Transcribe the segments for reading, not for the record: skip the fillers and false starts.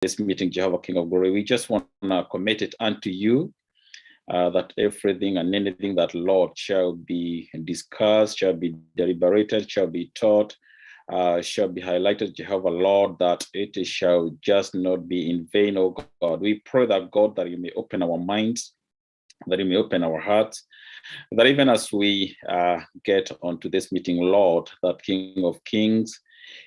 this meeting, Jehovah King of Glory. We just want to commit it unto you, that everything and anything that, Lord, shall be discussed, shall be deliberated, shall be taught, shall be highlighted, Jehovah, Lord, that it shall just not be in vain, oh God. We pray that, God, that you may open our minds, that you may open our hearts, that even as we get onto this meeting, Lord, that King of Kings,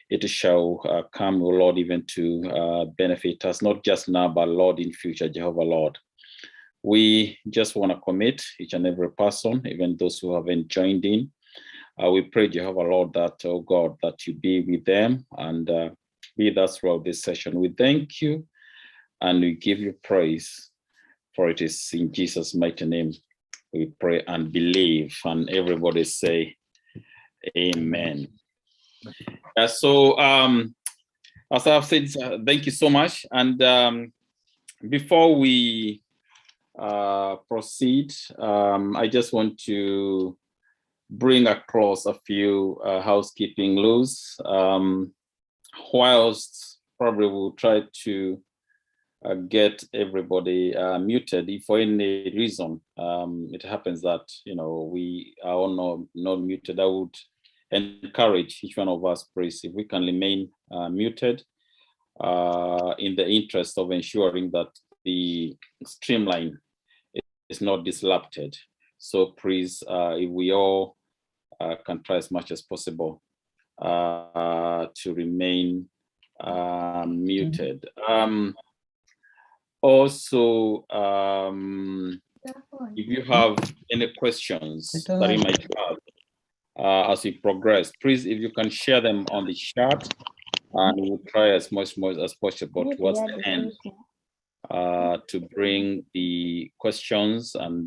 it shall come, O Lord, even to benefit us, not just now, but Lord, in future, Jehovah, Lord. We just want to commit each and every person, even those who haven't joined in. We pray, Jehovah, Lord, that, oh God, that you be with them and be with us throughout this session. We thank you and we give you praise, for it is in Jesus' mighty name we pray and believe. And everybody say, amen. So as I've said, thank you so much. And before we proceed, I just want to bring across a few housekeeping rules. Whilst probably we'll try to get everybody muted, if for any reason it happens that we are all not muted, I would encourage each one of us, please, if we can remain muted in the interest of ensuring that the streamline is not disrupted. So please, if we all can try as much as possible to remain muted. Also, if you have any questions that you might have, as we progress, please, if you can share them on the chat, and we'll try as much as possible towards the end to bring the questions and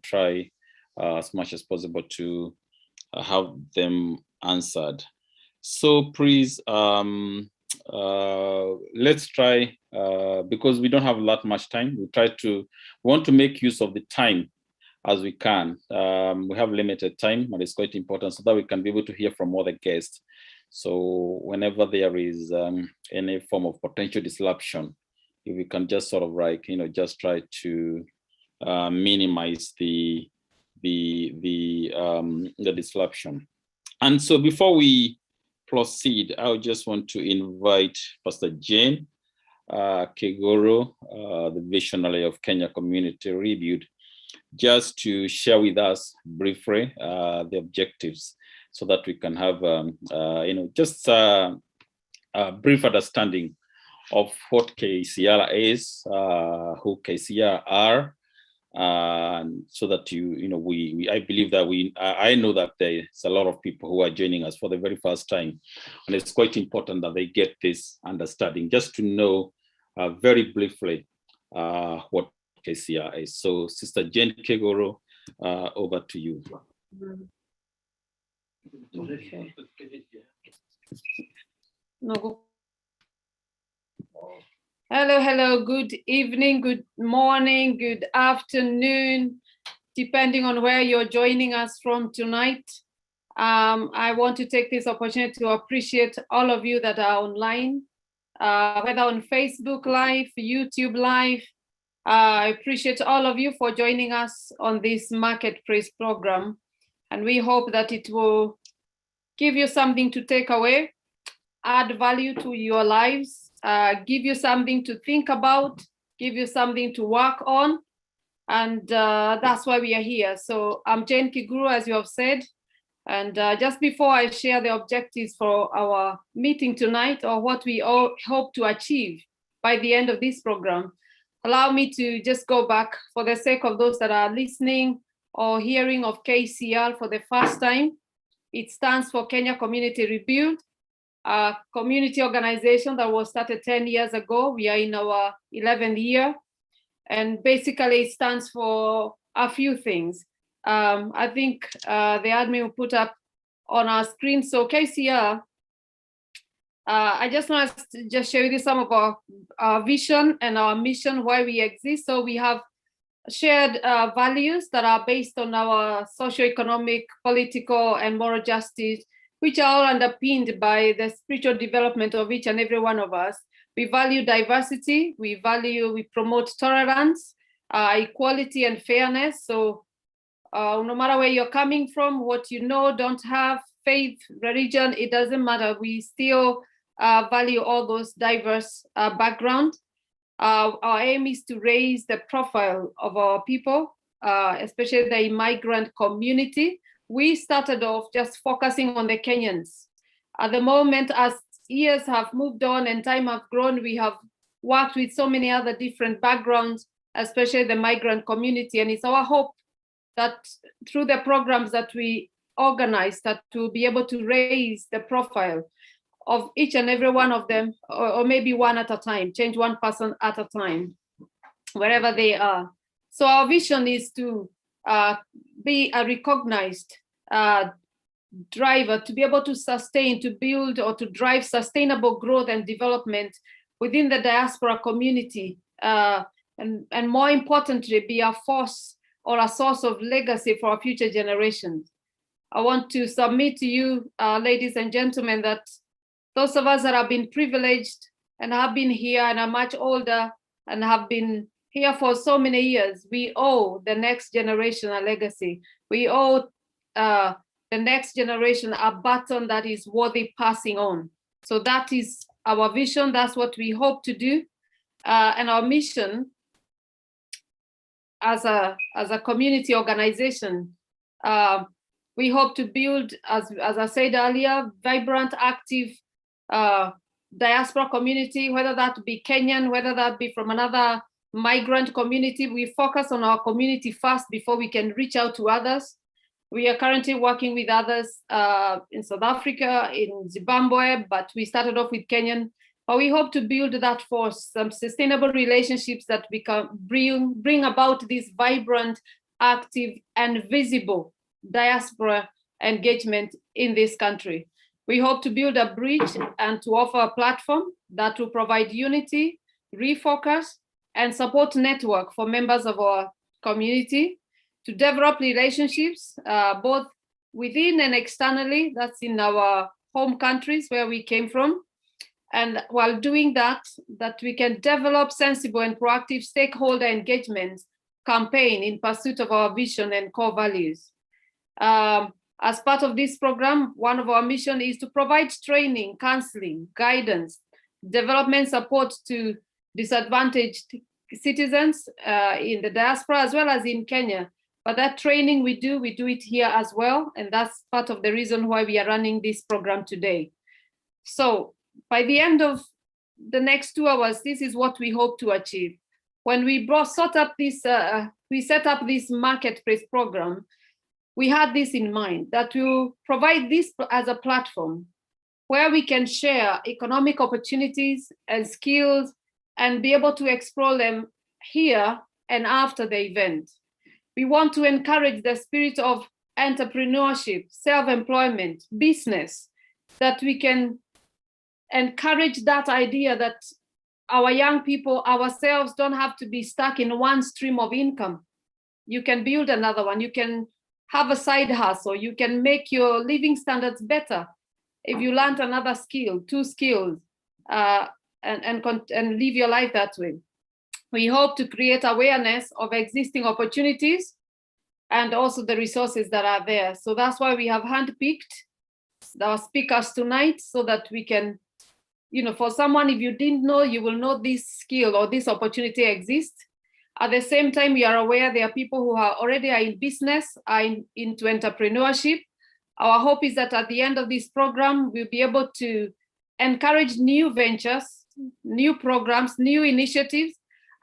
try as much as possible to have them answered. So please, let's try, because we don't have that much time. We want to make use of the time as we can. We have limited time, but it's quite important so that we can be able to hear from other guests. So whenever there is any form of potential disruption, if we can just sort of just try to minimize the disruption. And so before we proceed, I just want to invite Pastor Jane Kigoro, the visionary of Kenya Community Rebuild, just to share with us briefly the objectives, so that we can have just a brief understanding of what KCR is, who KCR are, so that I believe that I know that there's a lot of people who are joining us for the very first time, and it's quite important that they get this understanding, just to know very briefly what KCR is. So Sister Jane Kigoro, over to you. Okay. No. Hello, good evening, good morning, good afternoon, depending on where you're joining us from tonight. I want to take this opportunity to appreciate all of you that are online, whether on Facebook Live, YouTube Live. I appreciate all of you for joining us on this Marketplace program. And we hope that it will give you something to take away, add value to your lives, give you something to think about, give you something to work on. And that's why we are here. So I'm Jane Kiguru, as you have said. And just before I share the objectives for our meeting tonight, or what we all hope to achieve by the end of this program, allow me to just go back for the sake of those that are listening or hearing of KCR for the first time. It stands for Kenya Community Rebuild, a community organization that was started 10 years ago. We are in our 11th year. And basically it stands for a few things. I think the admin will put up on our screen. So KCR, I just want to just share with you some of our vision and our mission, why we exist. So we have shared values that are based on our socio-economic, political, and moral justice, which are all underpinned by the spiritual development of each and every one of us. We value diversity. We promote tolerance, equality, and fairness. So no matter where you're coming from, what you know, don't have, faith, religion, it doesn't matter. We still value all those diverse backgrounds. Our aim is to raise the profile of our people, especially the immigrant community. We started off just focusing on the Kenyans. At the moment, as years have moved on and time have grown, we have worked with so many other different backgrounds, especially the migrant community. And it's our hope that through the programs that we organize, that we'll be able to raise the profile of each and every one of them, or maybe one at a time, change one person at a time, wherever they are. So our vision is to be a recognized driver, to be able to sustain, to build, or to drive sustainable growth and development within the diaspora community, and more importantly, be a force or a source of legacy for our future generations. I want to submit to you, ladies and gentlemen, that those of us that have been privileged and have been here and are much older and have been here for so many years, we owe the next generation a legacy. We owe the next generation a baton that is worthy passing on. So that is our vision. That's what we hope to do. And our mission as a community organization, we hope to build, as I said earlier, vibrant, active diaspora community, whether that be Kenyan, whether that be from another migrant community. We focus on our community first before we can reach out to others. We are currently working with others in South Africa, in Zimbabwe, but we started off with Kenyan. But we hope to build that force, some sustainable relationships that bring about this vibrant, active, and visible diaspora engagement in this country. We hope to build a bridge and to offer a platform that will provide unity, refocus, and support network for members of our community to develop relationships, both within and externally, that's in our home countries where we came from. And while doing that we can develop sensible and proactive stakeholder engagement campaign in pursuit of our vision and core values. As part of this program, one of our mission is to provide training, counseling, guidance, development support to disadvantaged citizens in the diaspora as well as in Kenya. But that training we do it here as well. And that's part of the reason why we are running this program today. So by the end of the next 2 hours, this is what we hope to achieve. When we set up this marketplace program, we had this in mind, that we'll provide this as a platform where we can share economic opportunities and skills and be able to explore them here and after the event. We want to encourage the spirit of entrepreneurship, self-employment, business, that we can encourage that idea that our young people ourselves don't have to be stuck in one stream of income. You can build another one. You can have a side hustle. You can make your living standards better if you learn another skill, 2 skills, and live your life that way. We hope to create awareness of existing opportunities and also the resources that are there. So that's why we have handpicked our speakers tonight, so that we can, for someone, if you didn't know, you will know this skill or this opportunity exists. At the same time, we are aware there are people who are already in business, into entrepreneurship. Our hope is that at the end of this program, we'll be able to encourage new ventures, new programs, new initiatives,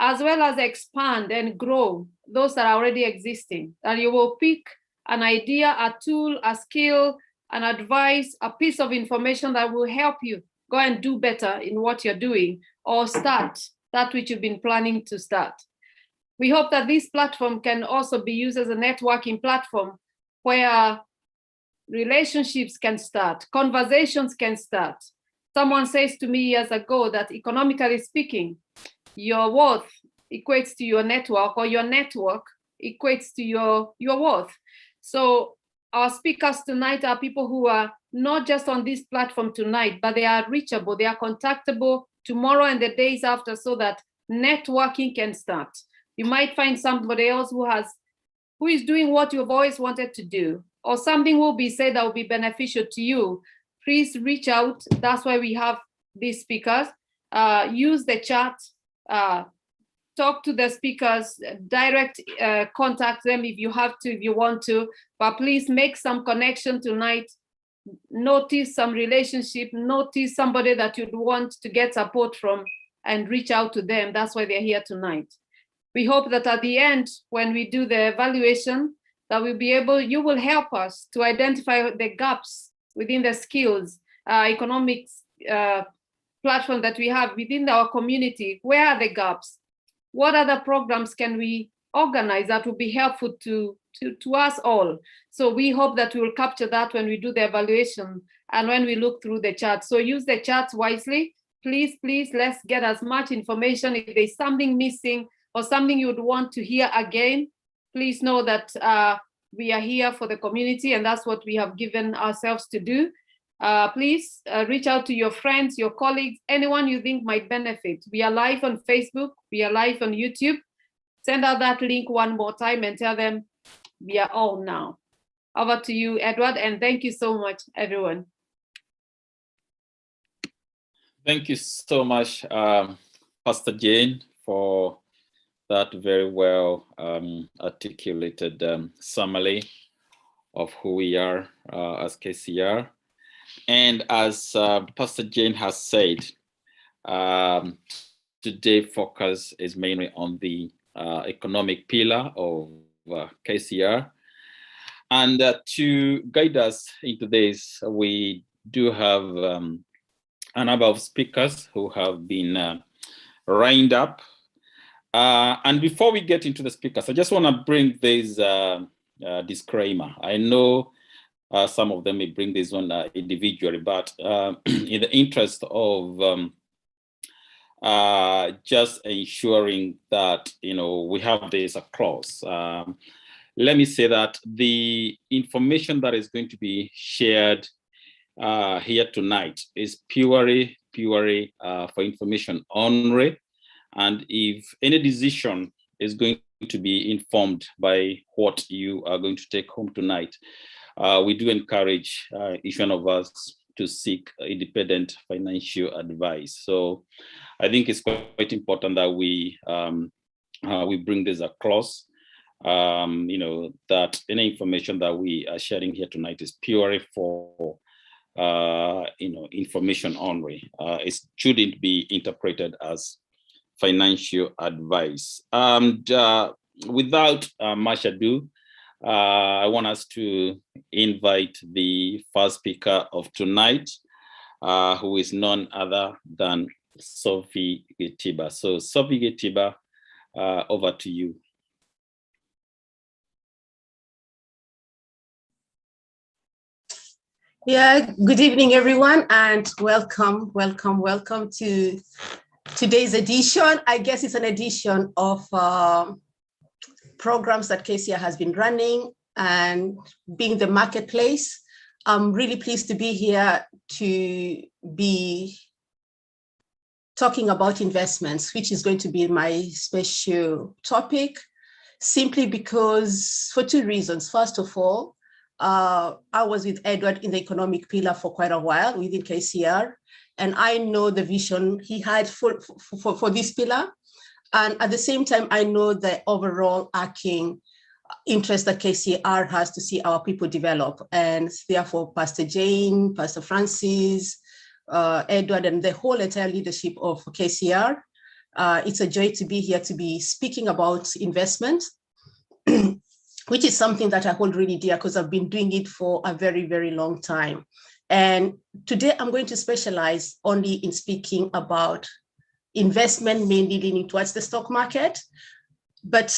as well as expand and grow those that are already existing. And you will pick an idea, a tool, a skill, an advice, a piece of information that will help you go and do better in what you're doing, or start that which you've been planning to start. We hope that this platform can also be used as a networking platform where relationships can start, conversations can start. Someone says to me years ago that economically speaking, your worth equates to your network, or your network equates to your worth. So our speakers tonight are people who are not just on this platform tonight, but they are reachable, they are contactable tomorrow and the days after, so that networking can start. You might find somebody else who is doing what you've always wanted to do, or something will be said that will be beneficial to you. Please reach out. That's why we have these speakers. Use the chat, talk to the speakers, direct contact them if you have to, if you want to, but please make some connection tonight. Notice some relationship, notice somebody that you'd want to get support from, and reach out to them. That's why they're here tonight. We hope that at the end, when we do the evaluation, that you will help us to identify the gaps within the skills, economics platform that we have within our community. Where are the gaps? What other programs can we organize that will be helpful to us all? So we hope that we will capture that when we do the evaluation and when we look through the chat. So use the chats wisely. Please, let's get as much information. If there's something missing or something you would want to hear again, please know that we are here for the community, and that's what we have given ourselves to do. Please reach out to your friends, your colleagues, anyone you think might benefit. We are live on Facebook, we are live on YouTube. Send out that link one more time and tell them we are all now. Over to you, Edward, and thank you so much, everyone. Thank you so much, Pastor Jane, for that very well articulated summary of who we are as KCR. And as Pastor Jane has said, today's focus is mainly on the economic pillar of KCR. And to guide us into this, we do have a number of speakers who have been lined up. And before we get into the speakers, I just want to bring this disclaimer. I know some of them may bring this one individually, but in the interest of just ensuring that we have this across, let me say that the information that is going to be shared here tonight is purely for information only. And if any decision is going to be informed by what you are going to take home tonight, we do encourage each one of us to seek independent financial advice. So I think it's quite important that we bring this across, that any information that we are sharing here tonight is purely for information only. It shouldn't be interpreted as financial advice. And without much ado, I want us to invite the first speaker of tonight, who is none other than Sophie Gitiba. So Sophie Gitiba, over to you. Yeah, good evening, everyone, and welcome to today's edition. I guess it's an edition of programs that KCR has been running and being the marketplace. I'm really pleased to be here to be talking about investments, which is going to be my special topic, simply because for two reasons. First of all, I was with Edward in the economic pillar for quite a while within KCR, and I know the vision he had for this pillar. And at the same time, I know the overall arcing interest that KCR has to see our people develop. And therefore, Pastor Jane, Pastor Francis, Edward, and the whole entire leadership of KCR, it's a joy to be here to be speaking about investment, which is something that I hold really dear because I've been doing it for a very, very long time. And today I'm going to specialize only in speaking about investment, mainly leaning towards the stock market. But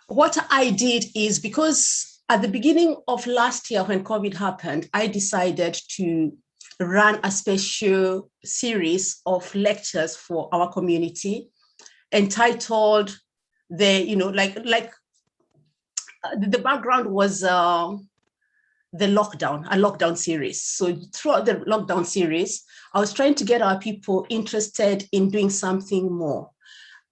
what I did is, because at the beginning of last year when COVID happened, I decided to run a special series of lectures for our community entitled the background was a lockdown series. So throughout the lockdown series, I was trying to get our people interested in doing something more.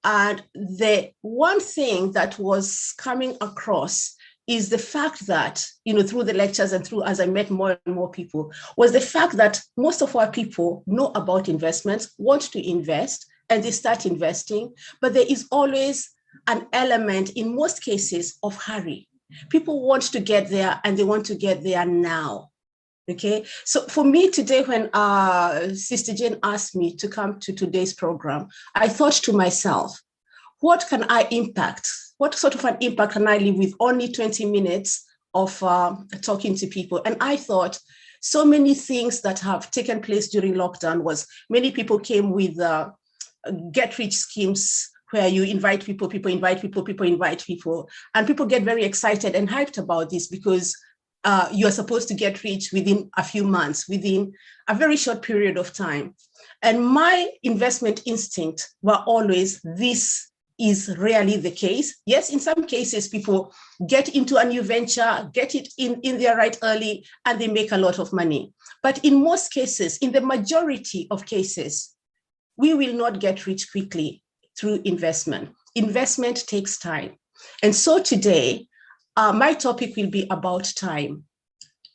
And the one thing that was coming across is the fact that, through the lectures and through as I met more and more people, was the fact that most of our people know about investments, want to invest, and they start investing, but there is always an element in most cases of hurry. People want to get there and they want to get there now. Okay, so for me today, when Sister Jane asked me to come to today's program, I thought to myself, what can I impact? What sort of an impact can I leave with only 20 minutes of talking to people? And I thought so many things that have taken place during lockdown was many people came with get-rich schemes where you invite people, people invite people, people invite people, and people get very excited and hyped about this because you are supposed to get rich within a few months, within a very short period of time. And my investment instinct were always, this is rarely the case. Yes, in some cases, people get into a new venture, get it in there right early, and they make a lot of money. But in most cases, in the majority of cases, we will not get rich quickly through investment. Investment takes time. And so today, my topic will be about time.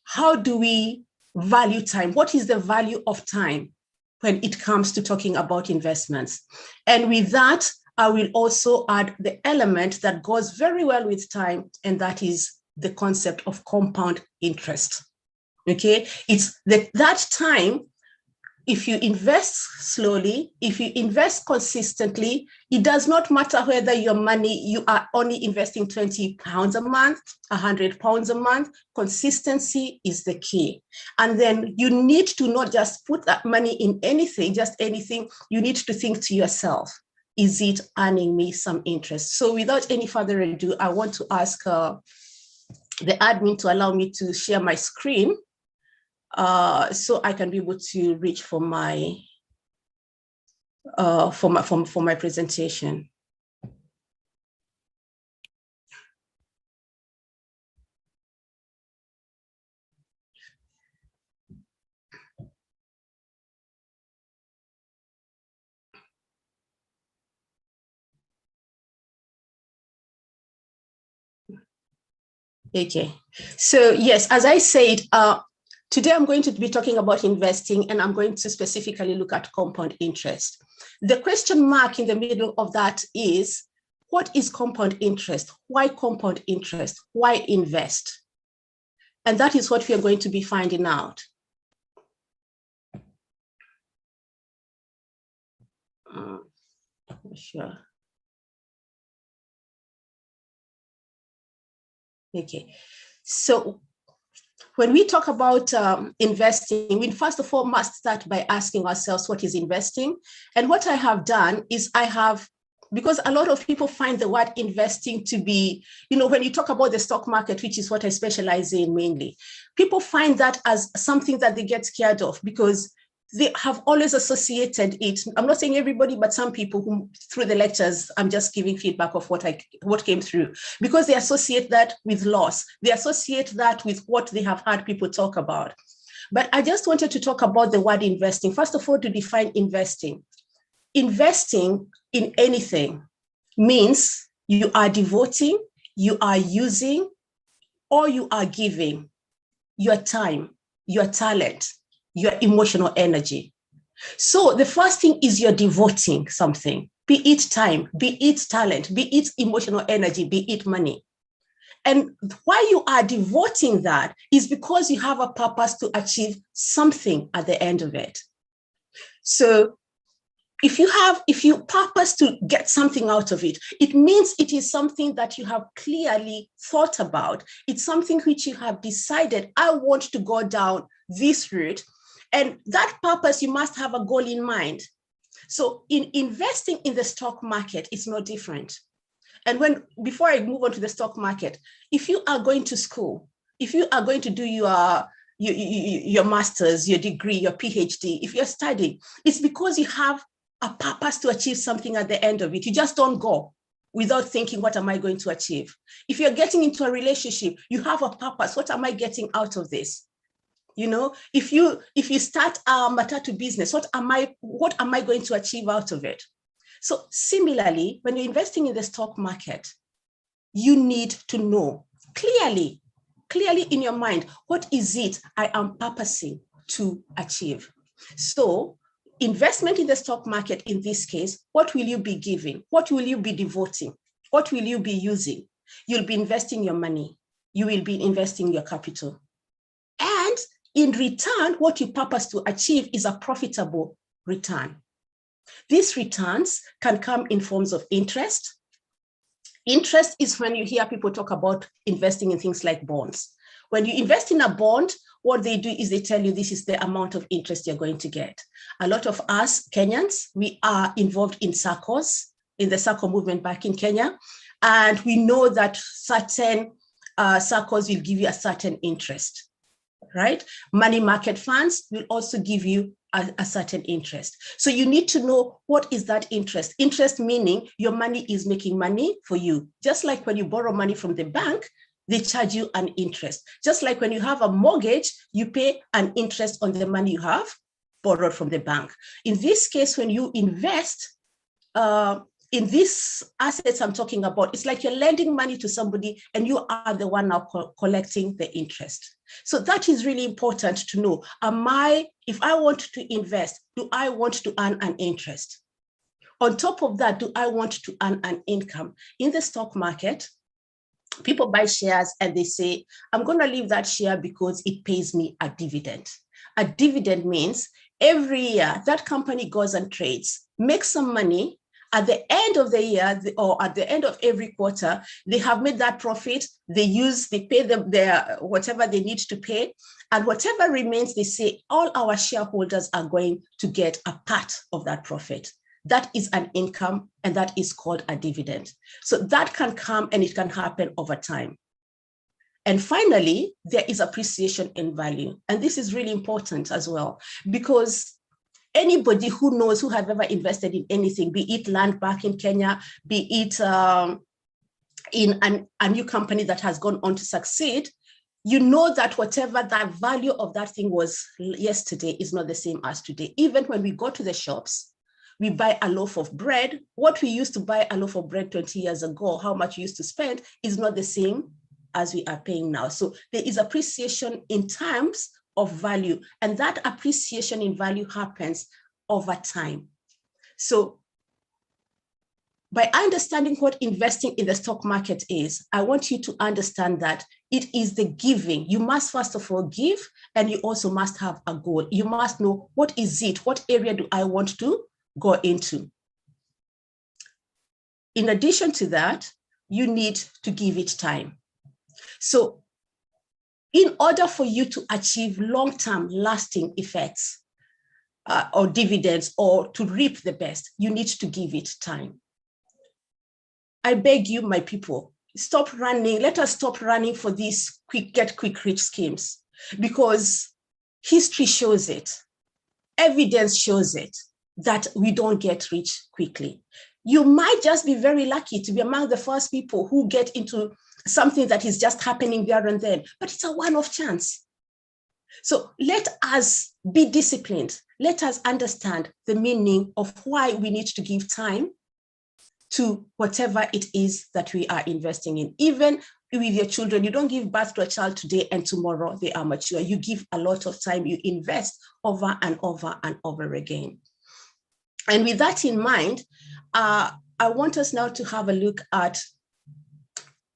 How do we value time? What is the value of time when it comes to talking about investments? And with that, I will also add the element that goes very well with time, and that is the concept of compound interest. Okay, it's that time. If you invest slowly, if you invest consistently, it does not matter whether your money, you are only investing 20 pounds a month, 100 pounds a month. Consistency is the key. And then you need to not just put that money in anything, just anything. You need to think to yourself, is it earning me some interest? So without any further ado, I want to ask the admin to allow me to share my screen so I can be able to reach for my presentation. Okay, so yes, as I said, today I'm going to be talking about investing, and I'm going to specifically look at compound interest. The question mark in the middle of that is, what is compound interest? Why compound interest? Why invest? And that is what we are going to be finding out. Sure. Okay, so when we talk about investing, we first of all must start by asking ourselves, what is investing? And what I have done is because a lot of people find the word investing to be, when you talk about the stock market, which is what I specialize in mainly, people find that as something that they get scared of because they have always associated it. I'm not saying everybody, but some people who, through the lectures, I'm just giving feedback of what came through, because they associate that with loss. They associate that with what they have heard people talk about. But I just wanted to talk about the word investing. First of all, to define investing. Investing in anything means you are devoting, you are using, or you are giving your time, your talent, your emotional energy. So the first thing is you're devoting something, be it time, be it talent, be it emotional energy, be it money. And why you are devoting that is because you have a purpose to achieve something at the end of it. So if you purpose to get something out of it, it means it is something that you have clearly thought about. It's something which you have decided, I want to go down this route. And that purpose, you must have a goal in mind. So in investing in the stock market, it's no different. And before I move on to the stock market, if you are going to school, if you are going to do your master's, your degree, your PhD, if you're studying, it's because you have a purpose to achieve something at the end of it. You just don't go. without thinking, what am I going to achieve? If you're getting into a relationship, you have a purpose. What am I getting out of this? You know, if you start a matatu business, what am I going to achieve out of it? So similarly, when you're investing in the stock market, you need to know clearly in your mind, what is it I am purposing to achieve? So investment in the stock market, in this case, what will you be giving? What will you be devoting? What will you be using? You'll be investing your money. You will be investing your capital. And in return, what you purpose to achieve is a profitable return. These returns can come in forms of interest. Interest is when you hear people talk about investing in things like bonds. When you invest in a bond, what they do is they tell you this is the amount of interest you're going to get. A lot of us Kenyans, we are involved in SACCOs, in the SACCO movement back in Kenya. And we know that certain SACCOs will give you a certain interest, right? Money market funds will also give you a certain interest. So you need to know, what is that interest? Interest meaning your money is making money for you. Just like when you borrow money from the bank, they charge you an interest. Just like when you have a mortgage, you pay an interest on the money you have borrowed from the bank. In this case, when you invest in these assets I'm talking about, it's like you're lending money to somebody and you are the one now collecting the interest. So that is really important to know. If I want to invest, do I want to earn an interest? On top of that, do I want to earn an income? In the stock market, people buy shares and they say, I'm going to leave that share because it pays me a dividend. A dividend means every year that company goes and trades, makes some money. At the end of the year or at the end of every quarter, they have made that profit. They pay them their whatever they need to pay. And whatever remains, they say all our shareholders are going to get a part of that profit. That is an income, and that is called a dividend. So that can come and it can happen over time. And finally, there is appreciation in value. And this is really important as well, because anybody who knows, who have ever invested in anything, be it land back in Kenya, be it in a new company that has gone on to succeed, you know that whatever that value of that thing was yesterday is not the same as today. Even when we go to the shops, we buy a loaf of bread. What we used to buy a loaf of bread 20 years ago, how much we used to spend, is not the same as we are paying now. So there is appreciation in terms of value, and that appreciation in value happens over time. So by understanding what investing in the stock market is, I want you to understand that it is the giving. You must first of all give, and you also must have a goal. You must know, what is it? What area do I want to go into? In addition to that, you need to give it time. So in order for you to achieve long-term lasting effects or dividends, or to reap the best, you need to give it time. I beg you, my people, stop running. Let us stop running for these quick rich schemes, because history shows it. Evidence shows it that we don't get rich quickly. You might just be very lucky to be among the first people who get into something that is just happening there and then, but it's a one-off chance. So let us be disciplined. Let us understand the meaning of why we need to give time to whatever it is that we are investing in. Even with your children, you don't give birth to a child today and tomorrow they are mature. You give a lot of time, you invest over and over and over again. And with that in mind, I want us now to have a look at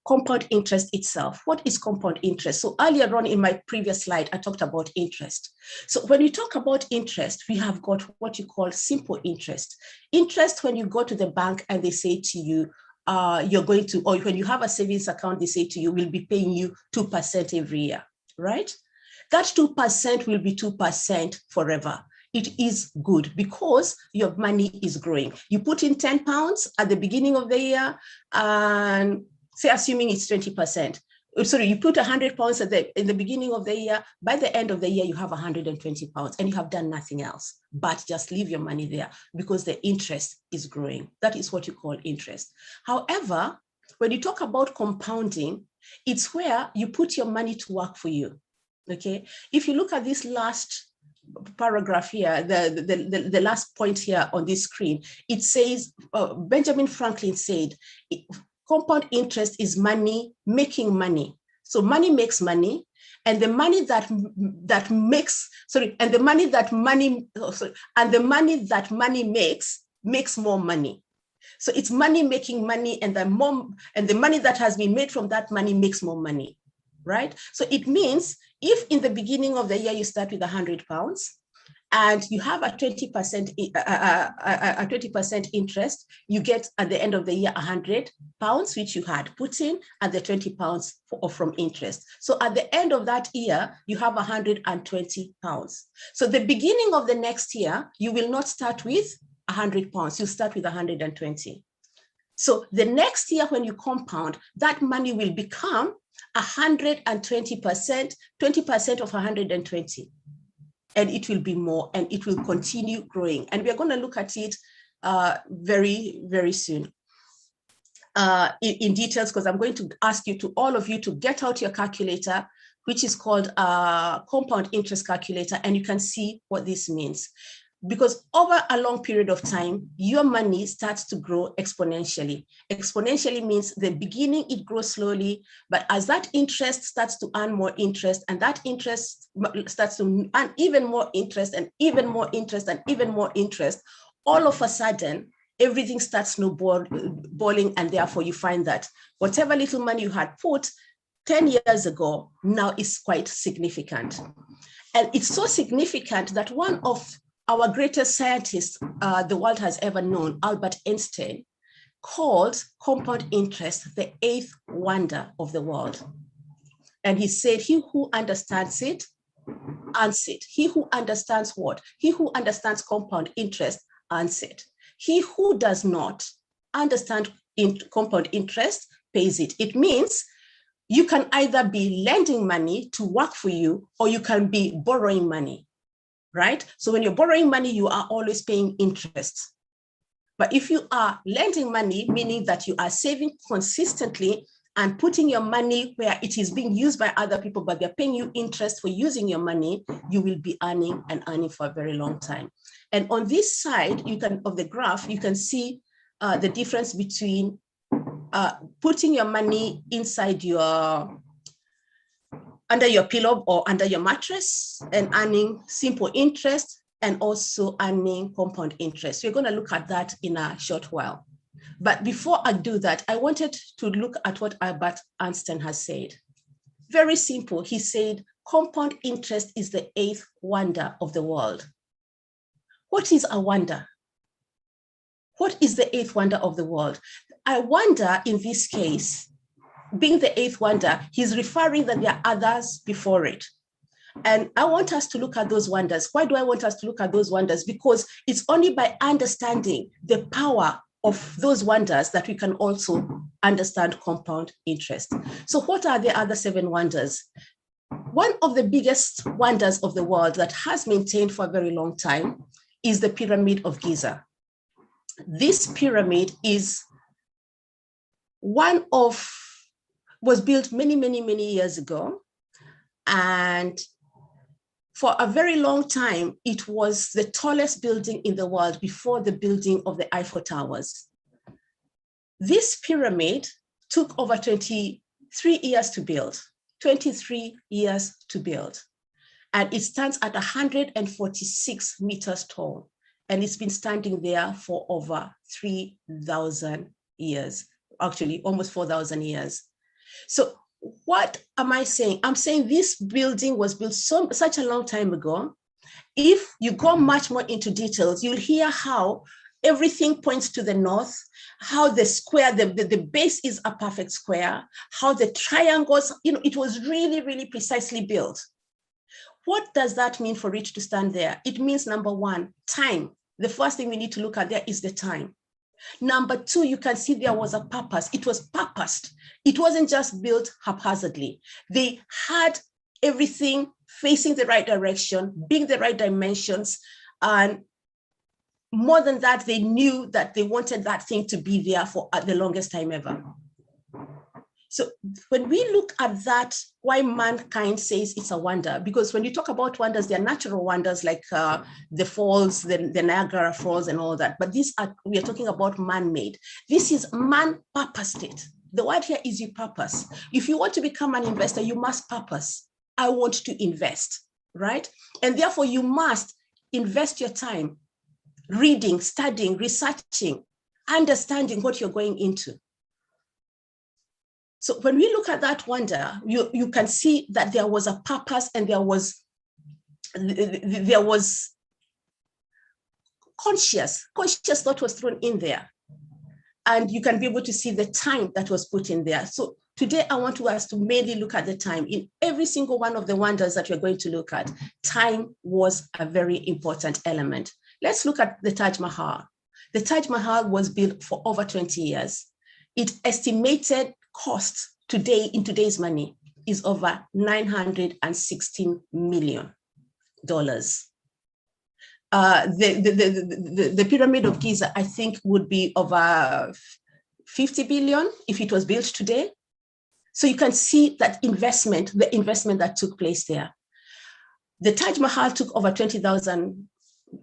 compound interest itself. What is compound interest? So earlier on in my previous slide, I talked about interest. So when you talk about interest, we have got what you call simple interest. Interest when you go to the bank and they say to you, you're going to, or when you have a savings account, they say to you, we'll be paying you 2% every year, right? That 2% will be 2% forever. It is good because your money is growing. You put in 10 pounds at the beginning of the year, and say, assuming it's 20%, sorry, you put 100 pounds in the beginning of the year. By the end of the year, you have 120 pounds and you have done nothing else but just leave your money there because the interest is growing. That is what you call interest. However, when you talk about compounding, it's where you put your money to work for you. Okay. If you look at this last paragraph here, the last point here on this screen, it says, Benjamin Franklin said, compound interest is money making money. So money makes money, and the money that money makes more money. So it's money making money, and the money that has been made from that money makes more money, right? So it means if in the beginning of the year you start with 100 pounds and you have a 20% interest, you get at the end of the year 100 pounds, which you had put in, and the 20 pounds from interest. So at the end of that year, you have 120 pounds. So the beginning of the next year, you will not start with 100 pounds, you start with 120. So the next year when you compound, that money will become 120%, 20% of 120. And it will be more, and it will continue growing. And we're going to look at it very, very soon in details, because I'm going to ask you to, all of you, to get out your calculator, which is called compound interest calculator, and you can see what this means. Because over a long period of time, your money starts to grow exponentially. Exponentially means the beginning, it grows slowly, but as that interest starts to earn more interest, and that interest starts to earn even more interest and even more interest and even more interest, all of a sudden, everything starts snowballing, and therefore you find that whatever little money you had put 10 years ago now is quite significant. And it's so significant that one of our greatest scientist the world has ever known, Albert Einstein, called compound interest the 8th wonder of the world. And he said, he who understands it, earns it. He who understands what? He who understands compound interest, earns it. He who does not understand compound interest, pays it. It means you can either be lending money to work for you, or you can be borrowing money. Right? So when you're borrowing money, you are always paying interest. But if you are lending money, meaning that you are saving consistently and putting your money where it is being used by other people, but they're paying you interest for using your money, you will be earning and earning for a very long time. And on this side, of the graph, you can see the difference between putting your money inside under your pillow or under your mattress and earning simple interest, and also earning compound interest. We're going to look at that in a short while. But before I do that, I wanted to look at what Albert Einstein has said. Very simple. He said, compound interest is the 8th wonder of the world. What is a wonder? What is the 8th wonder of the world? I wonder, in this case, being the 8th wonder, he's referring that there are others before it. And I want us to look at those wonders. Why do I want us to look at those wonders? Because it's only by understanding the power of those wonders that we can also understand compound interest. So what are the other 7 wonders? One of the biggest wonders of the world that has maintained for a very long time is the Pyramid of Giza. This pyramid is was built many, many, many years ago. And for a very long time, it was the tallest building in the world before the building of the Eiffel Towers. This pyramid took over 23 years to build, 23 years to build. And it stands at 146 meters tall. And it's been standing there for over 3,000 years, actually almost 4,000 years. So what am I saying? I'm saying this building was built such a long time ago. If you go much more into details, you'll hear how everything points to the north, how the square, the base is a perfect square, how the triangles, it was really, really precisely built. What does that mean for it to stand there? It means, number one, time. The first thing we need to look at there is the time. Number two, you can see there was a purpose. It was purposed. It wasn't just built haphazardly. They had everything facing the right direction, being the right dimensions, and more than that, they knew that they wanted that thing to be there for the longest time ever. So when we look at that, why mankind says it's a wonder, because when you talk about wonders, they're natural wonders like the falls, the Niagara Falls and all that. But we are talking about man-made. This is man purposed it. The word here is you purpose. If you want to become an investor, you must purpose. I want to invest, right? And therefore you must invest your time reading, studying, researching, understanding what you're going into. So when we look at that wonder, you can see that there was a purpose and there was conscious thought was thrown in there. And you can be able to see the time that was put in there. So today I want us to mainly look at the time. In every single one of the wonders that we're going to look at, time was a very important element. Let's look at the Taj Mahal. The Taj Mahal was built for over 20 years. Its estimated cost today, in today's money, is over $916 million. The Pyramid of Giza, I think, would be over 50 billion if it was built today. So you can see that investment, the investment that took place there. The Taj Mahal took over 20,000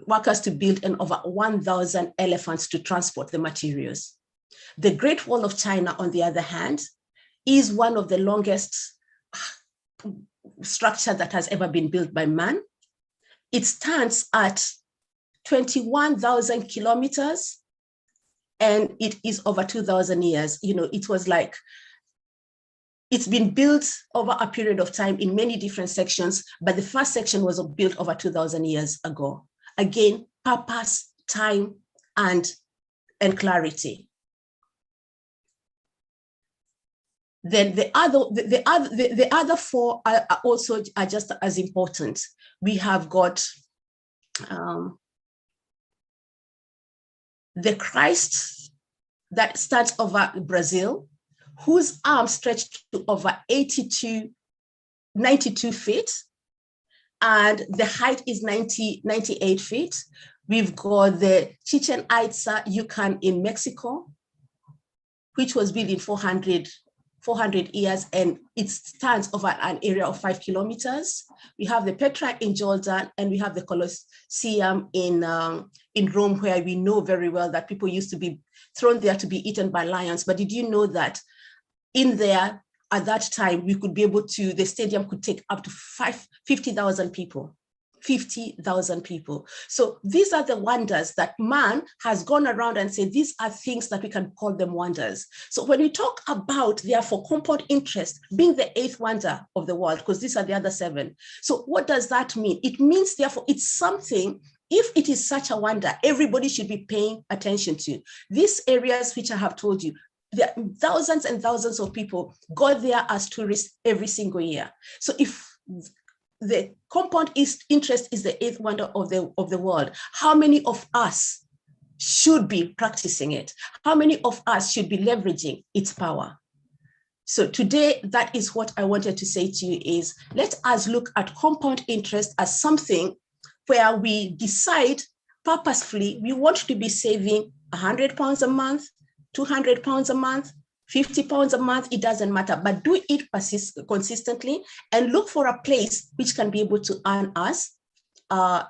workers to build and over 1,000 elephants to transport the materials. The Great Wall of China, on the other hand, is one of the longest structures that has ever been built by man. It stands at 21,000 kilometers and it is over 2,000 years. You know, it was like, it's been built over a period of time in many different sections, but the first section was built over 2,000 years ago. Again, purpose, time, and clarity. Then the other four are also just as important. We have got the Christ that stands over Brazil, whose arms stretched to over 92 feet, and the height is 98 feet. We've got the Chichen Itza Yucatan in Mexico, which was built in 400 years, and it stands over an area of 5 kilometers. We have the Petra in Jordan, and we have the Colosseum in Rome, where we know very well that people used to be thrown there to be eaten by lions. But did you know that in there, at that time, we could be able to, the stadium could take up to 50,000 people. 50,000 people. So these are the wonders that man has gone around and said, these are things that we can call them wonders. So when we talk about, therefore, compound interest being the 8th wonder of the world, because these are the other 7. So what does that mean? It means, therefore, it's something, if it is such a wonder, everybody should be paying attention to. These areas which I have told you, there are thousands and thousands of people go there as tourists every single year. So if the compound interest is the 8th wonder of the world, how many of us should be practicing it? How many of us should be leveraging its power? So today, that is what I wanted to say to you is, let us look at compound interest as something where we decide purposefully, we want to be saving £100 a month, £200 a month, £50 a month, it doesn't matter, but do it consistently and look for a place which can be able to earn us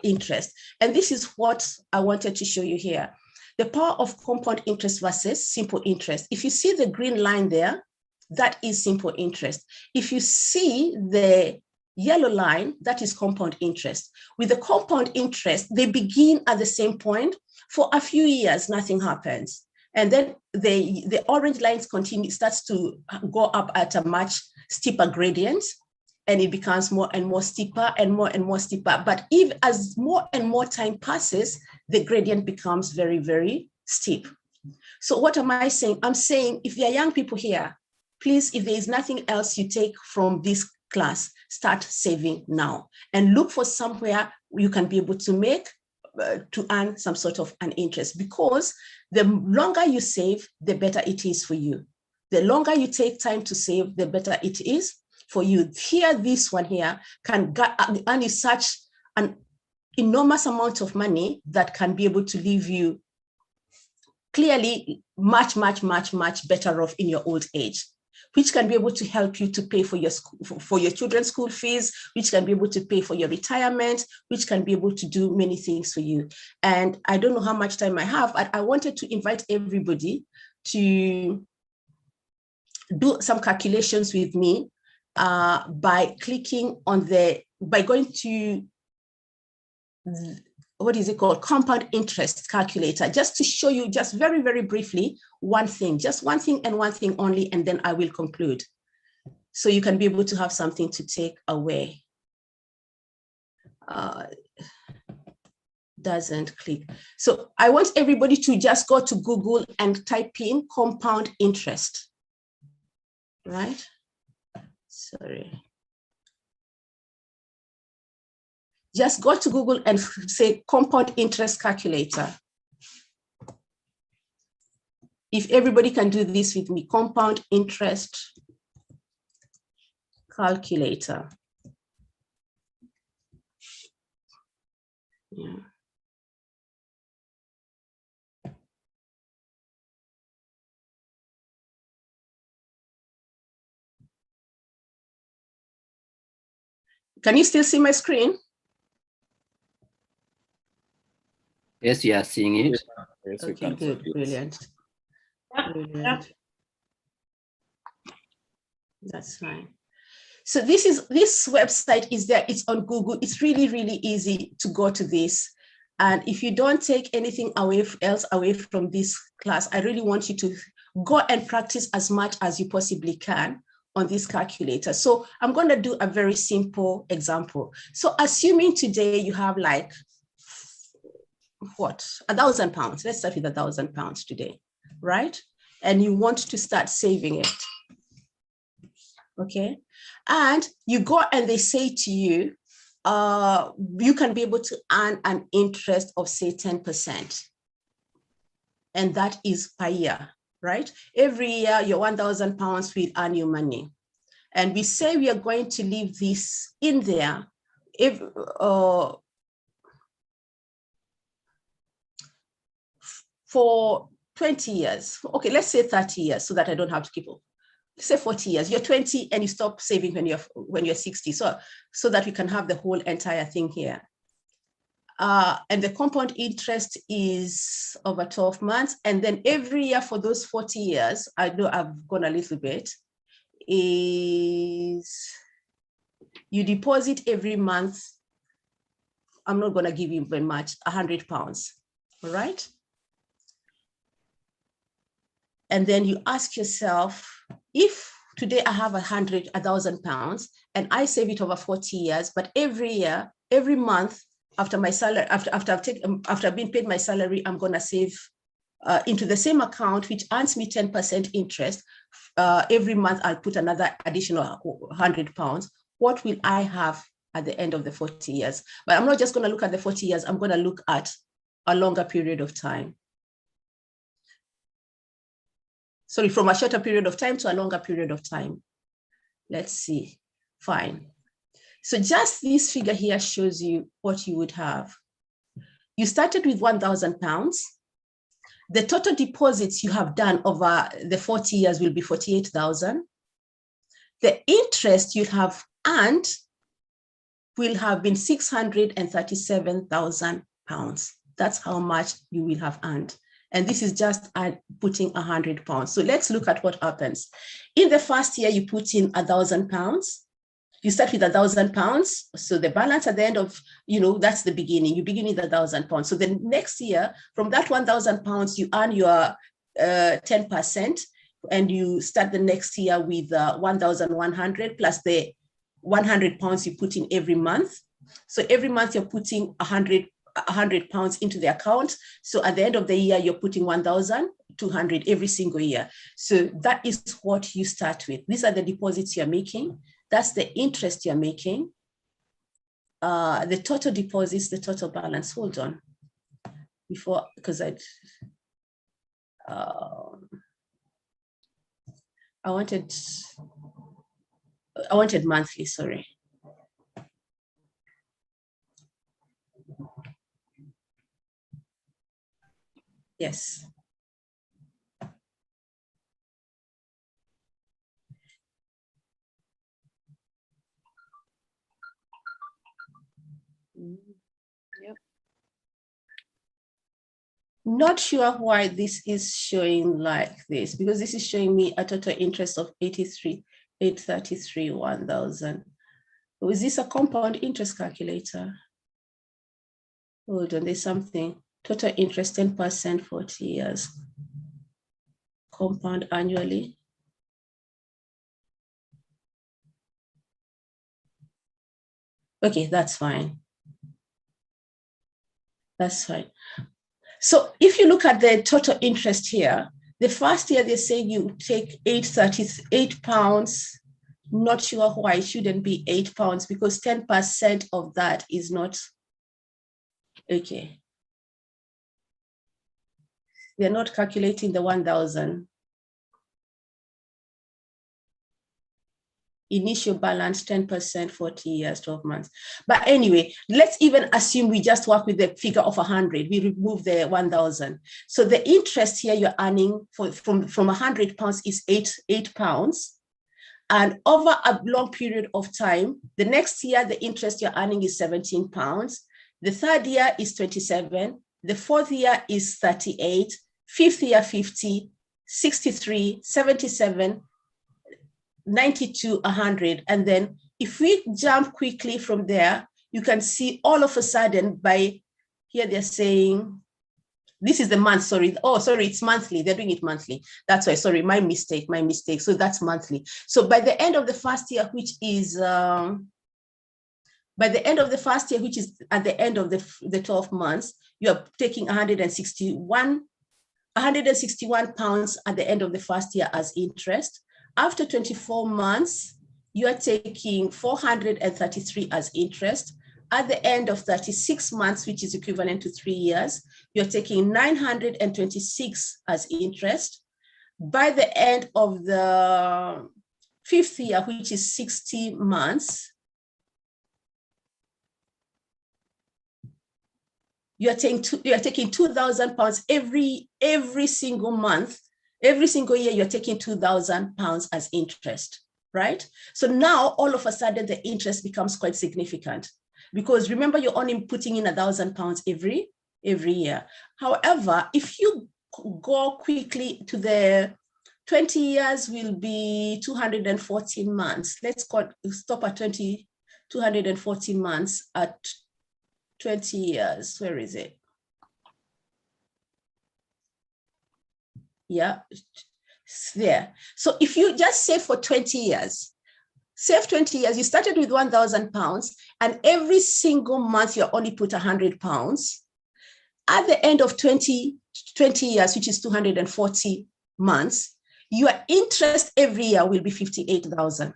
interest. And this is what I wanted to show you here. The power of compound interest versus simple interest. If you see the green line there, that is simple interest. If you see the yellow line, that is compound interest. With the compound interest, they begin at the same point. For a few years, nothing happens. And then the orange lines starts to go up at a much steeper gradient, and it becomes more and more steeper and more steeper. But if as more and more time passes, the gradient becomes very, very steep. So what am I saying? I'm saying if there are young people here, please, if there is nothing else you take from this class, start saving now and look for somewhere you can be able to make to earn some sort of an interest, because the longer you save, the better it is for you. The longer you take time to save, the better it is for you. Here, this one here can earn you such an enormous amount of money that can be able to leave you clearly much, much, much, much better off in your old age, which can be able to help you to pay for your for your children's school fees, which can be able to pay for your retirement, which can be able to do many things for you. And I don't know how much time I have, but I wanted to invite everybody to do some calculations with me by clicking on by going to, what is it called? Compound interest calculator, just to show you just very, very briefly one thing, just one thing and one thing only, and then I will conclude. So you can be able to have something to take away. Doesn't click. So I want everybody to just go to Google and type in compound interest, right? Sorry. Just go to Google and say compound interest calculator. If everybody can do this with me, compound interest calculator. Yeah. Can you still see my screen? Yes, you are seeing it. Yes, we Okay, can. good, brilliant. Brilliant. That's fine. So this website is there, it's on Google. It's really, really easy to go to this. And if you don't take anything else away from this class, I really want you to go and practice as much as you possibly can on this calculator. So I'm going to do a very simple example. So assuming today you have like, what, £1,000. Let's start with £1,000 today, right? And you want to start saving it. Okay. And you go and they say to you, you can be able to earn an interest of say 10%. And that is per year, right? Every year your £1,000 will earn you money. And we say we are going to leave this in there if, for 20 years. Okay, let's say 30 years so that I don't have to keep up. Say 40 years, you're 20 and you stop saving when you're 60. So that you can have the whole entire thing here. And the compound interest is over 12 months. And then every year for those 40 years, I know I've gone a little bit, is you deposit every month. I'm not going to give you very much, £100, all right? And then you ask yourself, if today I have £1,000 and I save it over 40 years, but every year, every month after my salary, after I've been paid my salary, I'm going to save into the same account, which earns me 10% interest. Every month I'll put another additional £100. What will I have at the end of the 40 years? But I'm not just going to look at the 40 years. I'm going to look at a longer period of time. Sorry, from a shorter period of time to a longer period of time. Let's see. Fine. So just this figure here shows you what you would have. You started with £1,000. The total deposits you have done over the 40 years will be 48,000. The interest you have earned will have been £637,000. That's how much you will have earned. And this is just putting £100. So let's look at what happens. In the first year, you put in £1,000. You start with £1,000. So the balance at the end of, that's the beginning. You begin with £1,000. So the next year, from that £1,000, you earn your 10%, and you start the next year with 1,100 plus the £100 you put in every month. So every month you're putting £100 into the account. So at the end of the year, you're putting 1,200 every single year. So that is what you start with. These are the deposits you're making. That's the interest you're making. The total deposits, the total balance. Hold on. before, because I wanted monthly, sorry. Yes. Yep. Not sure why this is showing like this, because this is showing me a total interest of 833 1,000. Was this a compound interest calculator? Hold on, there's something. Total interest 10%, 40 years. Compound annually. Okay, that's fine. That's fine. So if you look at the total interest here, the first year they say you take £8, not sure why it shouldn't be £8 because 10% of that is not, okay. They're not calculating the 1,000. Initial balance 10%, 40 years, 12 months. But anyway, let's even assume we just work with the figure of 100. We remove the 1,000. So the interest here you're earning from £100 is £8. And over a long period of time, the next year, the interest you're earning is £17. The third year is 27. The fourth year is 38. Fifth year, 50, 63, 77, 92, 100. And then if we jump quickly from there, you can see all of a sudden by here, they're saying, this is the month, sorry. Oh, sorry, it's monthly. They're doing it monthly. That's why, sorry, my mistake. So that's monthly. So by the end of the first year, which is, at the end of the 12 months, you are taking 161 pounds at the end of the first year as interest. After 24 months, you are taking 433 as interest. At the end of 36 months, which is equivalent to 3 years, you're taking 926 as interest. By the end of the fifth year, which is 60 months, you're taking 2,000 pounds every single month. Every single year, you're taking 2,000 pounds as interest, right? So now all of a sudden the interest becomes quite significant because remember, you're only putting in 1,000 pounds every year. However, if you go quickly to the 20 years will be 214 months. Let's stop at 214 months at 20 years. Where is it? Yeah, there. So if you just save for 20 years, you started with 1,000 pounds and every single month you only put 100 pounds. At the end of 20 years, which is 240 months, your interest every year will be 58,000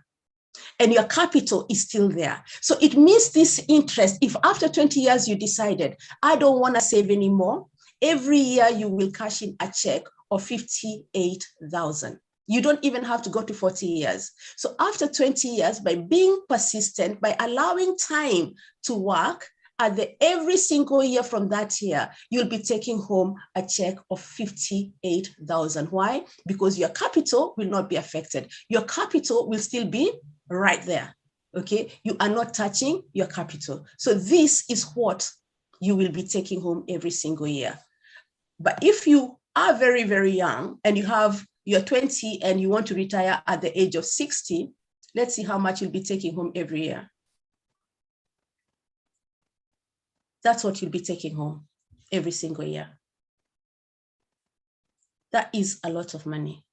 and your capital is still there. So it means this interest, if after 20 years you decided, I don't want to save anymore, every year you will cash in a check of 58,000. You don't even have to go to 40 years. So after 20 years, by being persistent, by allowing time to work, every single year from that year, you'll be taking home a check of 58,000. Why? Because your capital will not be affected. Your capital will still be right there, okay? You are not touching your capital. So this is what you will be taking home every single year. But if you are very, very young and you're 20 and you want to retire at the age of 60, let's see how much you'll be taking home every year. That's what you'll be taking home every single year. That is a lot of money.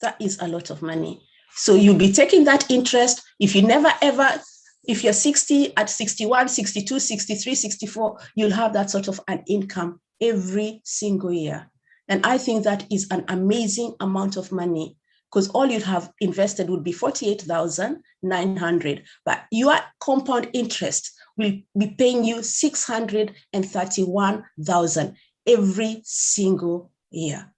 That is a lot of money. So you'll be taking that interest. If you're 60, at 61, 62, 63, 64, you'll have that sort of an income every single year. And I think that is an amazing amount of money because all you'd have invested would be 48,900. But your compound interest will be paying you 631,000 every single year.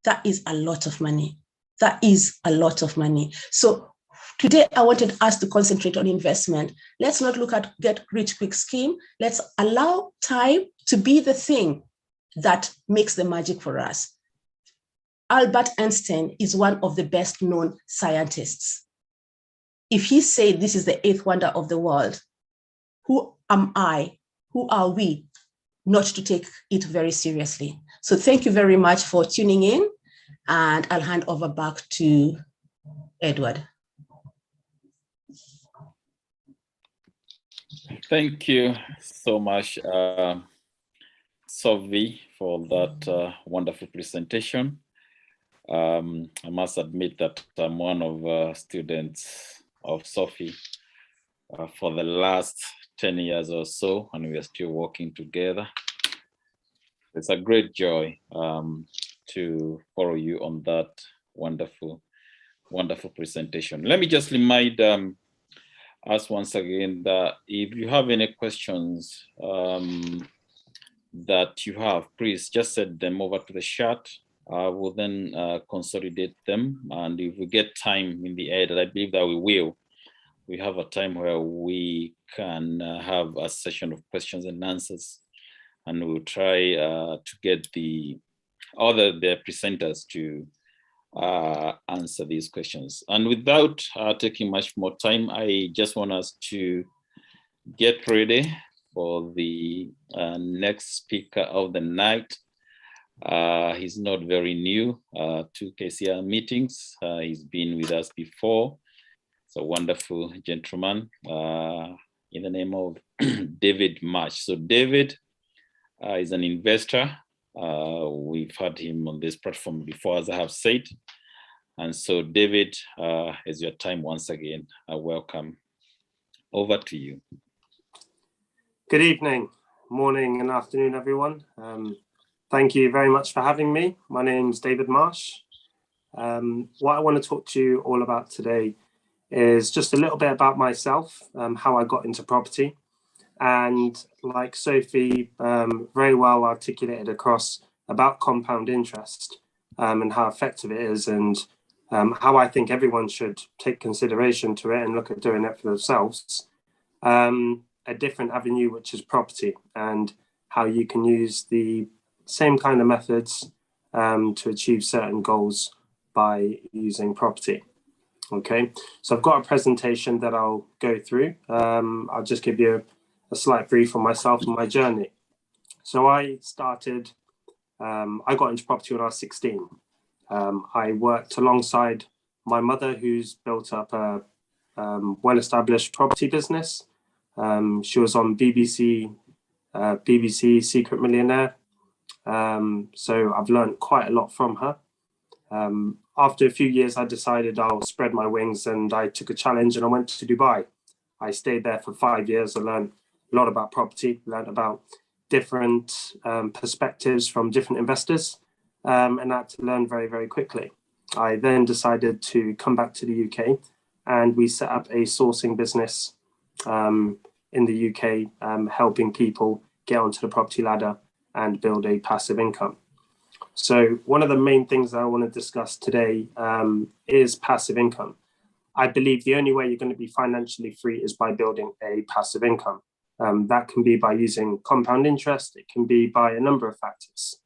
That is a lot of money. That is a lot of money. So today I wanted us to concentrate on investment. Let's not look at get rich quick scheme. Let's allow time to be the thing that makes the magic for us. Albert Einstein is one of the best known scientists. If he said this is the eighth wonder of the world, who am I, who are we not to take it very seriously? So thank you very much for tuning in, and I'll hand over back to Edward. Thank you so much, Sophie, for that wonderful presentation. I must admit that I'm one of students of Sophie for the last 10 years or so, and we are still working together. It's a great joy to follow you on that wonderful, wonderful presentation. Let me just remind us once again that if you have any questions that you have, please just send them over to the chat. We'll then consolidate them, and if we get time in the end, and I believe that we will, we have a time where we can have a session of questions and answers, and we'll try to get the presenters to answer these questions. And without taking much more time, I just want us to get ready for the next speaker of the night. He's not very new to KCR meetings. He's been with us before. It's a wonderful gentleman in the name of David Marsh. So David is an investor. We've had him on this platform before, as I have said. And so David, it's your time once again. Welcome. Over to you. Good evening, morning and afternoon, everyone. Thank you very much for having me. My name's David Marsh. What I want to talk to you all about today is just a little bit about myself, how I got into property. And like Sophie very well articulated across about compound interest and how effective it is, and how I think everyone should take consideration to it and look at doing it for themselves. A different avenue, which is property, and how you can use the same kind of methods to achieve certain goals by using property. Okay, so I've got a presentation that I'll go through. I'll just give you a slight brief on myself and my journey. So I got into property when I was 16. I worked alongside my mother, who's built up a well-established property business. She was on BBC Secret Millionaire. So I've learned quite a lot from her. After a few years, I decided I'll spread my wings, and I took a challenge and I went to Dubai. I stayed there for 5 years. I learned a lot about property, learned about different perspectives from different investors, and I had to learn very, very quickly. I then decided to come back to the UK, and we set up a sourcing business in the UK, helping people get onto the property ladder and build a passive income. So one of the main things that I want to discuss today is passive income. I believe the only way you're going to be financially free is by building a passive income. That can be by using compound interest. It can be by a number of factors.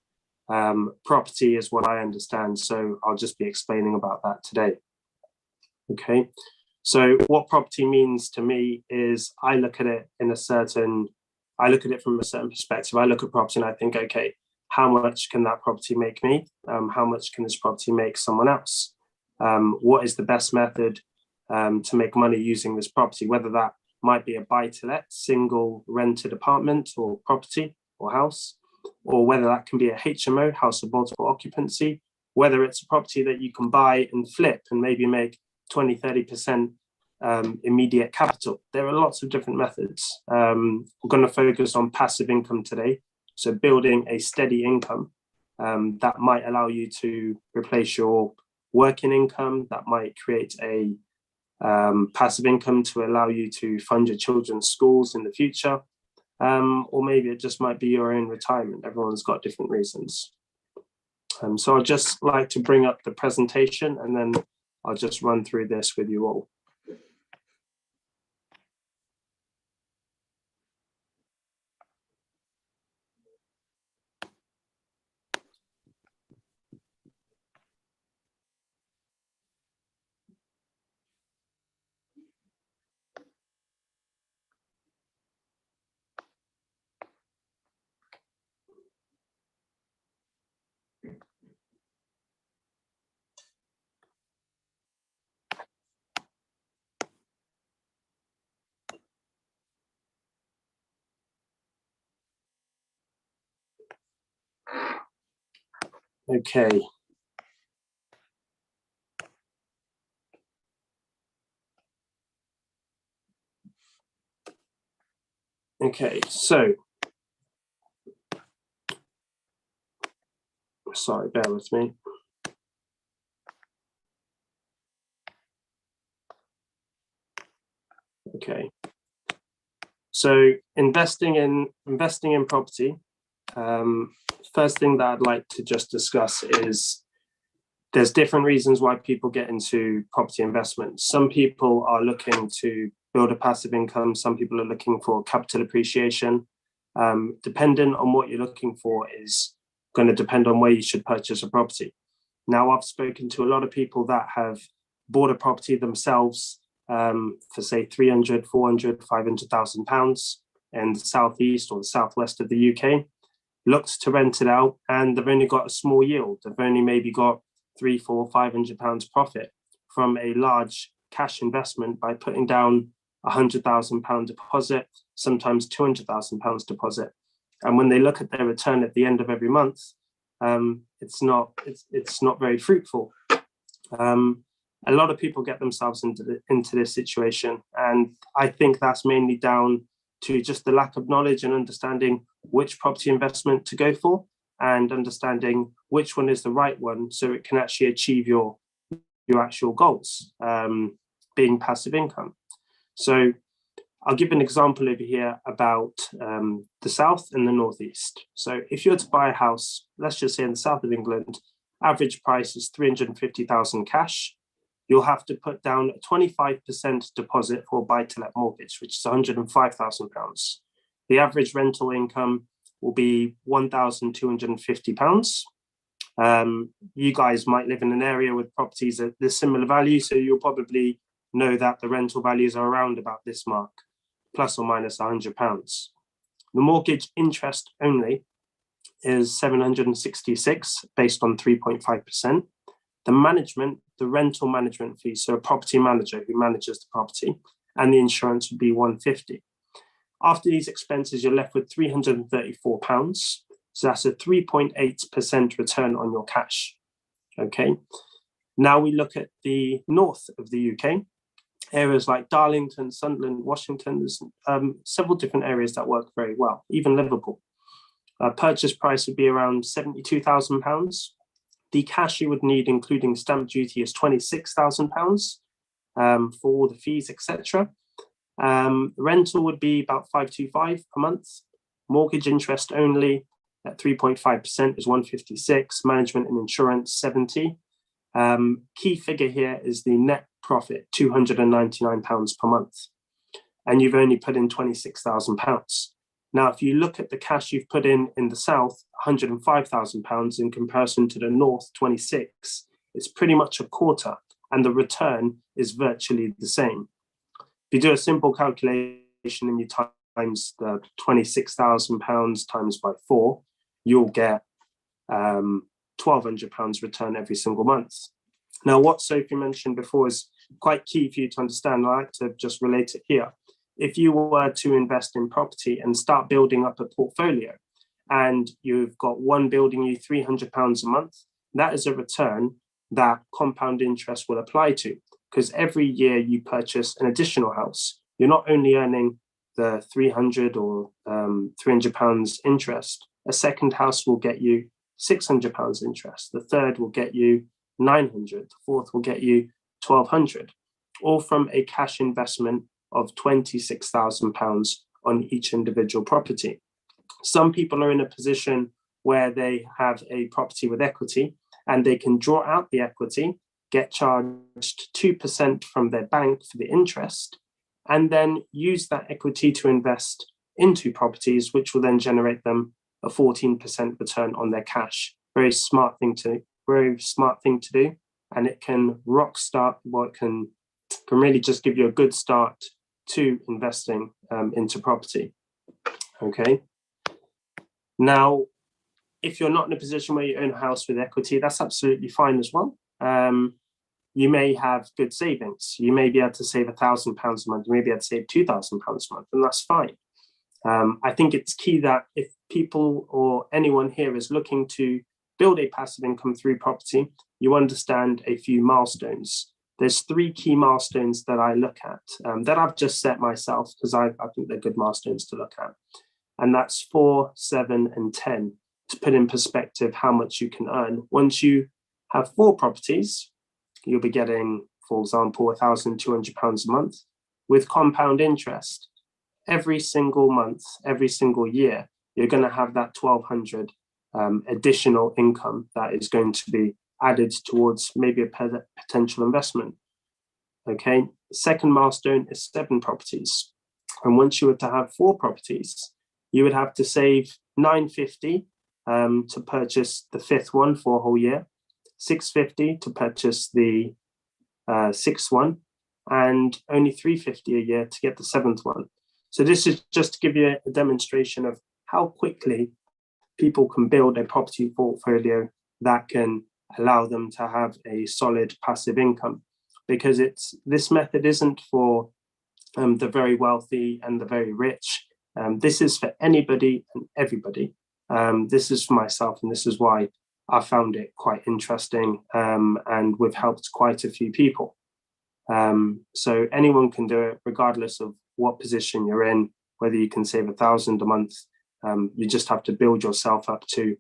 Property is what I understand, so I'll just be explaining about that today. Okay, so what property means to me is I look at it from a certain perspective. I look at property and I think, okay, how much can that property make me? How much can this property make someone else? What is the best method to make money using this property, whether that might be a buy-to-let, single rented apartment or property or house, or whether that can be a HMO, house of multiple occupancy, whether it's a property that you can buy and flip and maybe make 20, 30% immediate capital. There are lots of different methods. We're going to focus on passive income today. So building a steady income that might allow you to replace your working income, that might create a passive income to allow you to fund your children's schools in the future, or maybe it just might be your own retirement. Everyone's got different reasons. So I'd just like to bring up the presentation, and then I'll just run through this with you all. Okay. Okay, so, sorry, bear with me. Okay, so investing in property. First thing that I'd like to just discuss is there's different reasons why people get into property investment. Some people are looking to build a passive income. Some people are looking for capital appreciation. Dependent on what you're looking for is going to depend on where you should purchase a property. Now, I've spoken to a lot of people that have bought a property themselves for say 300, 400, 500,000 pounds in the southeast or the southwest of the UK, looked to rent it out, and they've only got a small yield. They've only maybe got 300, 400, 500 pounds profit from a large cash investment by putting down £100,000 deposit, sometimes £200,000 deposit. And when they look at their return at the end of every month, it's not very fruitful. A lot of people get themselves into this situation, and I think that's mainly down to just the lack of knowledge and understanding which property investment to go for, and understanding which one is the right one so it can actually achieve your actual goals, being passive income. So I'll give an example over here about the south and the northeast. So if you were to buy a house, let's just say in the south of England, average price is 350,000 cash. You'll have to put down a 25% deposit for a buy-to-let mortgage, which is £105,000. The average rental income will be £1,250. You guys might live in an area with properties at this similar value, so you'll probably know that the rental values are around about this mark, plus or minus £100. The mortgage interest only is 766 based on 3.5%. The management, the rental management fee, so a property manager who manages the property, and the insurance would be 150. After these expenses, you're left with £334. So that's a 3.8% return on your cash. Okay. Now we look at the north of the UK, areas like Darlington, Sunderland, Washington. There's several different areas that work very well, even Liverpool. Purchase price would be around £72,000. The cash you would need, including stamp duty, is £26,000 for all the fees, etc. Rental would be about 525 a month. Mortgage interest only at 3.5% is 156. Management and insurance 70. Key figure here is the net profit, £299 per month, and you've only put in £26,000. Now, if you look at the cash you've put in the south, £105,000 in comparison to the north, 26, it's pretty much a quarter, and the return is virtually the same. If you do a simple calculation and you times the £26,000 times by 4, you'll get £1,200 return every single month. Now, what Sophie mentioned before is quite key for you to understand. I like to just relate it here. If you were to invest in property and start building up a portfolio, and you've got one building you £300 a month, that is a return that compound interest will apply to, because every year you purchase an additional house, you're not only earning the £300 or £300 interest. A second house will get you £600 interest. The third will get you £900. The fourth will get you £1,200. or from a cash investment of £26,000 on each individual property. Some people are in a position where they have a property with equity and they can draw out the equity, get charged 2% from their bank for the interest, and then use that equity to invest into properties, which will then generate them a 14% return on their cash. Very smart thing to do, and it can can really just give you a good start to investing into property. Okay. Now, if you're not in a position where you own a house with equity, that's absolutely fine as well. You may have good savings. You may be able to save £1,000 a month. You may be able to save £2,000 a month, and that's fine. I think it's key that if people or anyone here is looking to build a passive income through property, you understand a few milestones. There's 3 key milestones that I look at that I've just set myself because I think they're good milestones to look at. And that's 4, 7, and 10 to put in perspective how much you can earn. Once you have 4 properties, you'll be getting, for example, £1,200 a month with compound interest. Every single month, every single year, you're going to have that 1,200 additional income that is going to be added towards maybe a potential investment. Okay, second milestone is 7 properties. And once you were to have 4 properties, you would have to save £950 to purchase the 5th one for a whole year, £650 to purchase the 6th one, and only £350 a year to get the 7th one. So this is just to give you a demonstration of how quickly people can build a property portfolio that can allow them to have a solid passive income, because this method isn't for the very wealthy and the very rich. This is for anybody and everybody. This is for myself, and this is why I found it quite interesting, and we've helped quite a few people. So anyone can do it regardless of what position you're in, whether you can save £1,000 a month. You just have to build yourself up to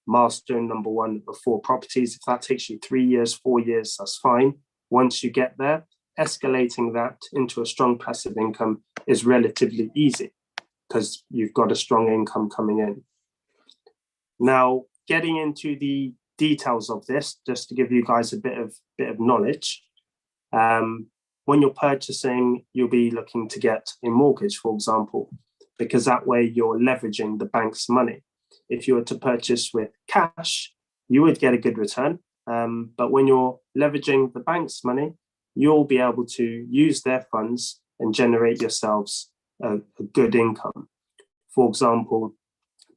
milestone number 1 of 4 properties. If that takes you 3 years, 4 years, that's fine. Once you get there, escalating that into a strong passive income is relatively easy because you've got a strong income coming in. Now, getting into the details of this, just to give you guys a bit of knowledge. When you're purchasing, you'll be looking to get a mortgage, for example, because that way you're leveraging the bank's money. If you were to purchase with cash, you would get a good return. But when you're leveraging the bank's money, you'll be able to use their funds and generate yourselves a good income. For example,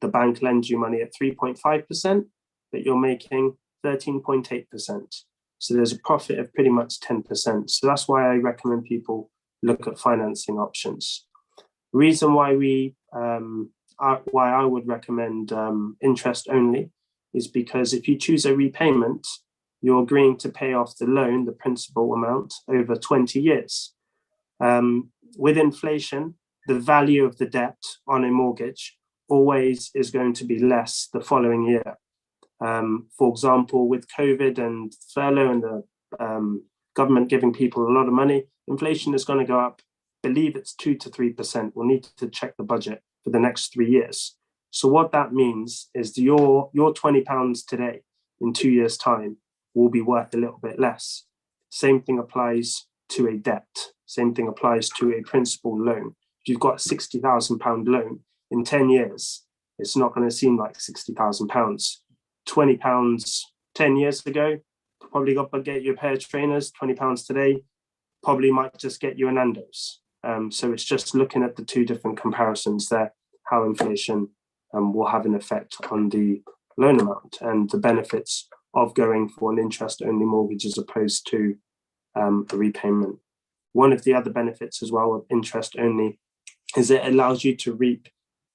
the bank lends you money at 3.5%, but you're making 13.8%. So there's a profit of pretty much 10%. So that's why I recommend people look at financing options. The reason why I would recommend interest only is because if you choose a repayment, you're agreeing to pay off the loan, the principal amount, over 20 years. With inflation, the value of the debt on a mortgage always is going to be less the following year. For example, with COVID and furlough and the government giving people a lot of money, inflation is going to go up. Believe it's 2 to 3%. We'll need to check the budget for the next 3 years. So what that means is your £20 today in 2 years' time will be worth a little bit less. Same thing applies to a debt. Same thing applies to a principal loan. If you've got a £60,000 loan in 10 years, it's not going to seem like £60,000. £20 10 years ago probably got to get you a pair of trainers. £20 today probably might just get you a Nando's. So it's just looking at the 2 different comparisons there, how inflation will have an effect on the loan amount and the benefits of going for an interest-only mortgage as opposed to a repayment. One of the other benefits as well of interest-only is it allows you to reap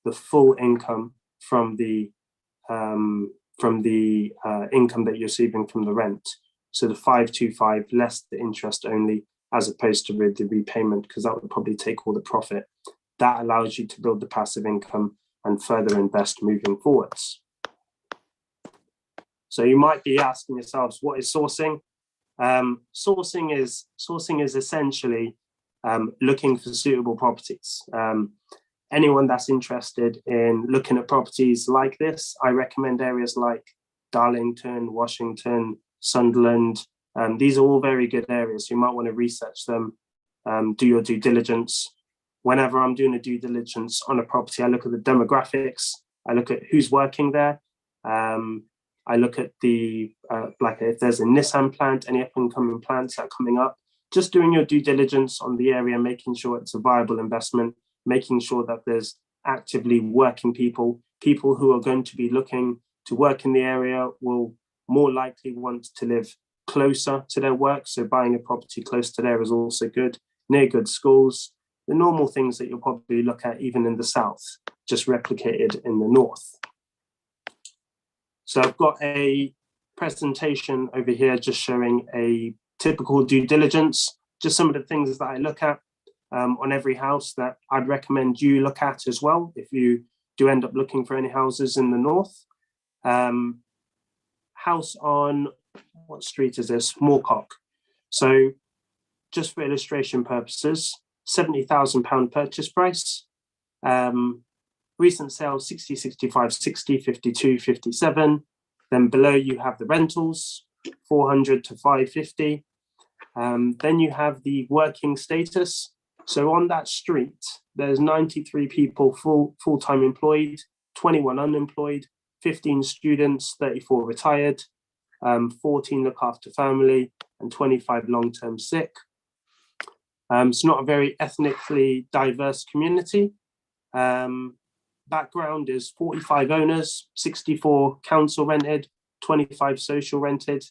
the full income from the income that you're receiving from the rent. So the 525 less the interest only, as opposed to the repayment, because that would probably take all the profit. That allows you to build the passive income and further invest moving forwards. So you might be asking yourselves, what is sourcing? Sourcing is essentially looking for suitable properties. Anyone that's interested in looking at properties like this, I recommend areas like Darlington, Washington, Sunderland. These are all very good areas. You might want to research them, do your due diligence. Whenever I'm doing a due diligence on a property, I look at the demographics, I look at who's working there. I look at the, like if there's a Nissan plant, any up and coming plants that are coming up, just doing your due diligence on the area, making sure it's a viable investment, making sure that there's actively working people who are going to be looking to work in the area will more likely want to live closer to their work. So buying a property close to there is also good, near good schools, the normal things that you'll probably look at even in the south, just replicated in the north. So I've got a presentation over here just showing a typical due diligence, just some of the things that I look at on every house that I'd recommend you look at as well if you do end up looking for any houses in the north. House on, what street is this? Moorcock. So just for illustration purposes, £70,000 purchase price. Recent sales 60, 65, 60, 52, 57. Then below you have the rentals, 400 to 550. Then you have the working status. So on that street, there's 93 people full-time employed, 21 unemployed, 15 students, 34 retired, 14 look after family, and 25 long-term sick. It's not a very ethnically diverse community. Background is 45 owners, 64 council rented, 25 social rented,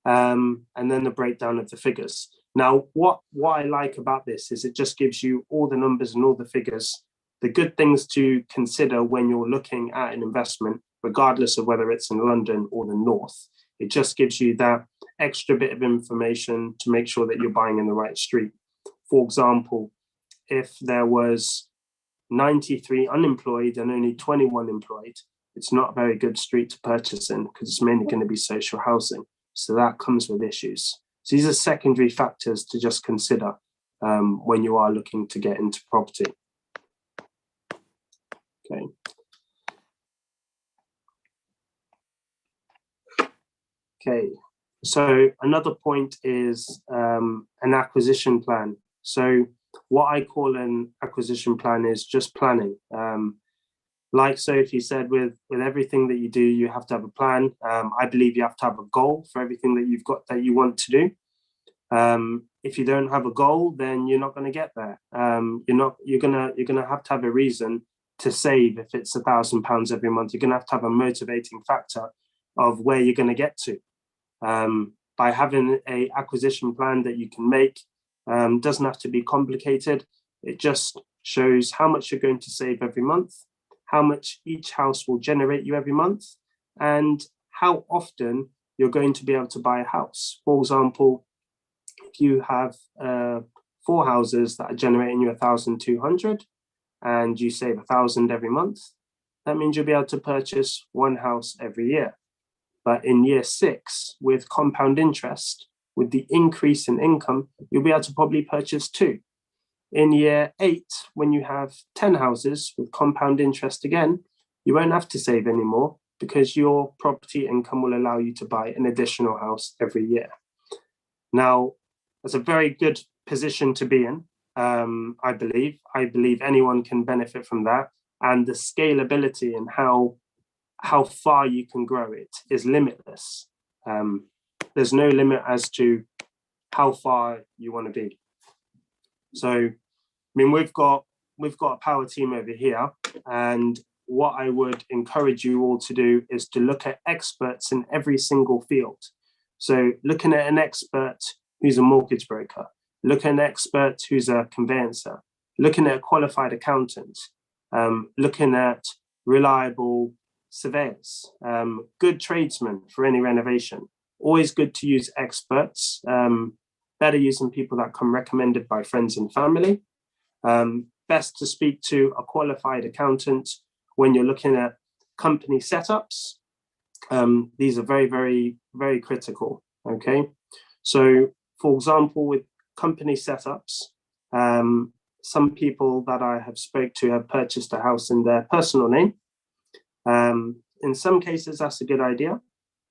and then the breakdown of the figures. Now, what I like about this is it just gives you all the numbers and all the figures, the good things to consider when you're looking at an investment, regardless of whether it's in London or the north. It just gives you that extra bit of information to make sure that you're buying in the right street. For example, if there was 93 unemployed and only 21 employed, it's not a very good street to purchase in because it's mainly going to be social housing. So that comes with issues. So these are secondary factors to just consider when you are looking to get into property. Okay. Okay, so another point is an acquisition plan. So what I call an acquisition plan is just planning. Like Sophie said, with everything that you do, you have to have a plan. I believe you have to have a goal for everything that you've got that you want to do. If you don't have a goal, then you're not going to get there. You're gonna have to have a reason to save. If it's £1,000 every month, you're gonna have to have a motivating factor of where you're going to get to. By having a acquisition plan that you can make, doesn't have to be complicated. It just shows how much you're going to save every month, how much each house will generate you every month, and how often you're going to be able to buy a house. For example, if you have 4 houses that are generating you 1,200 and you save 1,000 every month, that means you'll be able to purchase 1 house every year. But in year 6, with compound interest, with the increase in income, you'll be able to probably purchase 2. In year 8, when you have 10 houses with compound interest again, you won't have to save anymore because your property income will allow you to buy an additional house every year. Now, that's a very good position to be in, I believe. I believe anyone can benefit from that. And the scalability and how far you can grow it is limitless. There's no limit as to how far you want to be. So, I mean, we've got a power team over here, and what I would encourage you all to do is to look at experts in every single field. So looking at an expert who's a mortgage broker, looking at an expert who's a conveyancer, looking at a qualified accountant, looking at reliable surveyors, good tradesmen for any renovation. Always good to use experts, better using people that come recommended by friends and family. Best to speak to a qualified accountant when you're looking at company setups. These are very, very, very critical, okay? So, for example, with company setups, some people that I have spoke to have purchased a house in their personal name. In some cases, that's a good idea.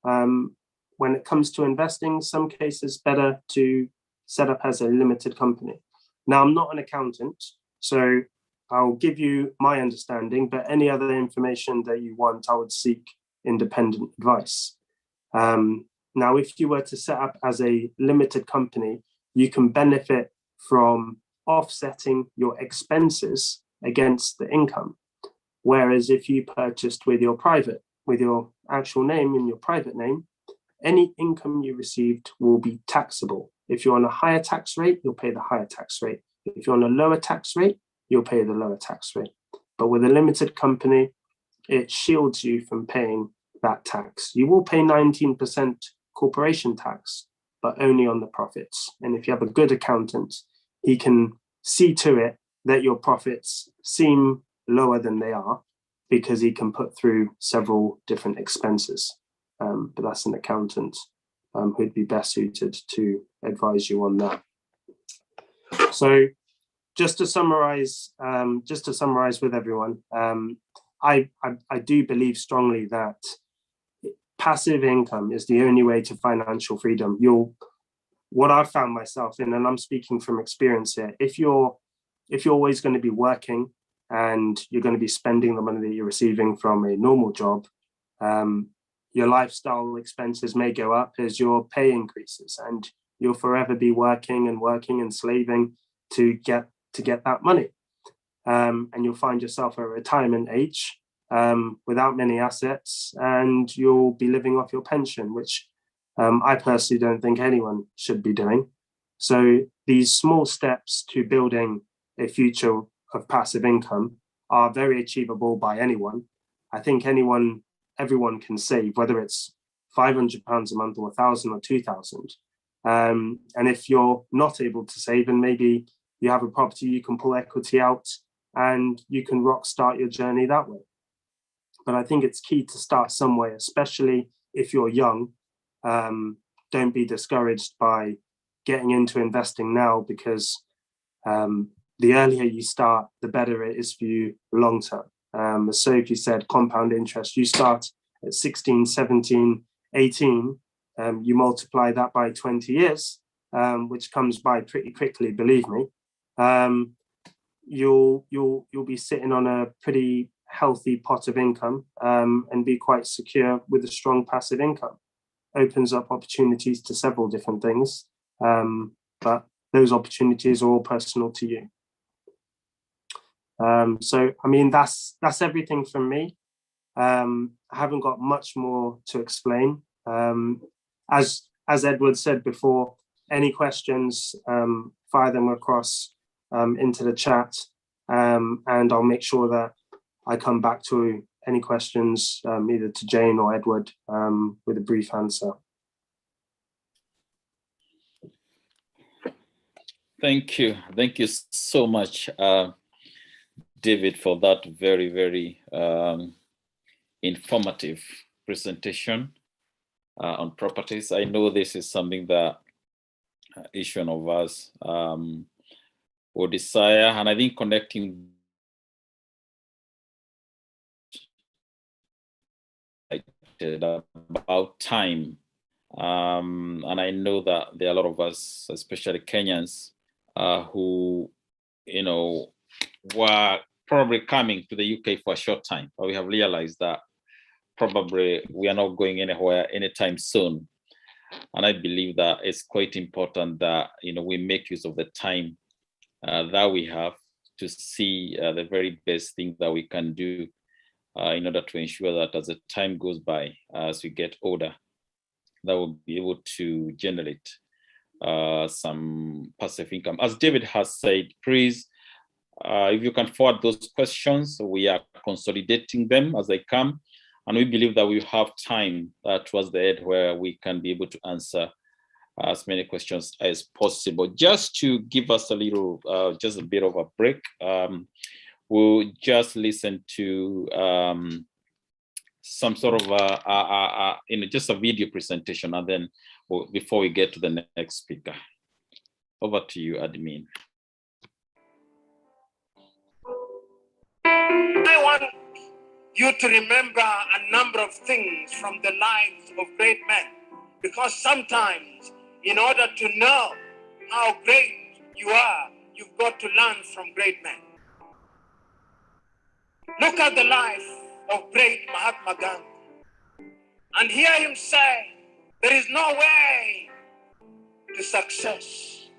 When it comes to investing, some cases better to set up as a limited company. Now, I'm not an accountant, so I'll give you my understanding, but any other information that you want, I would seek independent advice. Now, if you were to set up as a limited company, you can benefit from offsetting your expenses against the income. Whereas if you purchased with your actual name in your private name, any income you received will be taxable. If you're on a higher tax rate, you'll pay the higher tax rate. If you're on a lower tax rate, you'll pay the lower tax rate. But with a limited company, it shields you from paying that tax. You will pay 19% corporation tax, but only on the profits. And if you have a good accountant, he can see to it that your profits seem lower than they are, because he can put through several different expenses. But that's an accountant who'd be best suited to advise you on that. So just to summarize with everyone, I do believe strongly that passive income is the only way to financial freedom. What I've found myself in, and I'm speaking from experience here, if you're always going to be working and you're going to be spending the money that you're receiving from a normal job, your lifestyle expenses may go up as your pay increases, and you'll forever be working and slaving to get that money. And you'll find yourself at retirement age without many assets, and you'll be living off your pension, which I personally don't think anyone should be doing. So these small steps to building a future of passive income are very achievable by anyone. I think everyone can save, whether it's £500 a month or 1,000 or 2,000. And if you're not able to save, and maybe you have a property, you can pull equity out and you can rock start your journey that way. But I think it's key to start somewhere, especially if you're young. Don't be discouraged by getting into investing now, because the earlier you start, the better it is for you long term. As Sophie said, compound interest, you start at 16, 17, 18, you multiply that by 20 years, which comes by pretty quickly, believe me. You'll be sitting on a pretty healthy pot of income, and be quite secure with a strong passive income. Opens up opportunities to several different things, but those opportunities are all personal to you. So, I mean, that's everything from me. I haven't got much more to explain. As Edward said before, any questions, fire them across into the chat, and I'll make sure that I come back to any questions, either to Jane or Edward, with a brief answer. Thank you so much, David, for that very, very informative presentation on properties. I know this is something that each one of us would desire, and I think connecting about time, and I know that there are a lot of us, especially Kenyans, who, were probably coming to the UK for a short time, but we have realized that probably we are not going anywhere anytime soon. And I believe that it's quite important that, we make use of the time that we have to see the very best thing that we can do in order to ensure that as the time goes by, as we get older, that we'll be able to generate some passive income. As David has said, please, if you can forward those questions, we are consolidating them as they come. And we believe that we have time towards the end where we can be able to answer as many questions as possible. Just to give us a little, just a bit of a break, we'll just listen to some sort of, just a video presentation, and then before we get to the next speaker. Over to you, admin. I want you to remember a number of things from the lives of great men, because sometimes in order to know how great you are, you've got to learn from great men. Look at the life of great Mahatma Gandhi and hear him say, there is no way to success.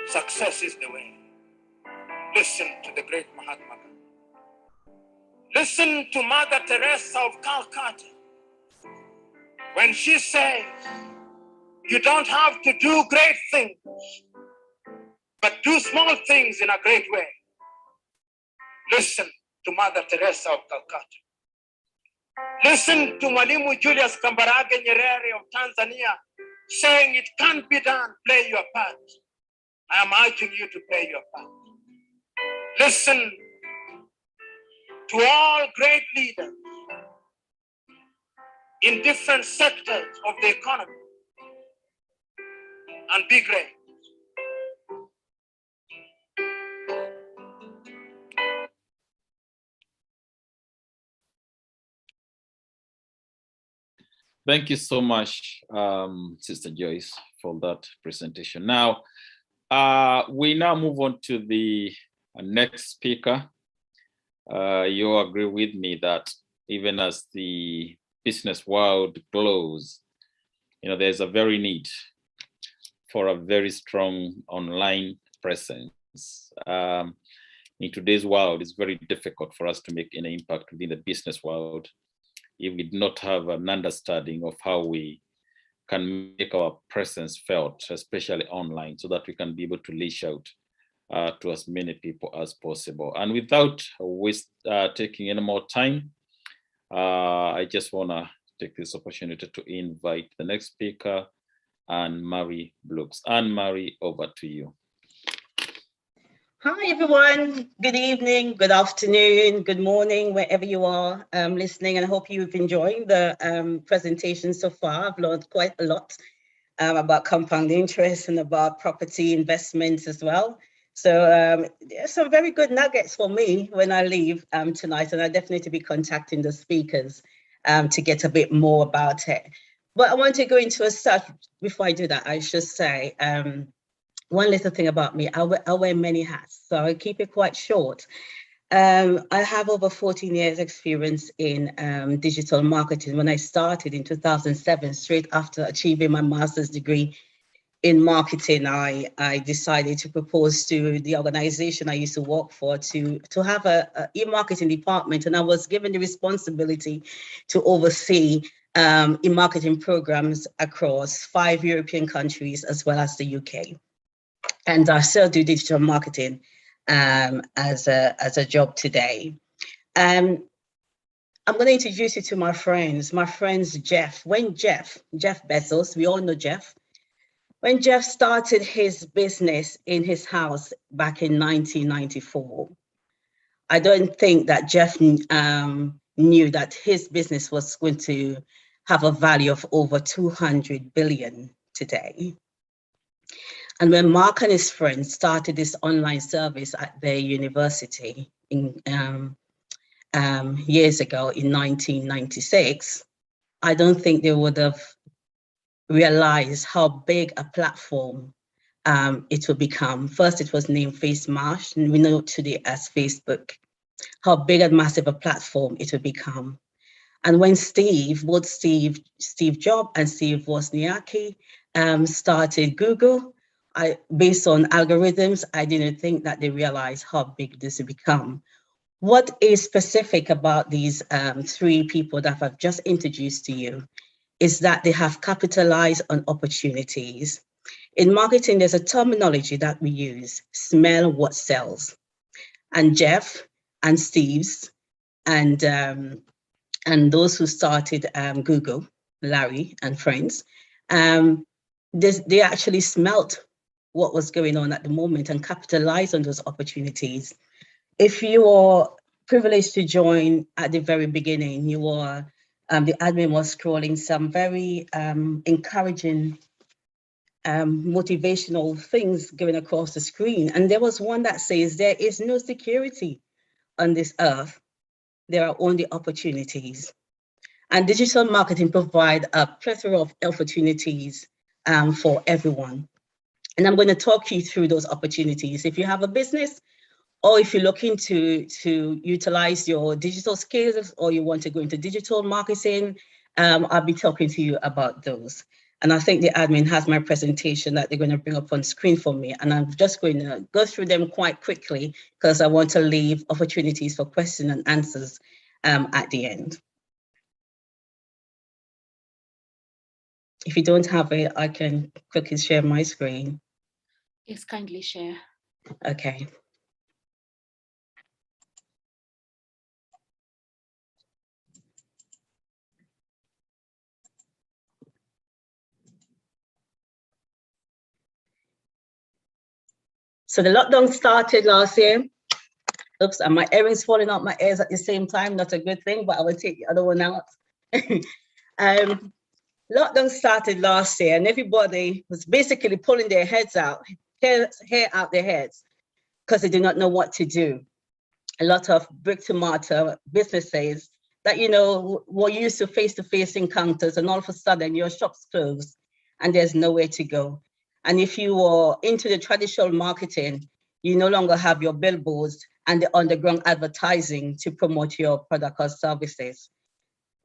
Success is the way. Listen to the great Mahatma Gandhi. Listen to Mother Teresa of Calcutta when she says, you don't have to do great things, but do small things in a great way. Listen to Mother Teresa of Calcutta. Listen to Mwalimu Julius Kambarage Nyerere of Tanzania saying it can't be done, play your part. I am urging you to play your part. Listen to all great leaders in different sectors of the economy and be great. Thank you so much, Sister Joyce, for that presentation. Now, we now move on to the next speaker. You agree with me that even as the business world grows, there's a very need for a very strong online presence. In today's world, it's very difficult for us to make any impact within the business world if we do not have an understanding of how we can make our presence felt, especially online, so that we can be able to reach out to as many people as possible. And without taking any more time, I just want to take this opportunity to invite the next speaker, Anne-Marie Brooks. Anne-Marie, over to you. Hi, everyone. Good evening, good afternoon, good morning, wherever you are listening. And I hope you've enjoyed the presentation so far. I've learned quite a lot about compound interest and about property investments as well. So there's some very good nuggets for me when I leave tonight, and I definitely be contacting the speakers to get a bit more about it. But I want to go into a start. Before I do that, I should say, one little thing about me, I wear many hats, so I'll keep it quite short. I have over 14 years experience in digital marketing. When I started in 2007, straight after achieving my master's degree in marketing, I decided to propose to the organization I used to work for to have a e-marketing department, and I was given the responsibility to oversee e-marketing programs across 5 European countries as well as the UK. And I still do digital marketing as a job today. I'm going to introduce you to my friends. My friends, Jeff. When Jeff Bezos, we all know Jeff. When Jeff started his business in his house back in 1994, I don't think that Jeff knew that his business was going to have a value of over 200 billion today. And when Mark and his friends started this online service at their university in, years ago in 1996, I don't think they would have realized how big a platform it would become. First, it was named Marsh, and we know today as Facebook, how big and massive a platform it would become. And when both Steve Jobs and Steve Wozniacki started Google, based on algorithms, I didn't think that they realized how big this would become. What is specific about these 3 people that I've just introduced to you is that they have capitalized on opportunities. In marketing, there's a terminology that we use, smell what sells. And Jeff and Steve's and those who started Google, Larry and friends, they actually smelt what was going on at the moment and capitalize on those opportunities. If you are privileged to join at the very beginning, the admin was scrolling some very encouraging motivational things going across the screen. And there was one that says, there is no security on this earth. There are only opportunities. And digital marketing provide a plethora of opportunities for everyone. And I'm going to talk you through those opportunities. If you have a business, or if you're looking to utilize your digital skills, or you want to go into digital marketing, I'll be talking to you about those. And I think the admin has my presentation that they're going to bring up on screen for me. And I'm just going to go through them quite quickly because I want to leave opportunities for question and answers at the end. If you don't have it, I can quickly share my screen. Yes, kindly share. Okay. So the lockdown started last year. Oops, and my earrings falling out my ears at the same time. Not a good thing, but I will take the other one out. Lockdown started last year and everybody was basically pulling their heads out, hair out their heads, because they did not know what to do. A lot of brick-and-mortar businesses that, you know, were used to face-to-face encounters, and all of a sudden your shop's closed and there's nowhere to go. And if you were into the traditional marketing, you no longer have your billboards and the underground advertising to promote your product or services.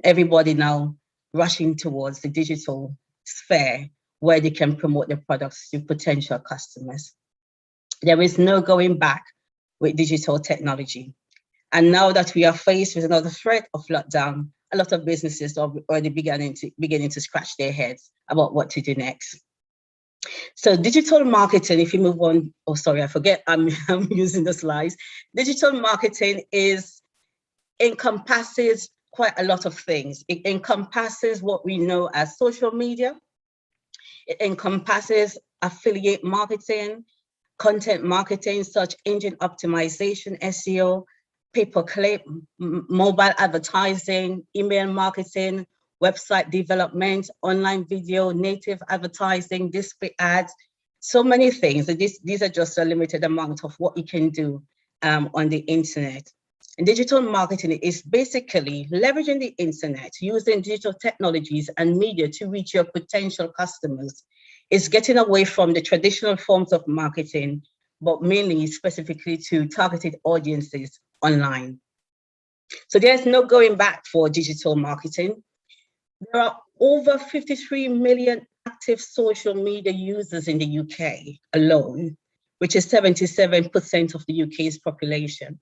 Everybody now rushing towards the digital sphere where they can promote their products to potential customers. There is no going back with digital technology. And now that we are faced with another threat of lockdown, a lot of businesses are already beginning to scratch their heads about what to do next. So digital marketing, if you move on, oh, sorry, I forget, I'm using the slides. Digital marketing encompasses quite a lot of things. It encompasses what we know as social media. It encompasses affiliate marketing, content marketing, search engine optimization, SEO, pay-per-click, mobile advertising, email marketing, website development, online video, native advertising, display ads, so many things. These are just a limited amount of what you can do on the internet. And digital marketing is basically leveraging the internet, using digital technologies and media to reach your potential customers. It's getting away from the traditional forms of marketing, but mainly specifically to targeted audiences online. So there's no going back for digital marketing. There are over 53 million active social media users in the UK alone, which is 77% of the UK's population.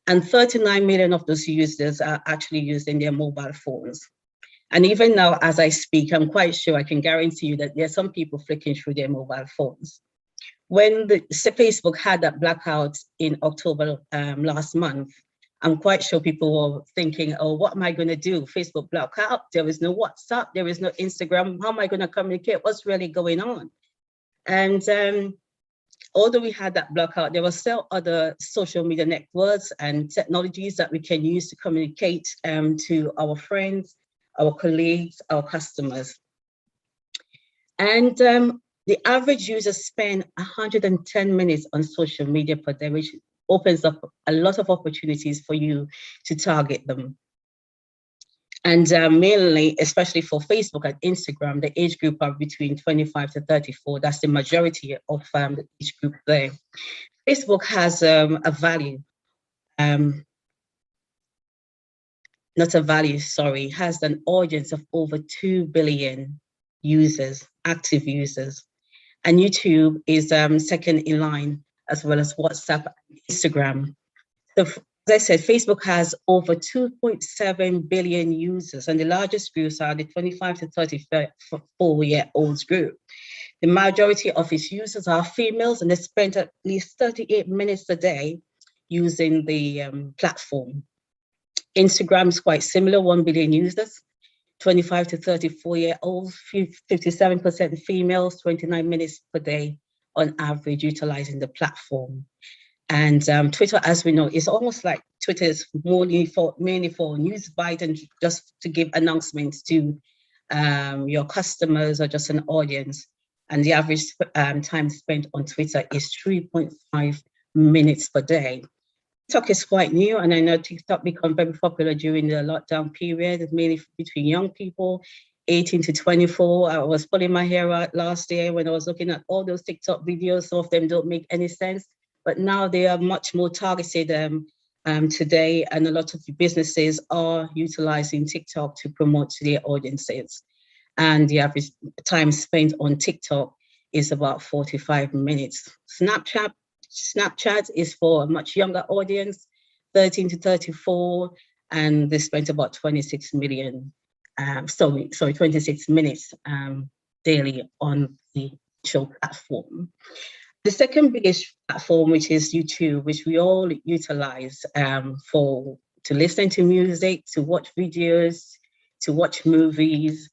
And 39 million of those users are actually using their mobile phones. And even now, as I speak, I'm quite sure I can guarantee you that there are some people flicking through their mobile phones. When Facebook had that blackout in October last month, I'm quite sure people were thinking, oh, what am I going to do? Facebook blocked out. There is no WhatsApp. There is no Instagram. How am I going to communicate? What's really going on? And although we had that blackout, there were still other social media networks and technologies that we can use to communicate to our friends, our colleagues, our customers. And the average user spend 110 minutes on social media per day, which opens up a lot of opportunities for you to target them. And mainly, especially for Facebook and Instagram, the age group are between 25 to 34. That's the majority of the age group there. Facebook has a value, not a value, sorry, has an audience of over 2 billion users, active users. And YouTube is second in line, as well as WhatsApp and Instagram. So, as I said, Facebook has over 2.7 billion users, and the largest groups are the 25 to 34-year-olds group. The majority of its users are females, and they spend at least 38 minutes a day using the platform. Instagram is quite similar, 1 billion users, 25 to 34-year-olds, 57% females, 29 minutes per day on average utilizing the platform. And Twitter, as we know, is almost like Twitter is mainly for news bites and just to give announcements to your customers or just an audience. and the average time spent on Twitter is 3.5 minutes per day. TikTok is quite new, and I know TikTok became very popular during the lockdown period, mainly between young people, 18 to 24. I was pulling my hair out last year when I was looking at all those TikTok videos. Some of them don't make any sense, but now they are much more targeted today, and a lot of businesses are utilizing TikTok to promote to their audiences. And the average time spent on TikTok is about 45 minutes. Snapchat is for a much younger audience, 13 to 34, and they spent about 26 million, 26 minutes daily on the show platform. The second biggest platform, which is YouTube, which we all utilize to listen to music, to watch videos, to watch movies,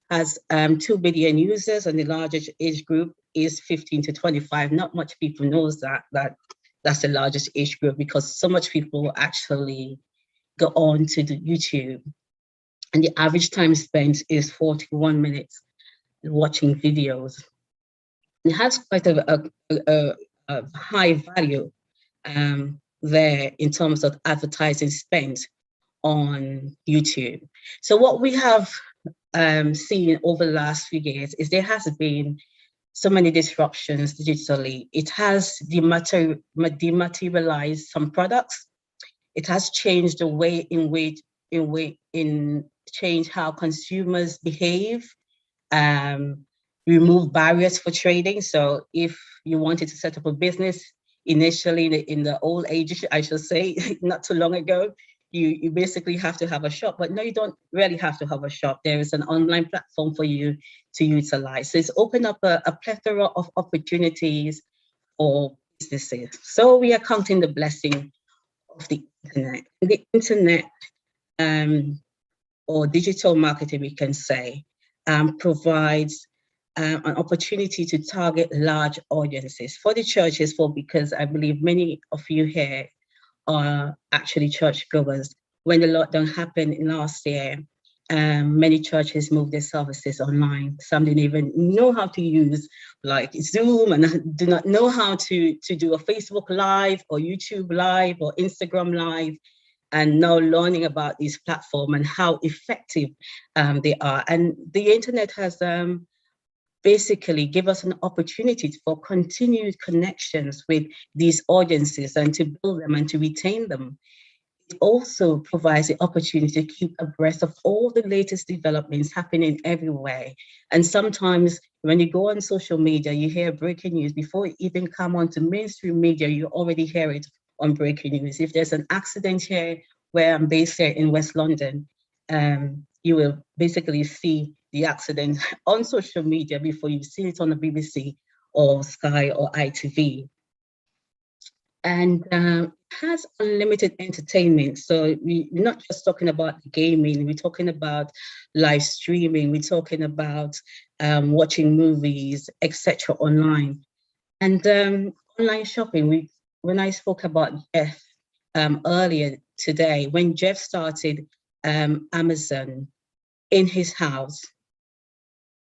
has 2 billion users, and the largest age group is 15 to 25. Not much people knows that's the largest age group, because so much people actually go on to the YouTube, and the average time spent is 41 minutes watching videos. It has quite a high value there in terms of advertising spent on YouTube. So what we have seen over the last few years is there has been so many disruptions digitally. It has dematerialized some products. It has changed the way change how consumers behave, remove barriers for trading. So if you wanted to set up a business initially in the old age, I should say, not too long ago, you basically have to have a shop, but no, you don't really have to have a shop. There is an online platform for you to utilize. So it's opened up a plethora of opportunities for businesses. So we are counting the blessing of the internet. The internet, or digital marketing, we can say, provides an opportunity to target large audiences for the churches, because I believe many of you here are actually churchgoers. When the lockdown happened last year, many churches moved their services online. Some didn't even know how to use like Zoom, and do not know how to do a Facebook Live or YouTube Live or Instagram Live, and now learning about these platforms and how effective they are. And the internet has basically give us an opportunity for continued connections with these audiences and to build them and to retain them. It also provides the opportunity to keep abreast of all the latest developments happening everywhere. And sometimes when you go on social media, you hear breaking news before it even come onto mainstream media, you already hear it on breaking news. If there's an accident here, where I'm based here in West London, you will basically see the accident on social media before you've seen it on the BBC or Sky or ITV. And has unlimited entertainment. So we're not just talking about gaming, we're talking about live streaming, we're talking about watching movies, etc. online. And online shopping, when I spoke about Jeff earlier today, when Jeff started Amazon in his house,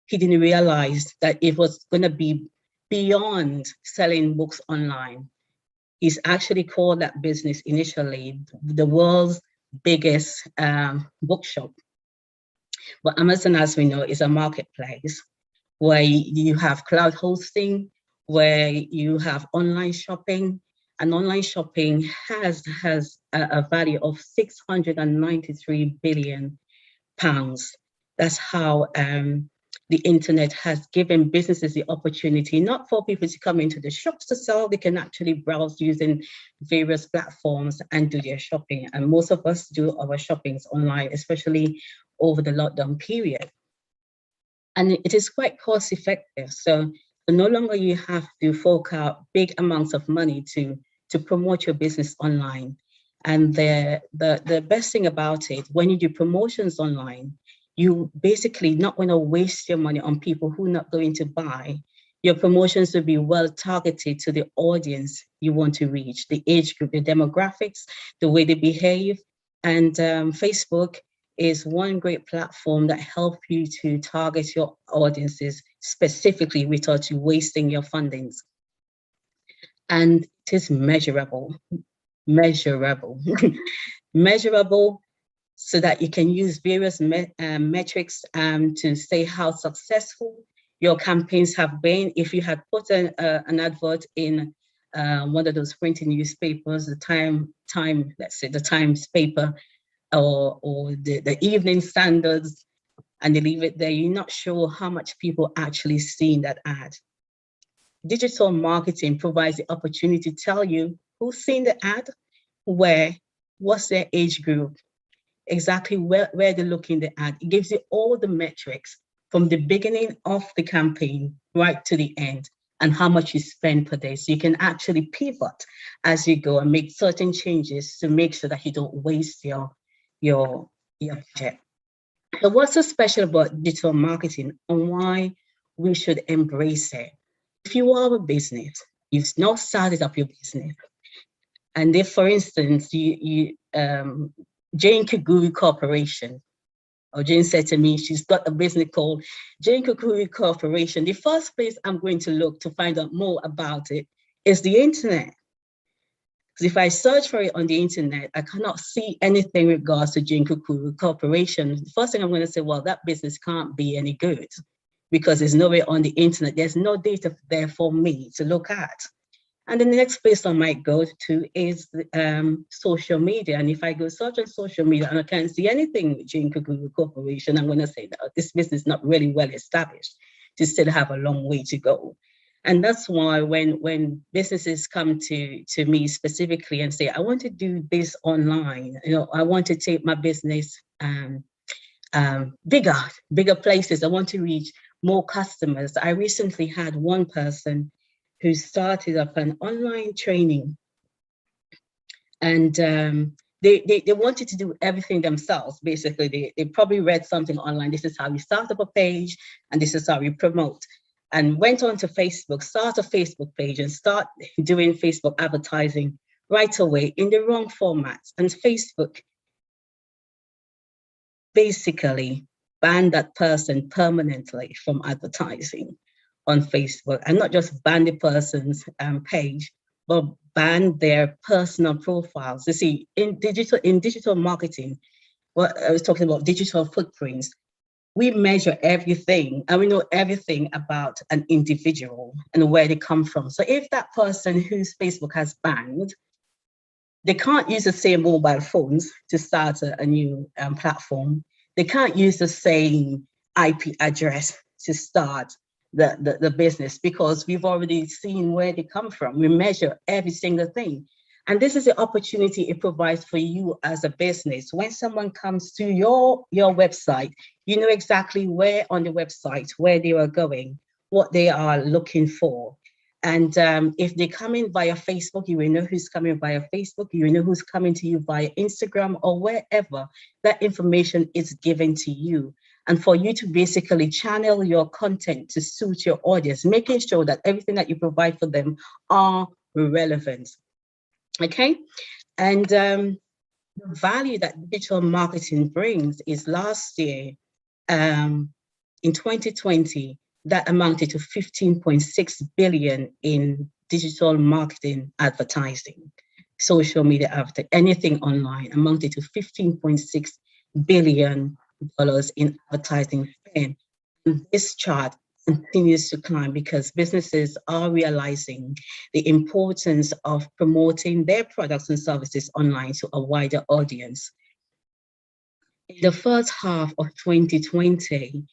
he didn't realize that it was going to be beyond selling books online. He's actually called that business initially the world's biggest bookshop. But Amazon, as we know, is a marketplace where you have cloud hosting, where you have online shopping, and online shopping has a value of £693 billion. That's how the internet has given businesses the opportunity, not for people to come into the shops to sell, they can actually browse using various platforms and do their shopping. And most of us do our shoppings online, especially over the lockdown period. And it is quite cost effective. So no longer you have to fork out big amounts of money to promote your business online. And the best thing about it, when you do promotions online, you basically not going to waste your money on people who are not going to buy. Your promotions will be well targeted to the audience you want to reach, the age group, the demographics, the way they behave. And Facebook is one great platform that helps you to target your audiences specifically without you wasting your fundings. And it is measurable, measurable, so that you can use various metrics to say how successful your campaigns have been. If you had put an advert in one of those printing newspapers, the let's say the Times paper, or the Evening Standards, and they leave it there, you're not sure how much people actually seen that ad. Digital marketing provides the opportunity to tell you who's seen the ad, where, what's their age group, exactly where they're looking the ad. It gives you all the metrics from the beginning of the campaign right to the end, and how much you spend per day. So you can actually pivot as you go and make certain changes to make sure that you don't waste your budget. So what's so special about digital marketing and why we should embrace it? If you are a business, you've now started up your business, and if, for instance, Jane Kaguri Corporation, or Jane said to me, she's got a business called Jane Kaguri Corporation. The first place I'm going to look to find out more about it is the internet. Because if I search for it on the internet, I cannot see anything in regards to Jane Kaguri Corporation. The first thing I'm going to say, well, that business can't be any good, because there's nowhere on the internet. There's no data there for me to look at. And then the next place I might go to is social media. And if I go search on social media and I can't see anything with Jane Kaguri Corporation, I'm going to say that this business is not really well established. You still have a long way to go. And that's why when businesses come to me specifically and say, I want to do this online, I want to take my business bigger places. I want to reach more customers. I recently had one person who started up an online training, and they wanted to do everything themselves. Basically, they probably read something online. This is how you start up a page, and this is how you promote. And went on to Facebook, start a Facebook page, and start doing Facebook advertising right away in the wrong formats. And Facebook basically banned that person permanently from advertising on Facebook, and not just ban the person's page, but ban their personal profiles. You see, in digital marketing, what I was talking about, digital footprints, we measure everything, and we know everything about an individual and where they come from. So if that person whose Facebook has banned, they can't use the same mobile phones to start a new platform. They can't use the same IP address to start the business, because we've already seen where they come from. We measure every single thing. And this is the opportunity it provides for you as a business. When someone comes to your website, you know exactly where on the website, where they are going, what they are looking for. And if they come in via Facebook, you will know who's coming via Facebook. You will know who's coming to you via Instagram, or wherever that information is given to you. And for you to basically channel your content to suit your audience, making sure that everything that you provide for them are relevant. Okay. And the value that digital marketing brings is, last year, in 2020, that amounted to 15.6 billion in digital marketing advertising, social media advertising, anything online, amounted to $15.6 billion in advertising spend. And this chart continues to climb because businesses are realizing the importance of promoting their products and services online to a wider audience. In the first half of 2020,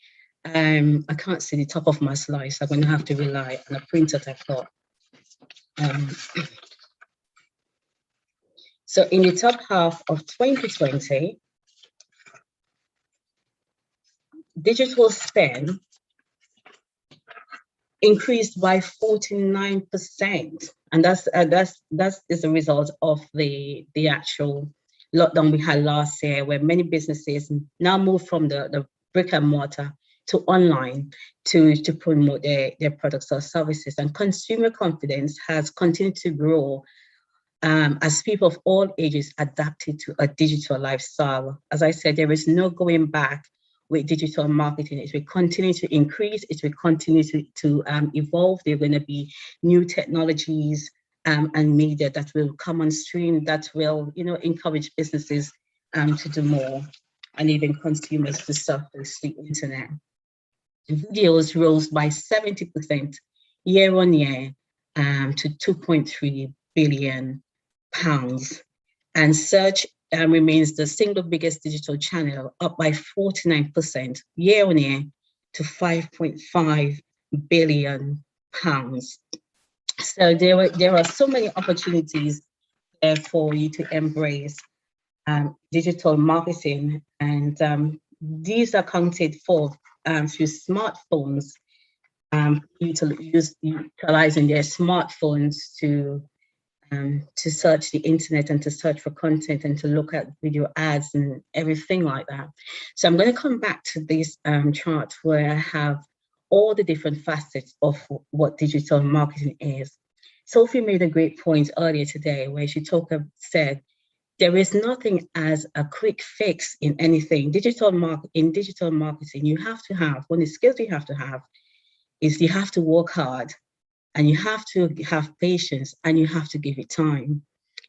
I can't see the top of my slide, so I'm going to have to rely on a printer that I've got. So in the top half of 2020, digital spend increased by 49%, and that's as a result of the actual lockdown we had last year, where many businesses now move from the brick and mortar to online to promote their products or services. And consumer confidence has continued to grow as people of all ages adapted to a digital lifestyle. As I said, there is no going back with digital marketing. It will continue to increase. It will continue to evolve. There are going to be new technologies and media that will come on stream that will, encourage businesses to do more, and even consumers to surface the internet. Videos rose by 70% year on year to £2.3 billion. And search remains the single biggest digital channel, up by 49% year on year to £5.5 billion. So there are so many opportunities there for you to embrace digital marketing, and these are accounted for through smartphones, utilizing their smartphones to search the internet and to search for content and to look at video ads and everything like that. So I'm going to come back to this chart where I have all the different facets of what digital marketing is. Sophie made a great point earlier today where she said, there is nothing as a quick fix in anything. In digital marketing, you have to have, one of the skills you have to have is you have to work hard, and you have to have patience, and you have to give it time.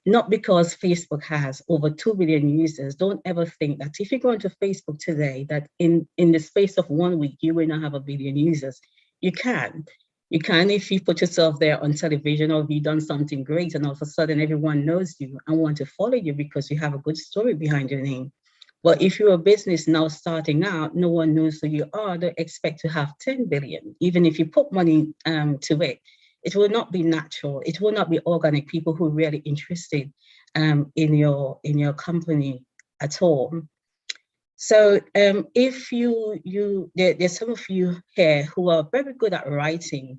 Not because Facebook has over 2 billion users. Don't ever think that if you go into Facebook today, that in the space of 1 week, you will not have 1 billion users. You can. You can if you put yourself there on television, or if you've done something great and all of a sudden everyone knows you and want to follow you because you have a good story behind your name. But if you're a business now starting out, no one knows who you are, don't expect to have 10 billion. Even if you put money to it, it will not be natural. It will not be organic. People who are really interested in your company at all. So if there's some of you here who are very good at writing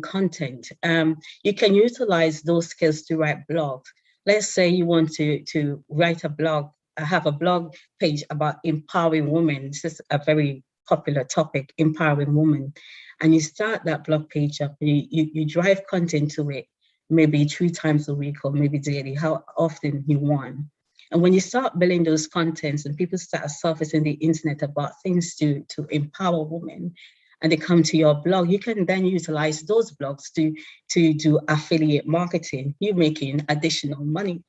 content, you can utilize those skills to write blogs. Let's say you want to write a blog, have a blog page about empowering women. This is a very popular topic, empowering women. And you start that blog page up, you drive content to it, maybe 3 times a week or maybe daily, how often you want. And when you start building those contents and people start surfacing the internet about things to empower women, and they come to your blog, you can then utilize those blogs to do affiliate marketing. You're making additional money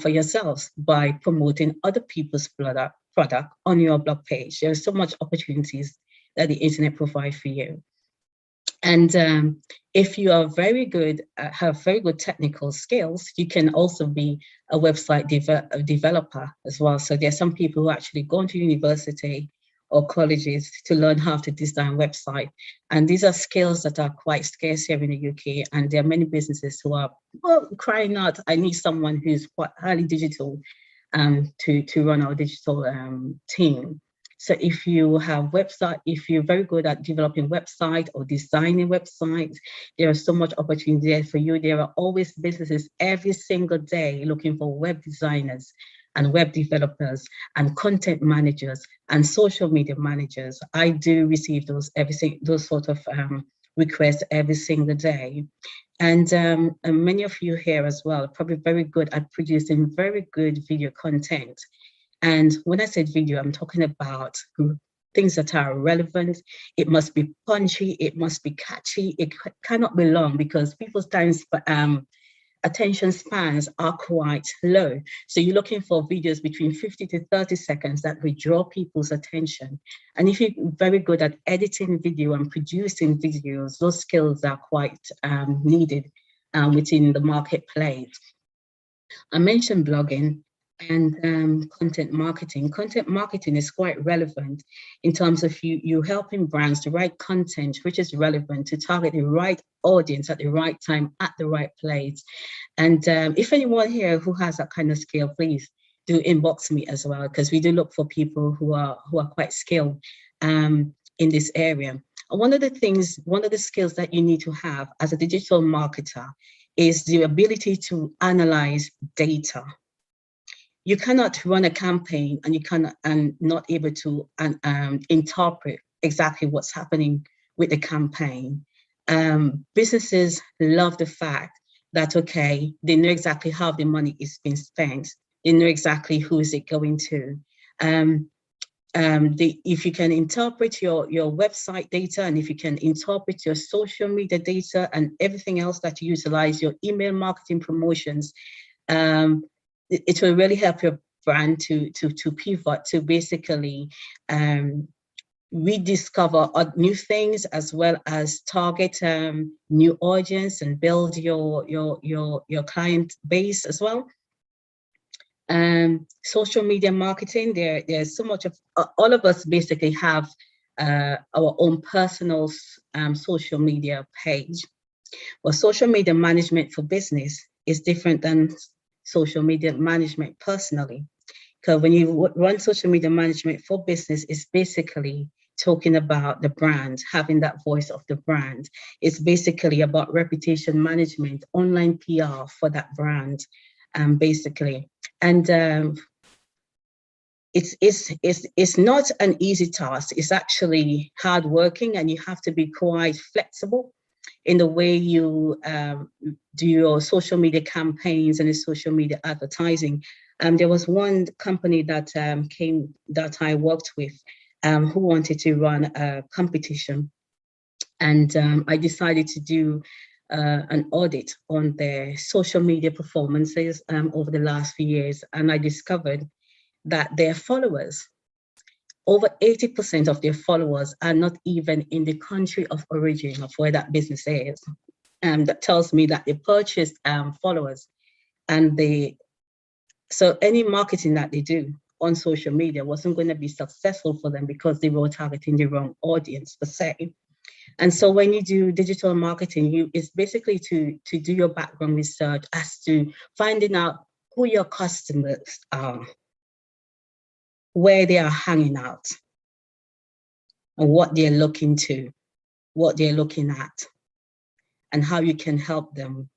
for yourselves by promoting other people's product on your blog page. There's so much opportunities that the internet provides for you. And if you are very good, have very good technical skills, you can also be a website developer as well. So there are some people who actually go to university or colleges to learn how to design website. And these are skills that are quite scarce here in the UK. And there are many businesses who are crying out, I need someone who's quite highly digital to run our digital team. So if you have if you're very good at developing website or designing websites, there is so much opportunity there for you. There are always businesses every single day looking for web designers and web developers and content managers and social media managers. I do receive those sort of requests every single day. And many of you here as well are probably very good at producing very good video content. And when I said video, I'm talking about things that are relevant. It must be punchy. It must be catchy. It cannot be long because people's attention spans are quite low. So you're looking for videos between 50 to 30 seconds that will draw people's attention. And if you're very good at editing video and producing videos, those skills are quite needed within the marketplace. I mentioned blogging and content marketing. Content marketing is quite relevant in terms of you helping brands to write content which is relevant to target the right audience at the right time at the right place. And if anyone here who has that kind of skill, please do inbox me as well, because we do look for people who are quite skilled in this area. And one of the skills that you need to have as a digital marketer is the ability to analyze data. You cannot run a campaign and you cannot not able to interpret exactly what's happening with the campaign. Businesses love the fact that, okay, they know exactly how the money is being spent. They know exactly who is it going to. if you can interpret your website data, and if you can interpret your social media data and everything else that you utilize, your email marketing promotions, it will really help your brand to pivot, to basically rediscover new things, as well as target new audience and build your client base as well. Social media marketing, there's so much of all of us basically have our own personal social media page. Well, social media management for business is different than social media management personally. Because when you run social media management for business, it's basically talking about the brand, having that voice of the brand. It's basically about reputation management, online PR for that brand, basically. And it's not an easy task. It's actually hardworking, and you have to be quite flexible in the way you do your social media campaigns and the social media advertising. There was one company that that I worked with who wanted to run a competition, and I decided to do an audit on their social media performances over the last few years, and I discovered that their followers, over 80% of their followers, are not even in the country of origin of where that business is. That tells me that they purchased followers, and so any marketing that they do on social media wasn't going to be successful for them because they were targeting the wrong audience per se. And so when you do digital marketing, it's basically to do your background research as to finding out who your customers are, where they are hanging out, and what they're looking to, what they're looking at, and how you can help them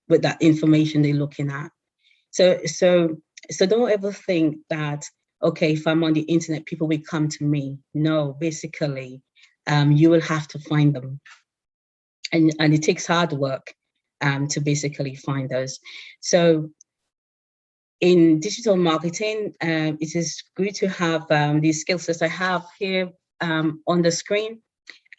with that information they're looking at. So don't ever think that, okay, if I'm on the internet, people will come to me. No, basically, you will have to find them. And it takes hard work to basically find those. So in digital marketing, it is good to have these skill sets I have here on the screen,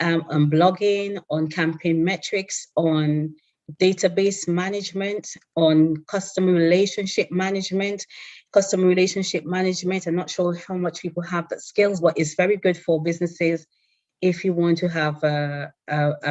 on blogging, on campaign metrics, on database management, on customer relationship management. I'm not sure how much people have that skills, but it's very good for businesses if you want to have a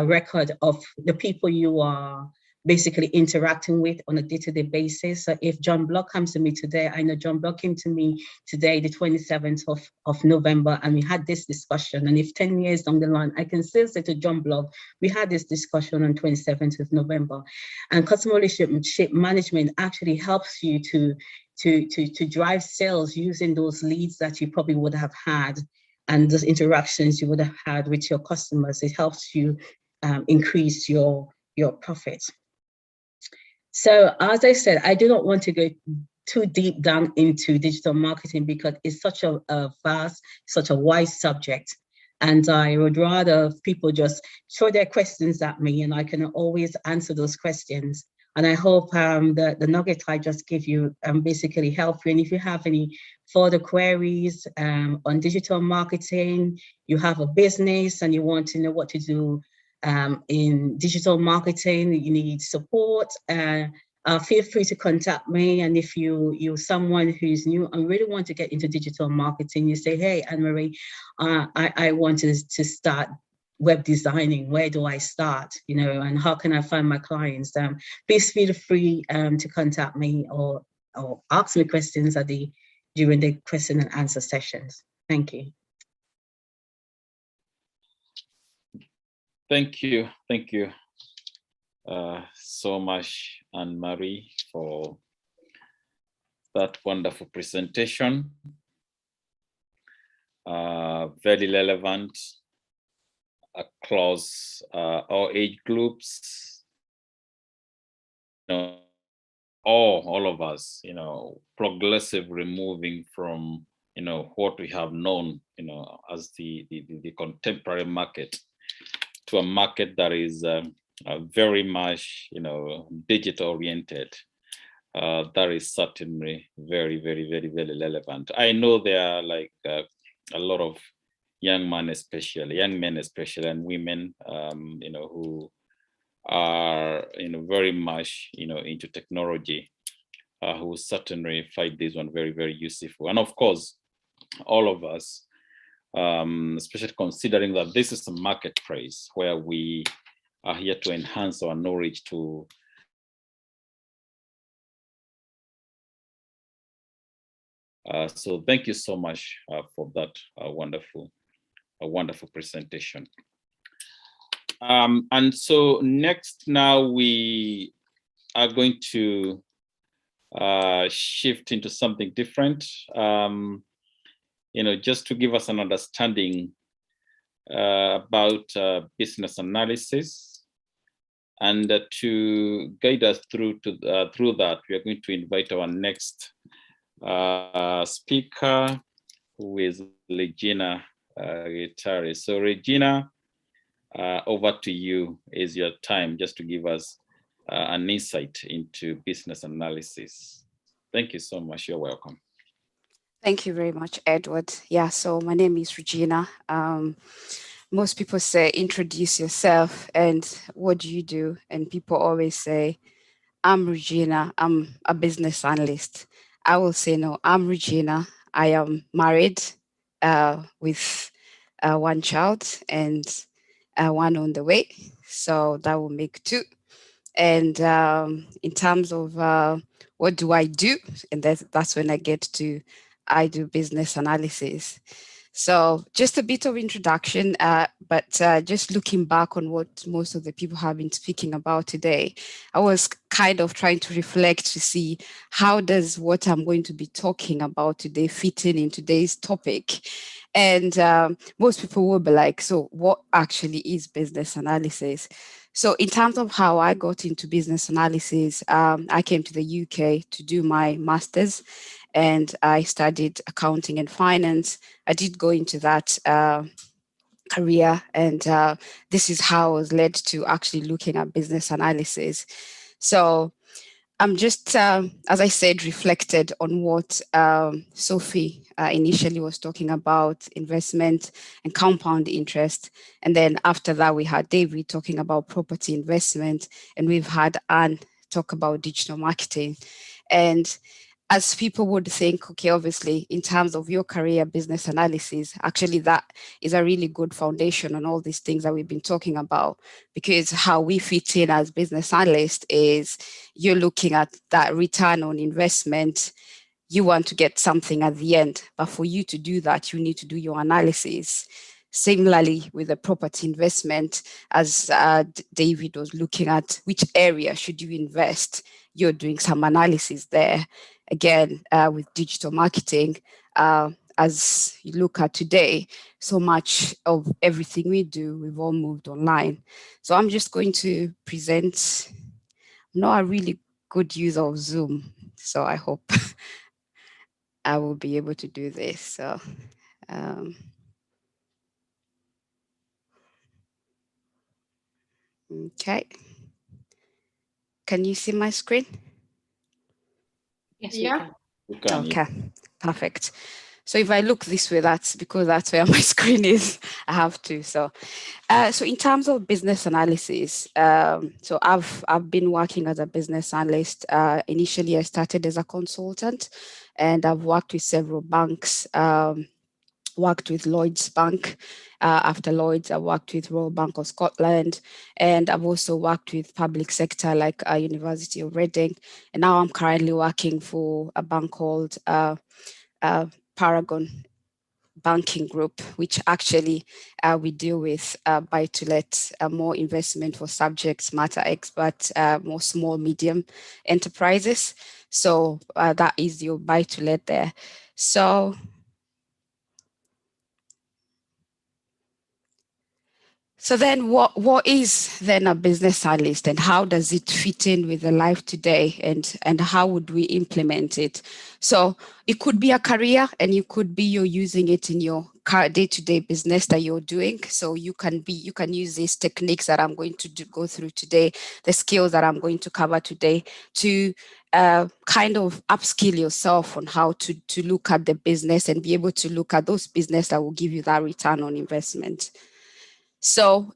record of the people you are basically interacting with on a day-to-day basis. So if John Block comes to me today, I know John Block came to me today, the 27th of November, and we had this discussion. And if 10 years down the line, I can still say to John Block, we had this discussion on 27th of November. And customer relationship management actually helps you to drive sales using those leads that you probably would have had and those interactions you would have had with your customers. It helps you increase your profits. So as I said, I do not want to go too deep down into digital marketing because it's such a vast, such a wide subject. And I would rather people just throw their questions at me and I can always answer those questions. And I hope the nugget I just give you basically help you. And if you have any further queries on digital marketing, you have a business and you want to know what to do in digital marketing, you need support, feel free to contact me. And if you're someone who's new and really want to get into digital marketing, you say, hey, Anne-Marie, I want to start web designing. Where do I start? You know, and how can I find my clients? Please feel free to contact me or ask me questions during the question and answer sessions. Thank you. Thank you so much, Anne-Marie, for that wonderful presentation. Very relevant across all age groups. You know, all of us, you know, progressively moving from, you know, what we have known, you know, as the contemporary market to a market that is very much, you know, digital oriented. That is certainly very, very, very, very relevant. I know there are like a lot of young men especially, and women, who are, very much, into technology, who certainly find this one very, very useful. And of course, all of us, especially considering that this is a marketplace where we are here to enhance our knowledge to so thank you so much for that wonderful presentation. And so next, now we are going to shift into something different, just to give us an understanding about business analysis, and to guide us through that, we are going to invite our next speaker, who is Regina Gitari. So Regina, over to you. Is your time just to give us an insight into business analysis. Thank you so much. You're welcome. Thank you very much, Edward. Yeah, so my name is Regina. Most people say, introduce yourself and what do you do? And people always say, I'm Regina, I'm a business analyst. I will say, no, I'm Regina. I am married with one child and one on the way. So that will make two. And in terms of what do I do? And that's when I do business analysis. So just a bit of introduction, but just looking back on what most of the people have been speaking about today, I was kind of trying to reflect to see how does what I'm going to be talking about today fit in today's topic. And most people will be like, so what actually is business analysis? So in terms of how I got into business analysis, I came to the UK to do my master's, and I studied accounting and finance. I did go into that career, and this is how I was led to actually looking at business analysis. So I'm just, as I said, reflected on what Sophie initially was talking about, investment and compound interest. And then after that, we had David talking about property investment, and we've had Anne talk about digital marketing. And as people would think, okay, obviously, in terms of your career, business analysis, actually that is a really good foundation on all these things that we've been talking about, because how we fit in as business analysts is you're looking at that return on investment. You want to get something at the end, but for you to do that, you need to do your analysis. Similarly, with the property investment, as David was looking at which area should you invest, you're doing some analysis there. Again, with digital marketing, as you look at today, so much of everything we do, we've all moved online. So I'm just going to present. I'm not a really good user of Zoom, so I hope I will be able to do this. So, okay. Can you see my screen? Yes, yeah. Okay, perfect. So if I look this way, that's because that's where my screen is. I have to. So in terms of business analysis, so I've been working as a business analyst. Initially, I started as a consultant, and I've worked with several banks. Worked with Lloyds Bank. After Lloyds, I worked with Royal Bank of Scotland, and I've also worked with public sector like University of Reading. And now I'm currently working for a bank called Paragon Banking Group, which actually we deal with buy-to-let, more investment for subject matter experts, more small, medium enterprises. So that is your buy-to-let there. So then what is then a business analyst, and how does it fit in with the life today, and how would we implement it? So it could be a career, and you could be you're using it in your day-to-day business that you're doing. So you can use these techniques that I'm going to go through today, the skills that I'm going to cover today, to kind of upskill yourself on how to look at the business and be able to look at those business that will give you that return on investment. So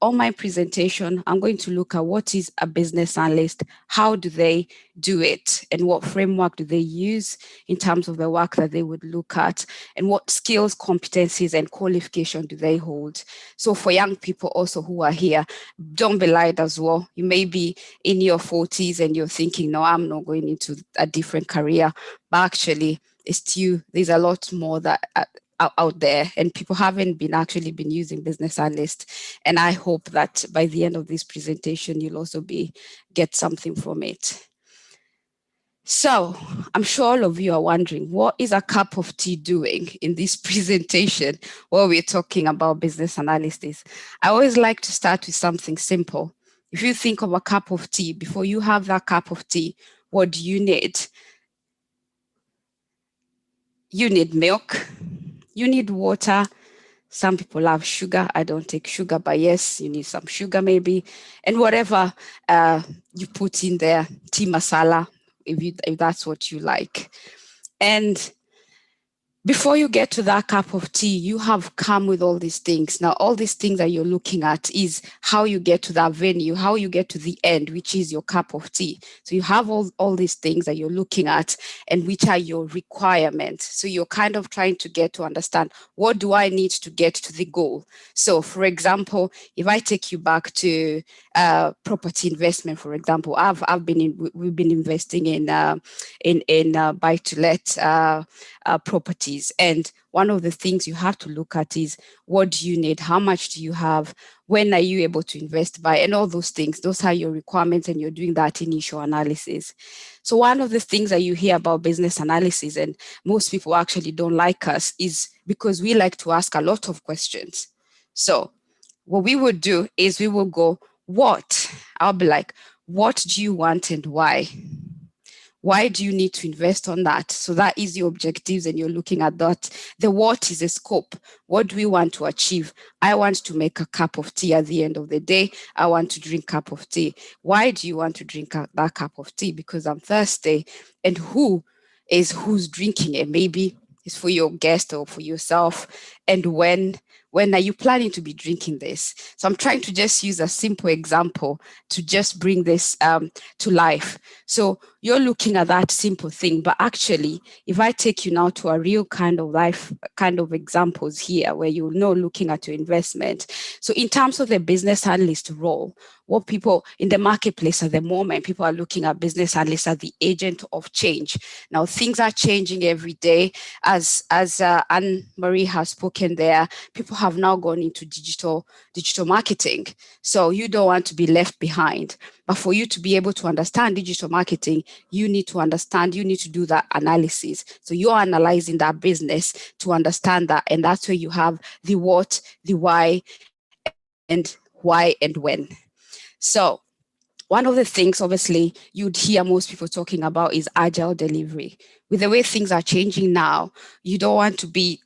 on my presentation, I'm going to look at what is a business analyst, how do they do it, and what framework do they use in terms of the work that they would look at, and what skills, competencies, and qualification do they hold. So for young people also who are here, don't be lied as well. You may be in your 40s and you're thinking, no, I'm not going into a different career, but actually it's you. There's a lot more that out there, and people haven't actually been using business analyst. And I hope that by the end of this presentation, you'll also get something from it. So I'm sure all of you are wondering, what is a cup of tea doing in this presentation while we're talking about business analysis? I always like to start with something simple. If you think of a cup of tea, before you have that cup of tea, what do you need? You need milk. You need water. Some people love sugar. I don't take sugar, but yes, you need some sugar maybe. And whatever you put in there, tea masala, if that's what you like. And before you get to that cup of tea, you have come with all these things. Now, all these things that you're looking at is how you get to that venue, how you get to the end, which is your cup of tea. So you have all these things that you're looking at and which are your requirements. So you're kind of trying to get to understand, what do I need to get to the goal? So for example, if I take you back to property investment, for example, we've been investing in buy-to-let properties. And one of the things you have to look at is, what do you need? How much do you have? When are you able to invest by? And all those things, those are your requirements, and you're doing that initial analysis. So one of the things that you hear about business analysis, and most people actually don't like us, is because we like to ask a lot of questions. So what we would do is we will go, what? I'll be like, what do you want and why? Why do you need to invest on that? So that is your objectives, and you're looking at that. The what is a scope. What do we want to achieve? I want to make a cup of tea at the end of the day. I want to drink a cup of tea. Why do you want to drink that cup of tea? Because I'm thirsty. And who's drinking it? Maybe it's for your guest or for yourself. And when are you planning to be drinking this? So I'm trying to just use a simple example to just bring this to life. So you're looking at that simple thing, but actually, if I take you now to a real kind of life, kind of examples here, where you're not looking at your investment. So in terms of the business analyst role, what people in the marketplace at the moment, people are looking at business analysts as the agent of change. Now, things are changing every day. As Anne-Marie has spoken there, people have now gone into digital marketing. So you don't want to be left behind. But for you to be able to understand digital marketing, you need to do that analysis. So you're analyzing that business to understand that. And that's where you have the what, the why, and when. So one of the things, obviously, you'd hear most people talking about is agile delivery. With the way things are changing now, you don't want to be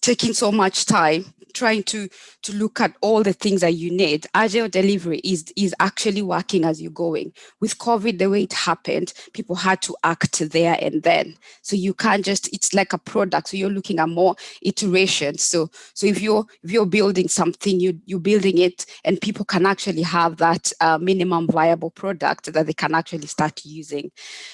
taking so much time trying to look at all the things that you need. Agile delivery is actually working as you're going. With COVID, the way it happened, people had to act there and then. So you can't just, it's like a product. So you're looking at more iterations. So if you're building something, you're building it, and people can actually have that minimum viable product that they can actually start using.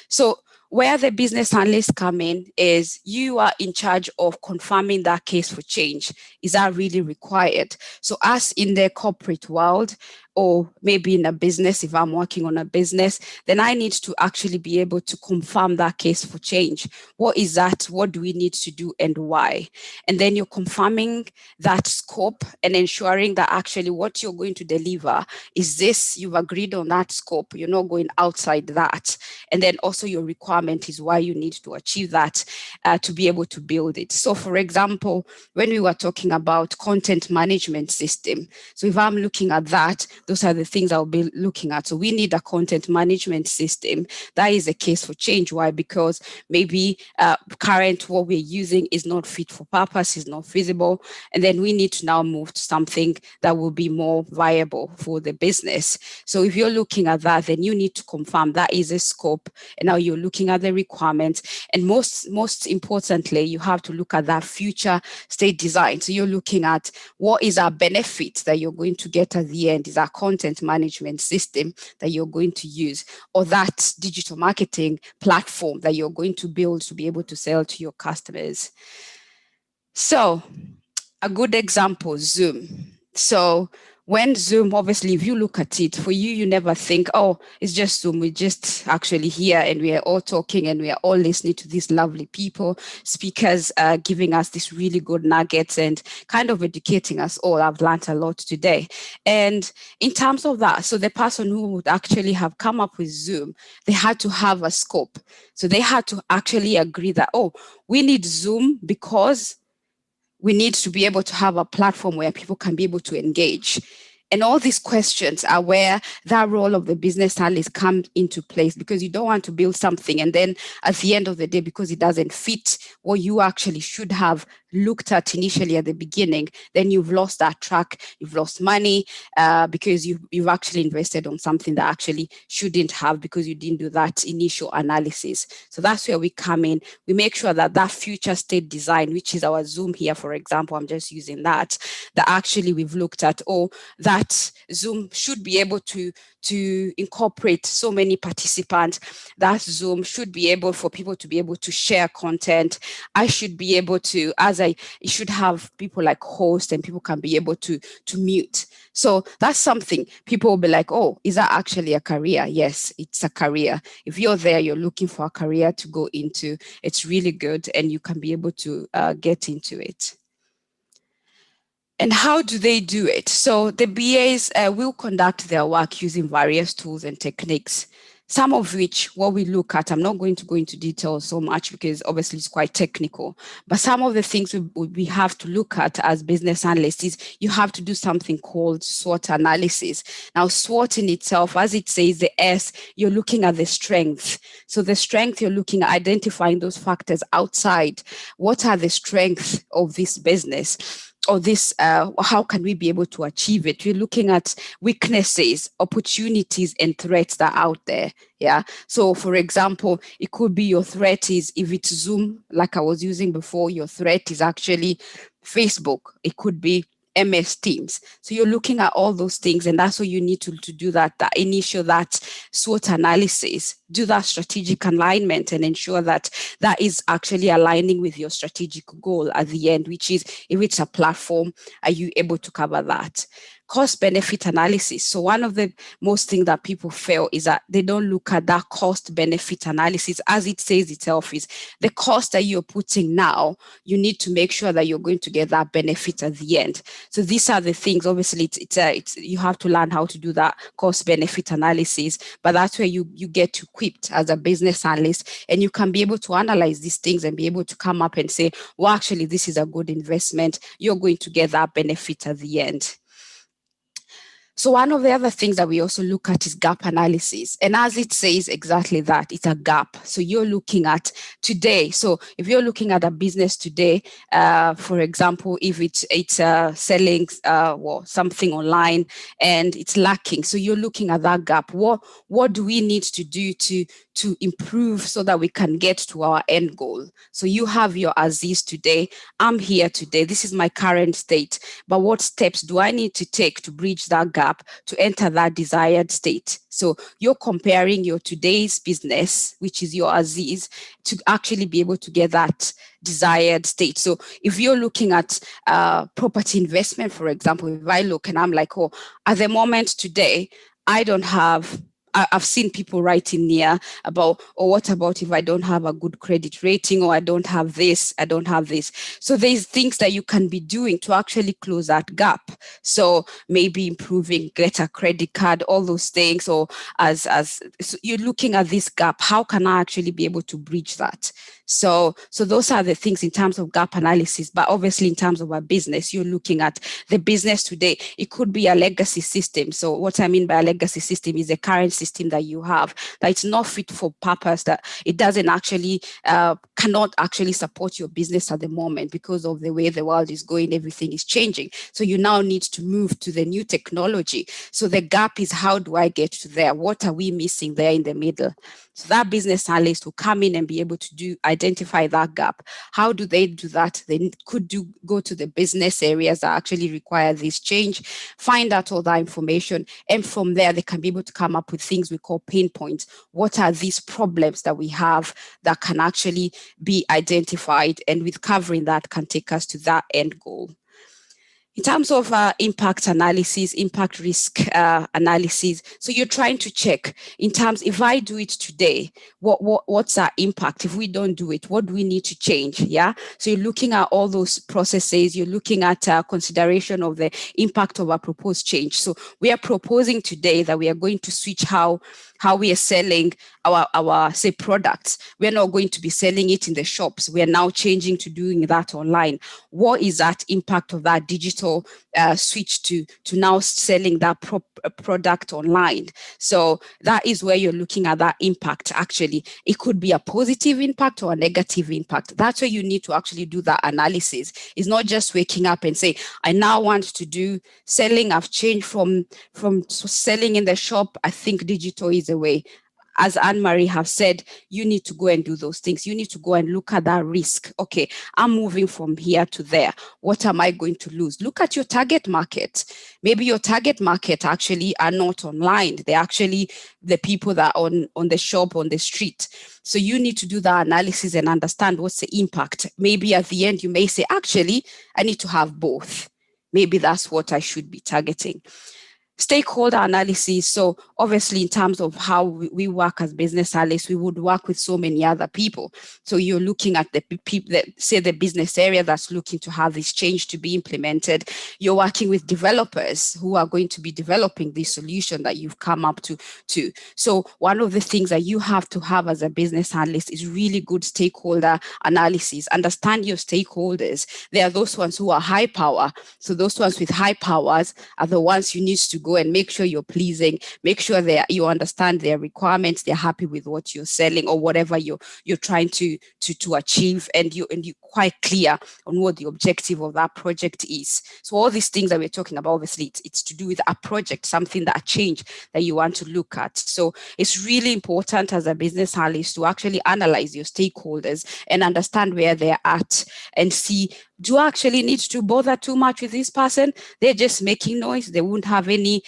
So where the business analysts come in is you are in charge of confirming that case for change. Is that really required? So us in the corporate world, or maybe in a business, if I'm working on a business, then I need to actually be able to confirm that case for change. What is that? What do we need to do and why? And then you're confirming that scope and ensuring that actually what you're going to deliver is this, you've agreed on that scope, you're not going outside that. And then also your requirement is why you need to achieve that to be able to build it. So for example, when we were talking about content management system, so if I'm looking at that, those are the things I'll be looking at. So we need a content management system. That is a case for change. Why? Because maybe current what we're using is not fit for purpose, is not feasible. And then we need to now move to something that will be more viable for the business. So if you're looking at that, then you need to confirm that is a scope. And now you're looking at the requirements. And most importantly, you have to look at that future state design. So you're looking at what is our benefit that you're going to get at the end, is our content management system that you're going to use, or that digital marketing platform that you're going to build to be able to sell to your customers. So a good example, Zoom. So when Zoom, obviously, if you look at it, for you, you never think, oh, it's just Zoom. We're just actually here and we are all talking and we are all listening to these lovely people, speakers giving us these really good nuggets and kind of educating us all. I've learned a lot today. And in terms of that, so the person who would actually have come up with Zoom, they had to have a scope. So they had to actually agree that, oh, we need Zoom because we need to be able to have a platform where people can be able to engage. And all these questions are where that role of the business analyst comes into place, because you don't want to build something and then at the end of the day, because it doesn't fit what you actually should have looked at initially at the beginning, then you've lost that track, you've lost money because you've actually invested on something that actually shouldn't have, because you didn't do that initial analysis. So that's where we come in. We make sure that that future state design, which is our Zoom here, for example, I'm just using that actually we've looked at, that Zoom should be able to incorporate so many participants. That Zoom should be able for people to be able to share content. I should be able to, it should have people like host and people can be able to mute. So that's something people will be like, oh, is that actually a career? Yes, it's a career. If you're there, you're looking for a career to go into, it's really good and you can be able to get into it. And how do they do it? So the BAs will conduct their work using various tools and techniques, some of which what we look at, I'm not going to go into detail so much because obviously it's quite technical, but some of the things we have to look at as business analysts is you have to do something called SWOT analysis. Now, SWOT in itself, as it says, the S, you're looking at the strength. So the strength, you're looking at identifying those factors outside. What are the strengths of this business? Or this, how can we be able to achieve it? We're looking at weaknesses, opportunities, and threats that are out there. Yeah. So, for example, it could be your threat is, if it's Zoom, like I was using before, your threat is actually Facebook. It could be MS Teams. So you're looking at all those things, and that's what you need to do that initial SWOT analysis, do that strategic alignment and ensure that that is actually aligning with your strategic goal at the end, which is, if it's a platform, are you able to cover that? Cost benefit analysis. So one of the most things that people fail is that they don't look at that cost benefit analysis. As it says itself, is the cost that you're putting now, you need to make sure that you're going to get that benefit at the end. So these are the things, obviously it's you have to learn how to do that cost benefit analysis, but that's where you get equipped as a business analyst, and you can be able to analyze these things and be able to come up and say, well, actually, this is a good investment. You're going to get that benefit at the end. So one of the other things that we also look at is gap analysis. And as it says exactly that, it's a gap. So you're looking at today. So if you're looking at a business today, for example, if it's selling something online and it's lacking, so you're looking at that gap. What do we need to do to improve so that we can get to our end goal? So you have your Aziz today. I'm here today. This is my current state. But what steps do I need to take to bridge that gap to enter that desired state? So you're comparing your today's business, which is your Aziz, to actually be able to get that desired state. So if you're looking at property investment, for example, if I look and I'm like, oh, at the moment today, I don't have I've seen people writing here about, oh, what about if I don't have a good credit rating, or I don't have this, I don't have this. So there's things that you can be doing to actually close that gap. So maybe improving, get a credit card, all those things, or so you're looking at this gap, how can I actually be able to bridge that? So those are the things in terms of gap analysis. But obviously in terms of a business, you're looking at the business today. It could be a legacy system. So what I mean by a legacy system is a current system that you have that it's not fit for purpose, that it doesn't actually, cannot actually support your business at the moment because of the way the world is going, everything is changing. So you now need to move to the new technology. So the gap is, how do I get to there? What are we missing there in the middle? So that business analyst will come in and be able to identify that gap. How do they do that? They could go to the business areas that actually require this change, find out all that information, and from there they can be able to come up with things we call pain points. What are these problems that we have that can actually be identified, and with covering that can take us to that end goal. In terms of impact analysis, impact risk analysis, so you're trying to check in terms, if I do it today, what's our impact? If we don't do it, what do we need to change? Yeah. So you're looking at all those processes. You're looking at consideration of the impact of our proposed change. So we are proposing today that we are going to switch how we are selling our say products. We are not going to be selling it in the shops. We are now changing to doing that online. What is that impact of that digital switch to now selling that product online? So that is where you're looking at that impact. Actually, it could be a positive impact or a negative impact. That's where you need to actually do that analysis. It's not just waking up and say, I now want to do selling. I've changed from selling in the shop. I think digital is the way. As Anne-Marie have said, you need to go and do those things. You need to go and look at that risk. Okay, I'm moving from here to there. What am I going to lose? Look at your target market. Maybe your target market actually are not online. They're actually the people that are on the shop, on the street. So you need to do that analysis and understand what's the impact. Maybe at the end, you may say, actually, I need to have both. Maybe that's what I should be targeting. Stakeholder analysis. So obviously in terms of how we work as business analysts, we would work with so many other people. So you're looking at the people that say the business area that's looking to have this change to be implemented. You're working with developers who are going to be developing this solution that you've come up to. So one of the things that you have to have as a business analyst is really good stakeholder analysis. Understand your stakeholders. There are those ones who are high power. So those ones with high powers are the ones you need to go and make sure you're pleasing, make sure you understand their requirements, they're happy with what you're selling or whatever you're trying to achieve, and you're quite clear on what the objective of that project is. So all these things that we're talking about, obviously it's to do with a project, something, that change that you want to look at. So it's really important as a business analyst to actually analyze your stakeholders and understand where they're at and see, do I actually need to bother too much with this person? They're just making noise. They won't have any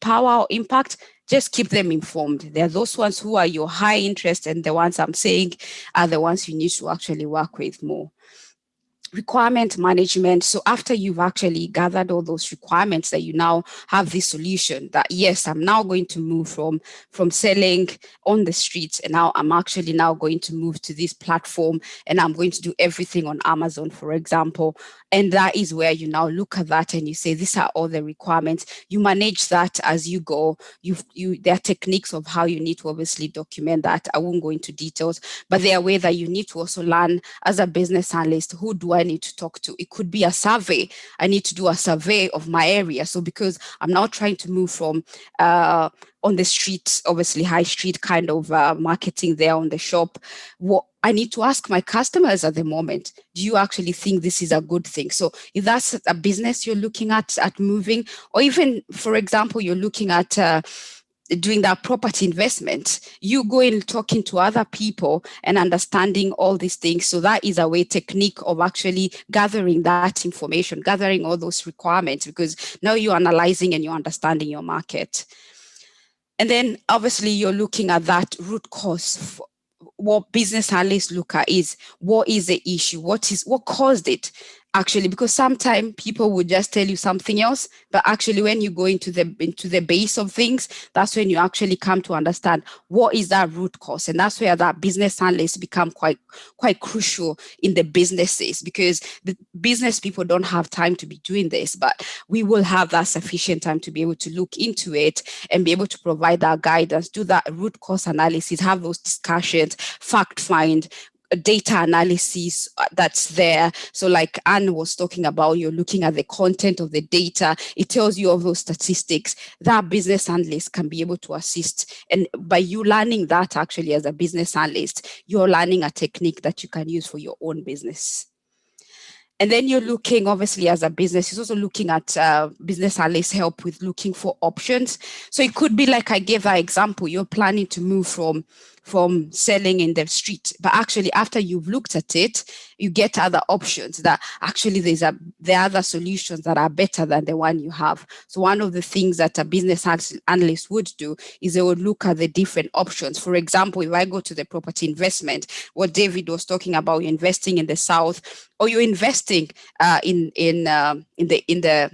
power or impact. Just keep them informed. They're those ones who are your high interest, and the ones I'm saying are the ones you need to actually work with more. Requirement management. So after you've actually gathered all those requirements, that you now have this solution that, yes, I'm now going to move from selling on the streets, and now I'm actually now going to move to this platform, and I'm going to do everything on Amazon, for example. And that is where you now look at that and you say, these are all the requirements. You manage that as you go. There are techniques of how you need to obviously document that. I won't go into details, but there are ways that you need to also learn as a business analyst, who do I need to talk to? It could be a survey. I need to do a survey of my area. So because I'm now trying to move from on the street, obviously high street kind of marketing there on the shop, what I need to ask my customers at the moment, do you actually think this is a good thing? So if that's a business you're looking at moving, or even, for example, you're looking at doing that property investment, you go in talking to other people and understanding all these things. So that is a way, technique of actually gathering that information, gathering all those requirements, because now you're analyzing and you're understanding your market. And then obviously you're looking at that root cause. What business analysts look at is, what is the issue? What caused it? actually, because sometimes people would just tell you something else, but actually when you go into the base of things, that's when you actually come to understand what is that root cause. And that's where that business analysts become quite crucial in the businesses, because the business people don't have time to be doing this, but we will have that sufficient time to be able to look into it and be able to provide that guidance, do that root cause analysis, have those discussions, fact find, data analysis that's there. So like Anne was talking about, you're looking at the content of the data. It tells you all those statistics that business analyst can be able to assist. And by you learning that actually as a business analyst, you're learning a technique that you can use for your own business. And then you're looking, obviously, as a business, you're also looking at business analysts help with looking for options. So it could be like I gave that example, you're planning to move from selling in the street, but actually after you've looked at it, you get other options that actually there are other solutions that are better than the one you have. So one of the things that a business analyst would do is they would look at the different options. For example, if I go to the property investment, what David was talking about, you're investing in the south, or you're investing in the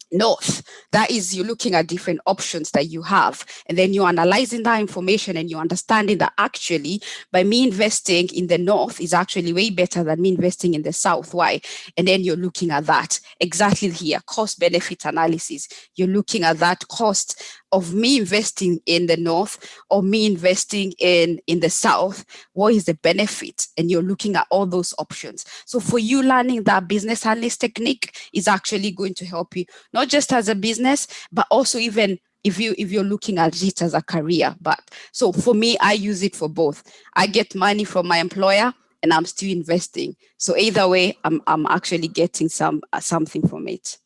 north, that is, you're looking at different options that you have, and then you're analyzing that information and you're understanding that actually by me investing in the north is actually way better than me investing in the south. Why? And then you're looking at that exactly here, cost benefit analysis. You're looking at that cost of me investing in the north or me investing in the south. What is the benefit? And you're looking at all those options. So for you, learning that business analyst technique is actually going to help you, not just as a business, but also even if you're looking at it as a career. But so for me, I use it for both. I get money from my employer and I'm still investing. So either way, I'm actually getting something from it.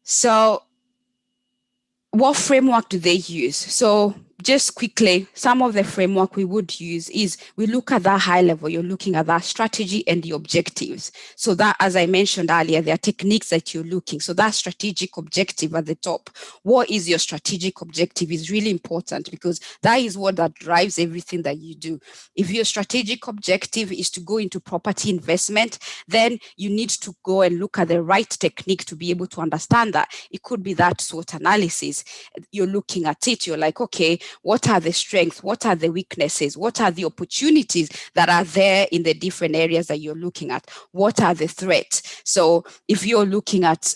So what framework do they use? So just quickly, some of the framework we would use is we look at that high level. You're looking at that strategy and the objectives. So that, as I mentioned earlier, there are techniques that you're looking. So that strategic objective at the top, what is your strategic objective is really important, because that is what that drives everything that you do. If your strategic objective is to go into property investment, then you need to go and look at the right technique to be able to understand that. It could be that SWOT analysis. You're looking at it, you're like, okay, what are the strengths? What are the weaknesses? What are the opportunities that are there in the different areas that you're looking at? What are the threats? So if you're looking at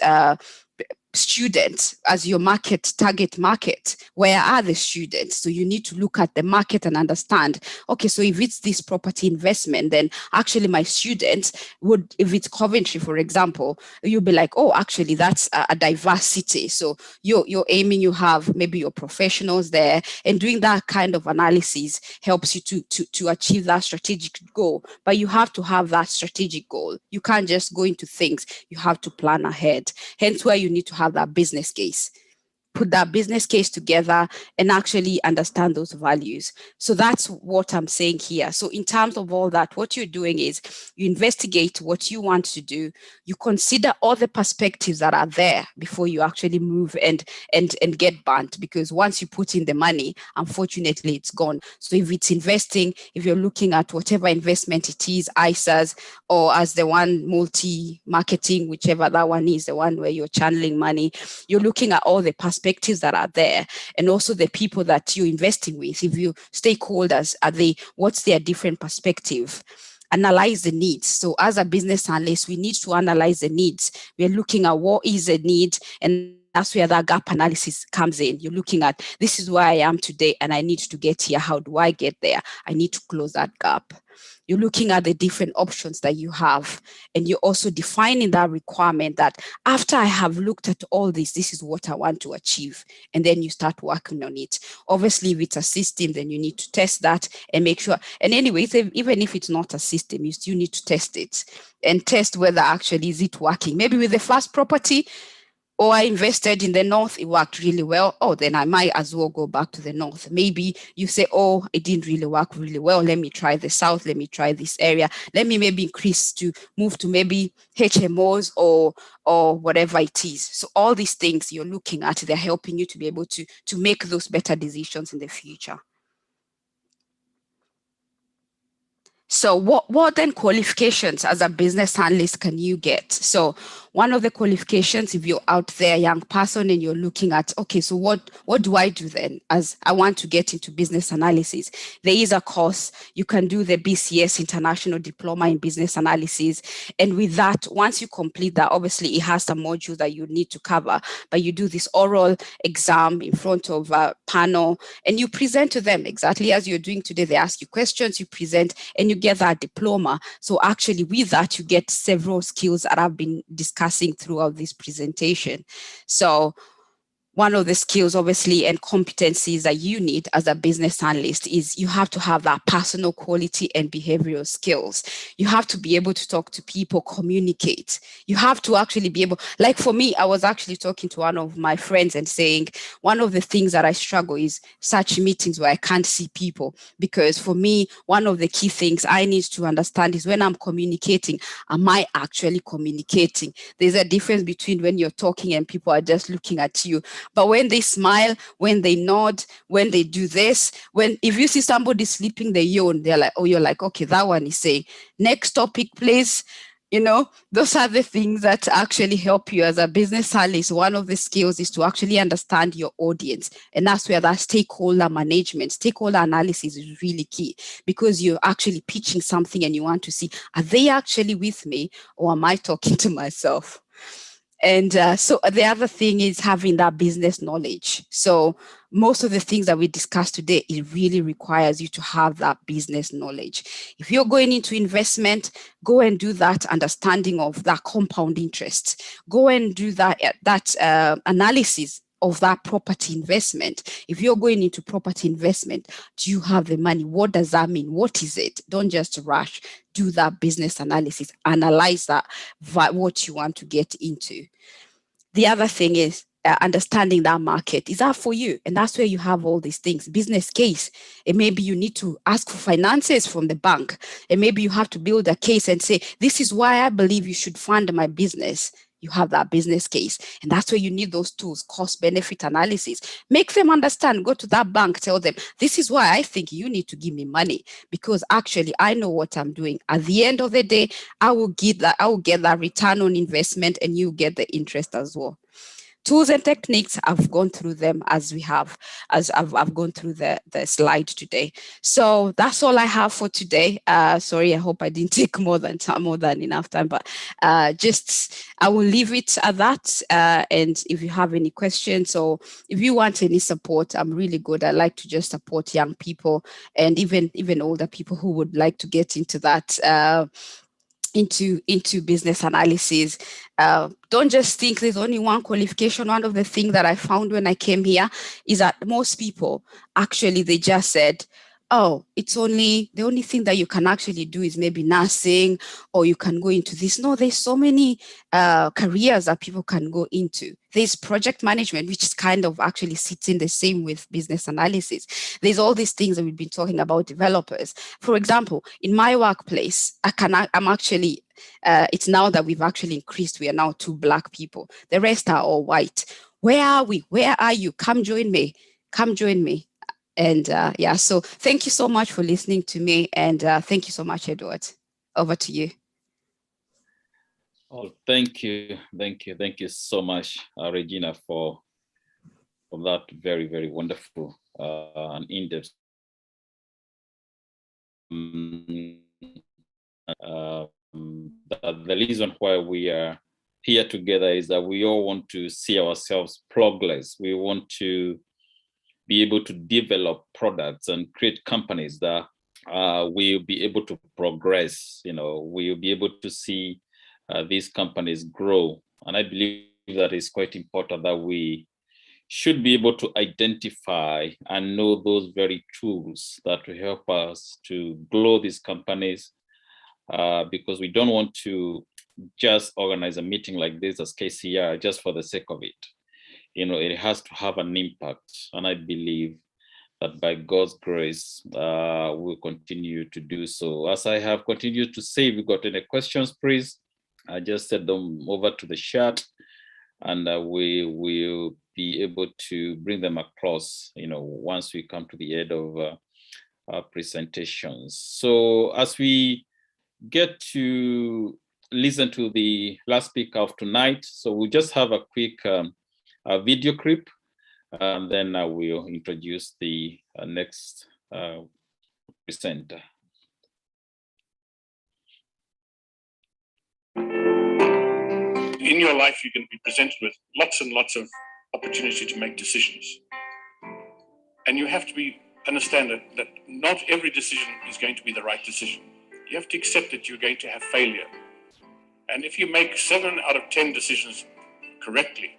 students as your target market, where are the students? So you need to look at the market and understand, okay, so if it's this property investment, then actually my students would, if it's Coventry, for example, you'll be like, oh, actually that's a diverse city. So you're aiming, you have maybe your professionals there, and doing that kind of analysis helps you to achieve that strategic goal. But you have to have that strategic goal. You can't just go into things, you have to plan ahead. Hence why you need to have that business case. Put that business case together and actually understand those values. So that's what I'm saying here. So in terms of all that, what you're doing is you investigate what you want to do. You consider all the perspectives that are there before you actually move and get burnt, because once you put in the money, unfortunately, it's gone. So if it's investing, if you're looking at whatever investment it is, ISAs, or as the one multi-marketing, whichever that one is, the one where you're channeling money, you're looking at all the perspectives that are there, and also the people that you're investing with. If you stakeholders, what's their different perspective? Analyze the needs. So as a business analyst, we need to analyze the needs. We're looking at what is a need, and that's where that gap analysis comes in. You're looking at, this is where I am today and I need to get here. How do I get there? I need to close that gap. You're looking at the different options that you have, and you're also defining that requirement that after I have looked at all this is what I want to achieve. And then you start working on it. Obviously, if it's a system, then you need to test that and make sure. And anyway, even if it's not a system, you still need to test it and test whether actually is it working. Maybe with the first property, or I invested in the north, it worked really well. Oh, then I might as well go back to the north. Maybe you say, oh, it didn't really work really well. Let me try the south. Let me try this area. Let me maybe move to maybe HMOs or whatever it is. So all these things you're looking at, they're helping you to be able to make those better decisions in the future. So what then qualifications as a business analyst can you get? So one of the qualifications, if you're out there, young person, and you're looking at, okay, so what do I do then as I want to get into business analysis? There is a course. You can do the BCS International Diploma in Business Analysis. And with that, once you complete that, obviously it has some modules that you need to cover, but you do this oral exam in front of a panel and you present to them exactly as you're doing today. They ask you questions, you present, and you get that diploma. So actually with that, you get several skills that I've been discussing throughout this presentation. So one of the skills, obviously, and competencies that you need as a business analyst is you have to have that personal quality and behavioral skills. You have to be able to talk to people, communicate. You have to actually be able, like for me, I was actually talking to one of my friends and saying, one of the things that I struggle is such meetings where I can't see people, because for me, one of the key things I need to understand is when I'm communicating, am I actually communicating? There's a difference between when you're talking and people are just looking at you. But when they smile, when they nod, when they do this, if you see somebody sleeping, they yawn, they're like, oh, you're like, okay, that one is saying, next topic, please. Those are the things that actually help you as a business analyst. One of the skills is to actually understand your audience. And that's where that stakeholder management, stakeholder analysis is really key, because you're actually pitching something and you want to see, are they actually with me or am I talking to myself? And so the other thing is having that business knowledge. So most of the things that we discussed today, it really requires you to have that business knowledge. If you're going into investment, go and do that understanding of that compound interest. Go and do that analysis of that property investment. If you're going into property investment, do you have the money? What does that mean? What is it? Don't just rush. Do that business analysis. Analyze that, what you want to get into. The other thing is understanding that market. Is that for you? And that's where you have all these things. Business case. And maybe you need to ask for finances from the bank. And maybe you have to build a case and say, this is why I believe you should fund my business. You have that business case. And that's where you need those tools, cost benefit analysis. Make them understand, go to that bank, tell them, this is why I think you need to give me money, because actually I know what I'm doing. At the end of the day, I will get that return on investment and you get the interest as well. Tools and techniques, I've gone through them as I've gone through the slide today. So that's all I have for today. Sorry, I hope I didn't take more than enough time, but I will leave it at that. And if you have any questions or if you want any support, I'm really good. I like to just support young people and even older people who would like to get into that into business analysis. Don't just think there's only one qualification. One of the things that I found when I came here is that most people actually, they just said, oh, the only thing that you can actually do is maybe nursing, or you can go into this. No, there's so many careers that people can go into. There's project management, which is kind of actually sits in the same with business analysis. There's all these things that we've been talking about, developers. For example, in my workplace, I'm actually, it's now that we've actually increased, we are now 2 Black people. The rest are all white. Where are we? Where are you? Come join me. Come join me. And so thank you so much for listening to me. And thank you so much, Edward. Over to you. Oh, thank you. Thank you so much, Regina, for that very, very wonderful and in-depth. The reason why we are here together is that we all want to see ourselves progress. We want to be able to develop products and create companies that will be able to progress. We'll be able to see these companies grow. And I believe that it's quite important that we should be able to identify and know those very tools that will help us to grow these companies, because we don't want to just organize a meeting like this as KCR just for the sake of it. It has to have an impact. And I believe that by God's grace, we'll continue to do so. As I have continued to say, if you got any questions, please, I just send them over to the chat, and we will be able to bring them across, once we come to the end of presentations. So as we get to listen to the last speaker of tonight, so we'll just have a quick video clip, and then I will introduce the next presenter. In your life, you're going to be presented with lots and lots of opportunity to make decisions. And you have to understand that not every decision is going to be the right decision. You have to accept that you're going to have failure. And if you make 7 out of 10 decisions correctly,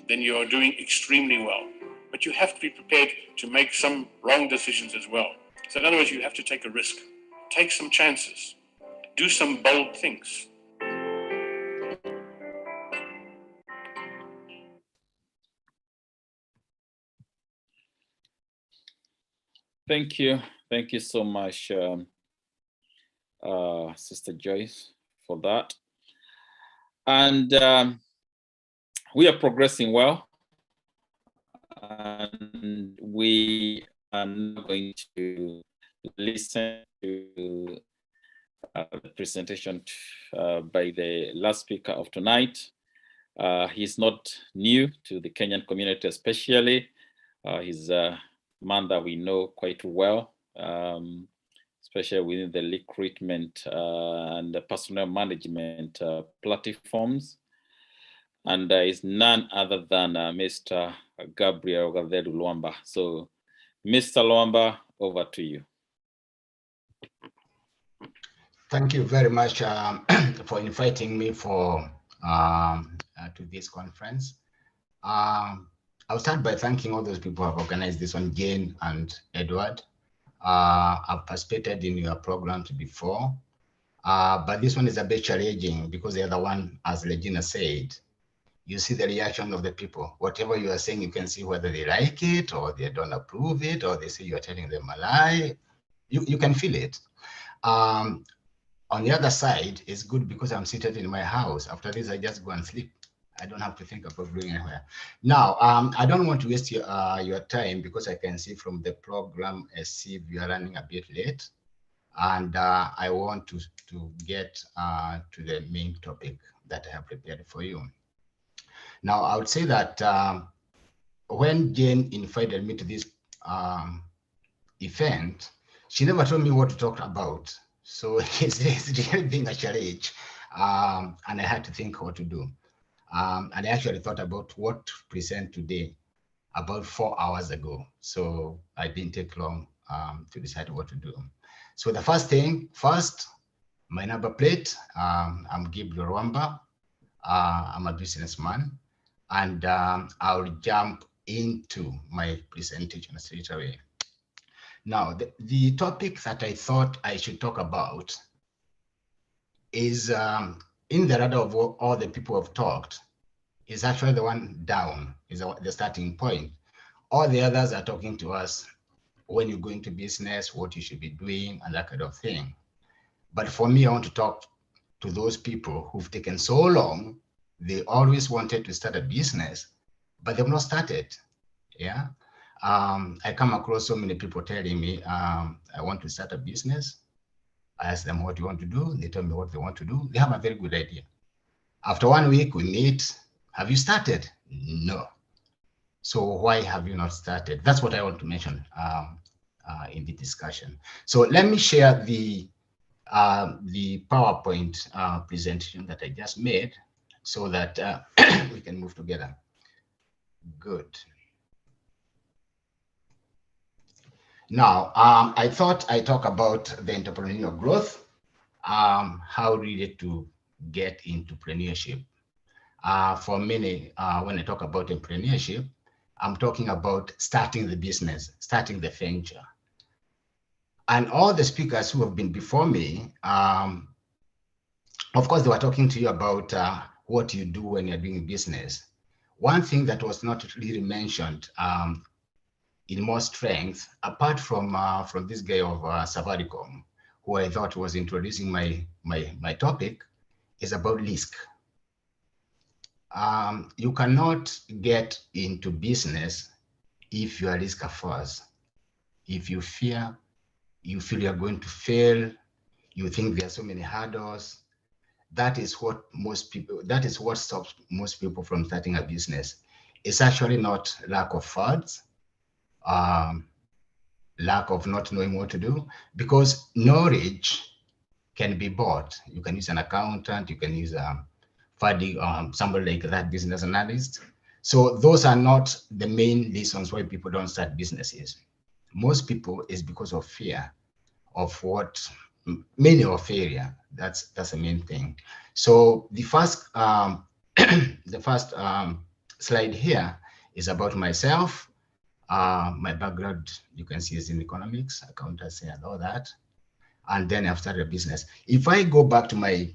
then you are doing extremely well. But you have to be prepared to make some wrong decisions as well. So in other words, you have to take a risk, take some chances, do some bold things. Thank you. Thank you so much, Sister Joyce, for that. And we are progressing well. And we are now going to listen to the presentation by the last speaker of tonight. He's not new to the Kenyan community, especially. He's a man that we know quite well, especially within the recruitment and the personnel management platforms. And is none other than Mr. Gabriel Rwamba. So, Mr. Rwamba, over to you. Thank you very much for inviting me to this conference. I'll start by thanking all those people who have organized this one, Jane and Edward. I've participated in your programs before, but this one is a bit challenging because the other one, as Regina said, you see the reaction of the people. Whatever you are saying, you can see whether they like it or they don't approve it, or they say you are telling them a lie. You can feel it. On the other side, it's good because I'm seated in my house. After this, I just go and sleep. I don't have to think about going anywhere. Now, I don't want to waste your time because I can see from the program as if you are running a bit late. And I want to get to the main topic that I have prepared for you. Now, I would say that when Jane invited me to this event, she never told me what to talk about. So it's really being a challenge. And I had to think what to do. And I actually thought about what to present today about 4 hours ago. So I didn't take long to decide what to do. So the first, my number plate, I'm Gabriel Rwamba. I'm a businessman. And I'll jump into my presentation straight away. Now, the topic that I thought I should talk about is in the radar of all the people have talked, is actually the one down, is the starting point. All the others are talking to us when you go into business, what you should be doing, and that kind of thing. But for me, I want to talk to those people who've taken so long, they always wanted to start a business, but they've not started. Yeah. I come across so many people telling me, I want to start a business. I ask them, what do you want to do? They tell me what they want to do. They have a very good idea. After 1 week, we meet. Have you started? No. So why have you not started? That's what I want to mention in the discussion. So let me share the PowerPoint presentation that I just made so that we can move together. Good. Now, I thought I'd talk about the entrepreneurial growth, how really to get into entrepreneurship. For many, when I talk about entrepreneurship, I'm talking about starting the business, starting the venture. And all the speakers who have been before me, of course, they were talking to you about what you do when you're doing business. One thing that was not really mentioned in more strength, apart from this guy of Safaricom, who I thought was introducing my topic, is about risk. You cannot get into business if you are risk averse, if you fear you feel you're going to fail, you think there are so many hurdles. That is what stops most people from starting a business. It's actually not lack of funds, lack of not knowing what to do, because knowledge can be bought. You can use an accountant, you can use somebody like that business analyst. So those are not the main reasons why people don't start businesses. Most people is because of fear of mainly of failure. That's the main thing. So the first slide here is about myself. My background, you can see, is in economics, accountancy, and all that. And then I've started a business. If I go back to my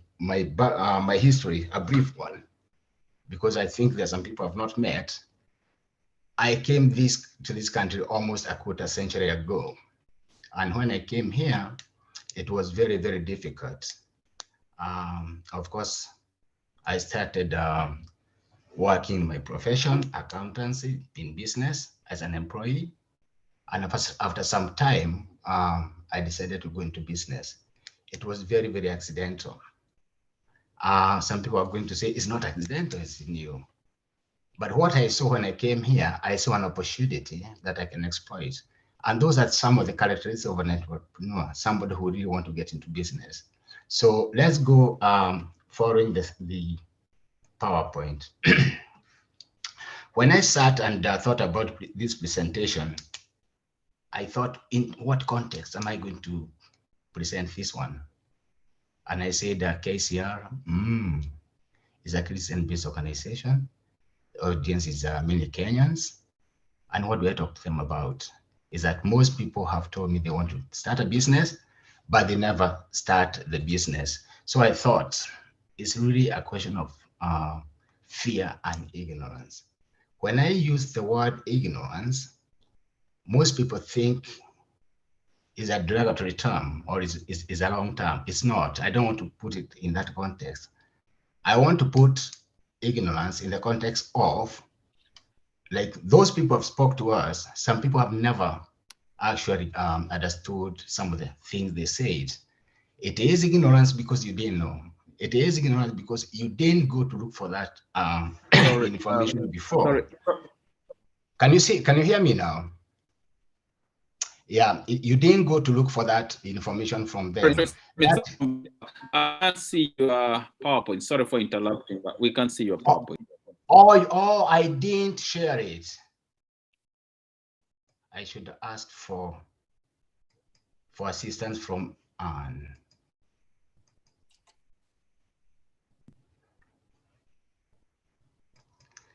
history, a brief one, because I think there's some people I've not met. I came to this country almost a quarter century ago. And when I came here, it was very, very difficult. Of course, I started working in my profession, accountancy, in business as an employee. And after some time, I decided to go into business. It was very, very accidental. Some people are going to say it's not accidental, it's new. But what I saw when I came here, I saw an opportunity that I can exploit. And those are some of the characteristics of an entrepreneur, somebody who really want to get into business. So let's go following the PowerPoint. When I sat and thought about this presentation, I thought, in what context am I going to present this one? And I said KCR is a Christian-based organization. The audience is mainly Kenyans. And what do I talk to them about? Is that most people have told me they want to start a business, but they never start the business. So I thought it's really a question of fear and ignorance. When I use the word ignorance, most people think is a derogatory term or is a long term. It's not. I don't want to put it in that context. I want to put ignorance in the context of, like, those people have spoke to us. Some people have never actually understood some of the things they said. It is ignorance because you didn't know. It is ignorance because you didn't go to look for that information before. Can you hear me now? Yeah, you didn't go to look for that information from them. I can't see your PowerPoint. Sorry for interrupting, but we can't see your PowerPoint. Oh, I didn't share it. I should ask for assistance from Anne.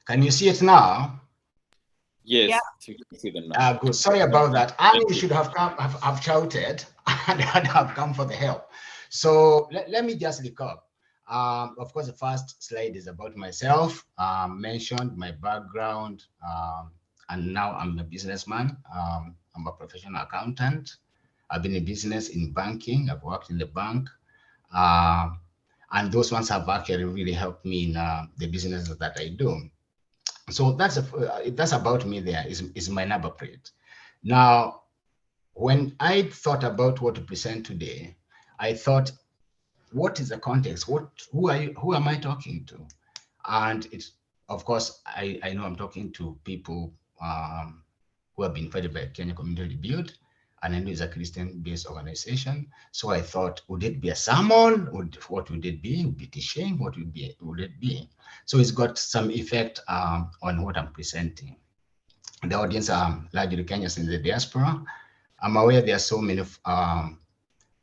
Can you see it now? Yes, yeah. you can see them now. Good. Sorry about that. Anne, you should have shouted and have come for the help. So let me just recap. Of course, the first slide is about myself. Mentioned my background, and now I'm a businessman. I'm a professional accountant. I've been in business in banking. I've worked in the bank. And those ones have actually really helped me in the businesses that I do. So that's about me. There is my number plate. Now, when I thought about what to present today, I thought, what is the context? Who am I talking to? And it's, of course, I know I'm talking to people who have been invited by Kenya Community Rebuild, and I know it's a Christian-based organization. So I thought, would it be a sermon? What would it be? Would it be teaching? What would it be? So it's got some effect on what I'm presenting. The audience are largely Kenyans in the diaspora. I'm aware there are so many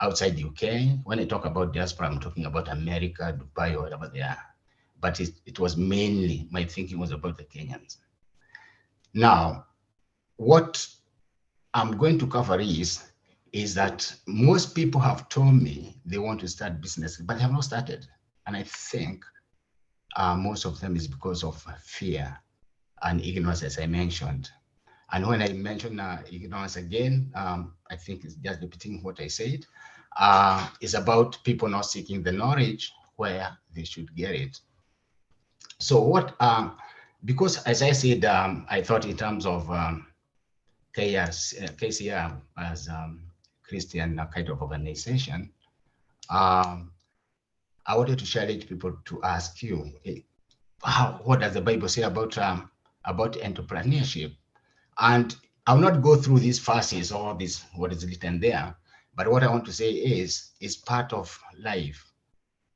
outside the UK. When I talk about diaspora, I'm talking about America, Dubai, or whatever they are. But it was mainly, my thinking was about the Kenyans. Now, what I'm going to cover is that most people have told me they want to start business, but they have not started. And I think most of them is because of fear and ignorance, as I mentioned. And when I mention ignorance again, I think it's just repeating what I said. It's about people not seeking the knowledge where they should get it. So because as I said, I thought in terms of KCR as Christian kind of organization, I wanted to challenge people to ask you, what does the Bible say about entrepreneurship? And I'll not go through these verses or this what is written there, but what I want to say is part of life.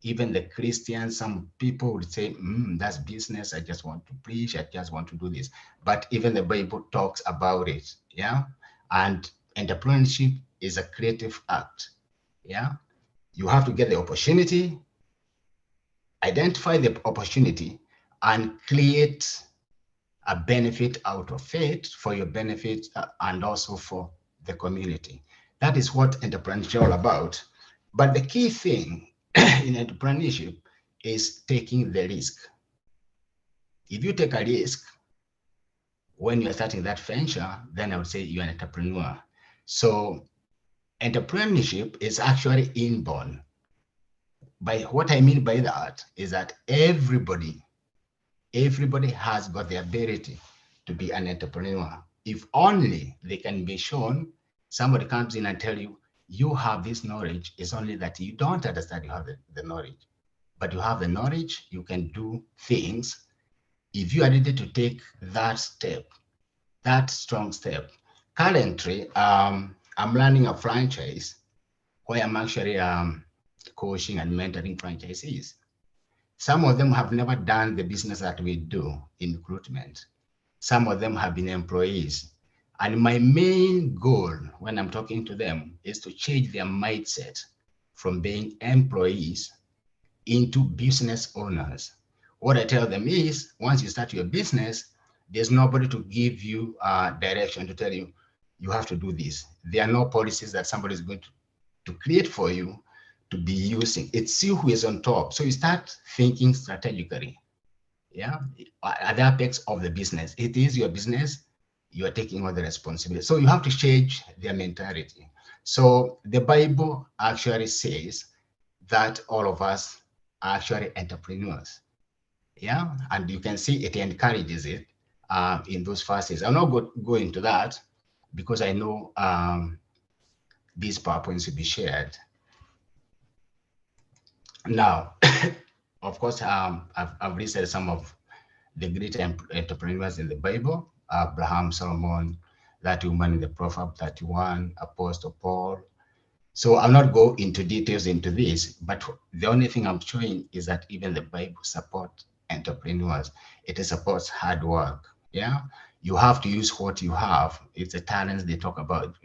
Even the Christians, some people would say, that's business. I just want to preach. I just want to do this. But even the Bible talks about it. Yeah. And entrepreneurship is a creative act. Yeah. You have to get the opportunity, identify the opportunity, and create a benefit out of it for your benefit and also for the community. That is what entrepreneurship is all about. But the key thing in entrepreneurship is taking the risk. If you take a risk when you're starting that venture, then I would say you're an entrepreneur. So entrepreneurship is actually inborn. By what I mean by that is that everybody has got the ability to be an entrepreneur. If only they can be shown, somebody comes in and tell you, you have this knowledge, it's only that you don't understand you have the knowledge. But you have the knowledge, you can do things. If you are ready to take that step, that strong step. Currently, I'm running a franchise where I'm actually coaching and mentoring franchisees. Some of them have never done the business that we do in recruitment. Some of them have been employees. And my main goal when I'm talking to them is to change their mindset from being employees into business owners. What I tell them is, once you start your business, there's nobody to give you direction to tell you, you have to do this. There are no policies that somebody is going to create for you to be using. It's you who is on top. So you start thinking strategically. Yeah, at the apex of the business. It is your business. You are taking all the responsibility. So you have to change their mentality. So the Bible actually says that all of us are actually entrepreneurs. Yeah, and you can see it encourages it in those verses. I'll not go into that because I know these PowerPoints will be shared. Now, of course, I've listed some of the great entrepreneurs in the Bible: Abraham, Solomon, that woman in the Prof 31, Apostle Paul. So I'll not go into details into this, but the only thing I'm showing is that even the Bible supports entrepreneurs. It supports hard work. Yeah, you have to use what you have. It's the talents they talk about.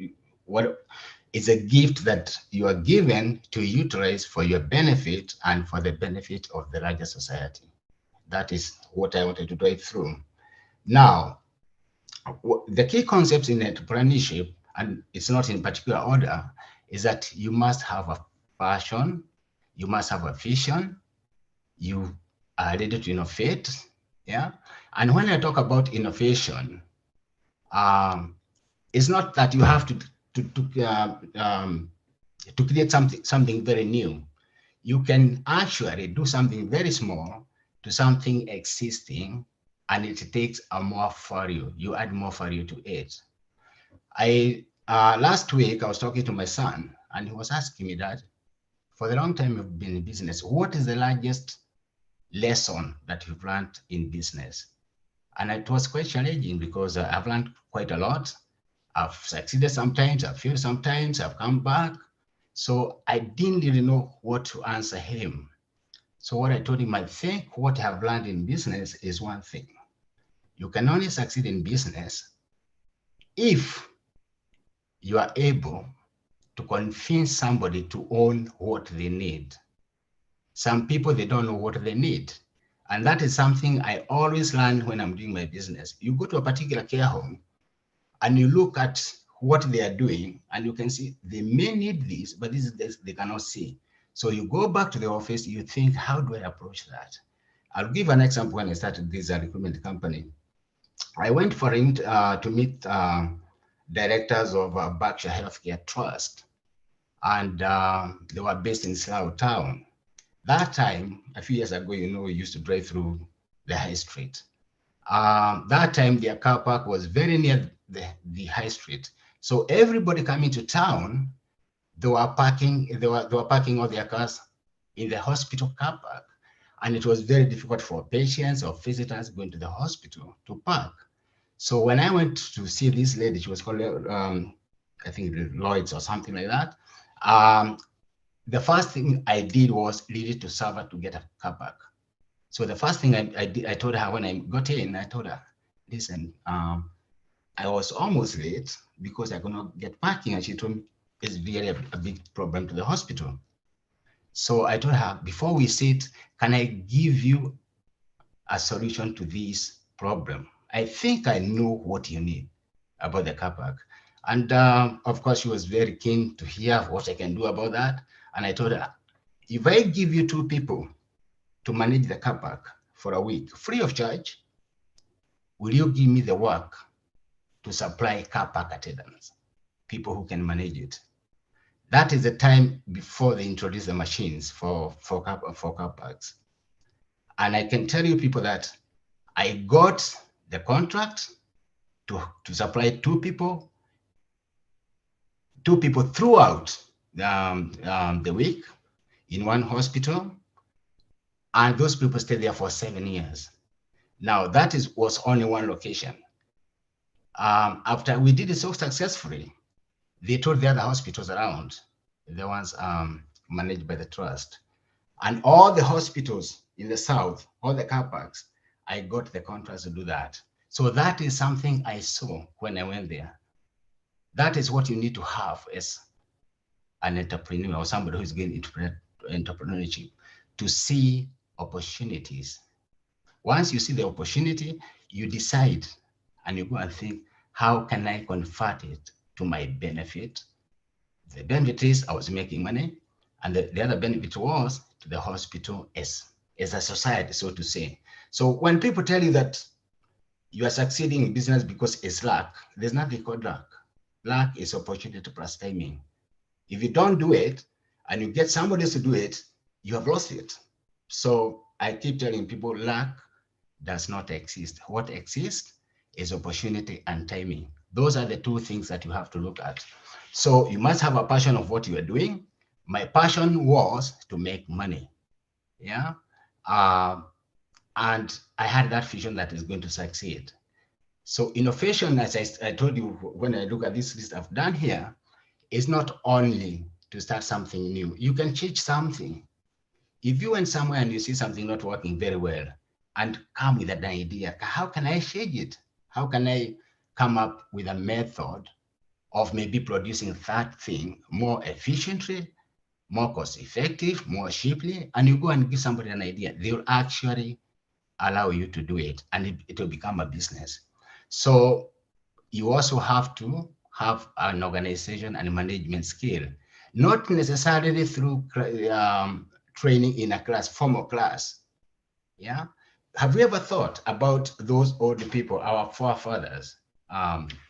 It's a gift that you are given to utilize for your benefit and for the benefit of the larger society. That is what I wanted to drive through. Now, the key concepts in entrepreneurship, and it's not in particular order, is that you must have a passion, you must have a vision, you are ready to innovate. Yeah. And when I talk about innovation, it's not that you have to create something very new. You can actually do something very small to something existing, and it takes a more value. You add more value to it. Last week I was talking to my son, and he was asking me that, for the long time you've been in business, what is the largest lesson that you've learned in business? And it was quite challenging because I've learned quite a lot. I've succeeded sometimes, I've failed sometimes, I've come back. So I didn't really know what to answer him. So what I told him, I think what I've learned in business is one thing. You can only succeed in business if you are able to convince somebody to own what they need. Some people, they don't know what they need. And that is something I always learn when I'm doing my business. You go to a particular care home and you look at what they are doing, and you can see they may need this, but this is they cannot see. So you go back to the office, you think, how do I approach that? I'll give an example. When I started this recruitment company, I went for to meet directors of Berkshire Healthcare Trust, and they were based in Slough Town. That time, a few years ago, we used to drive through the high street. That time, their car park was very near the high street. So everybody coming to town, they were parking all their cars in the hospital car park. And it was very difficult for patients or visitors going to the hospital to park. So when I went to see this lady, she was called, I think Lloyd's or something like that. The first thing I did was really to serve her to get a car park. So the first thing I did, I told her when I got in, I told her, listen, I was almost late because I could not get parking. And she told me it's really a big problem to the hospital. So I told her, before we sit, can I give you a solution to this problem? I think I know what you need about the car park. And of course, she was very keen to hear what I can do about that. And I told her, if I give you 2 people to manage the car park for a week, free of charge, will you give me the work to supply car park attendants, people who can manage it? That is the time before they introduce the machines for car parks. And I can tell you people that I got the contract to supply 2 people throughout the week in one hospital. And those people stayed there for 7 years. Now that was only one location. After we did it so successfully, they told the other hospitals around, the ones managed by the trust, and all the hospitals in the south, all the car parks, I got the contracts to do that. So that is something I saw when I went there. That is what you need to have as an entrepreneur or somebody who's getting into entrepreneurship, to see opportunities. Once you see the opportunity, you decide and you go and think, how can I convert it to my benefit? The benefit is I was making money, and the other benefit was to the hospital as a society, so to say. So when people tell you that you are succeeding in business because it's luck, there's nothing called luck. Luck is opportunity plus timing. If you don't do it and you get somebody else to do it, you have lost it. So I keep telling people, luck does not exist. What exists is opportunity and timing. Those are the 2 things that you have to look at. So you must have a passion of what you are doing. My passion was to make money. Yeah. And I had that vision that is going to succeed. So innovation, as I told you, when I look at this list I've done here, is not only to start something new. You can change something. If you went somewhere and you see something not working very well and come with an idea, how can I change it? How can I come up with a method of maybe producing that thing more efficiently, more cost effective, more cheaply, and you go and give somebody an idea, they'll actually allow you to do it, and it will become a business. So you also have to have an organization and management skill, not necessarily through training in a class, formal class. Yeah. Have you ever thought about those old people, our forefathers,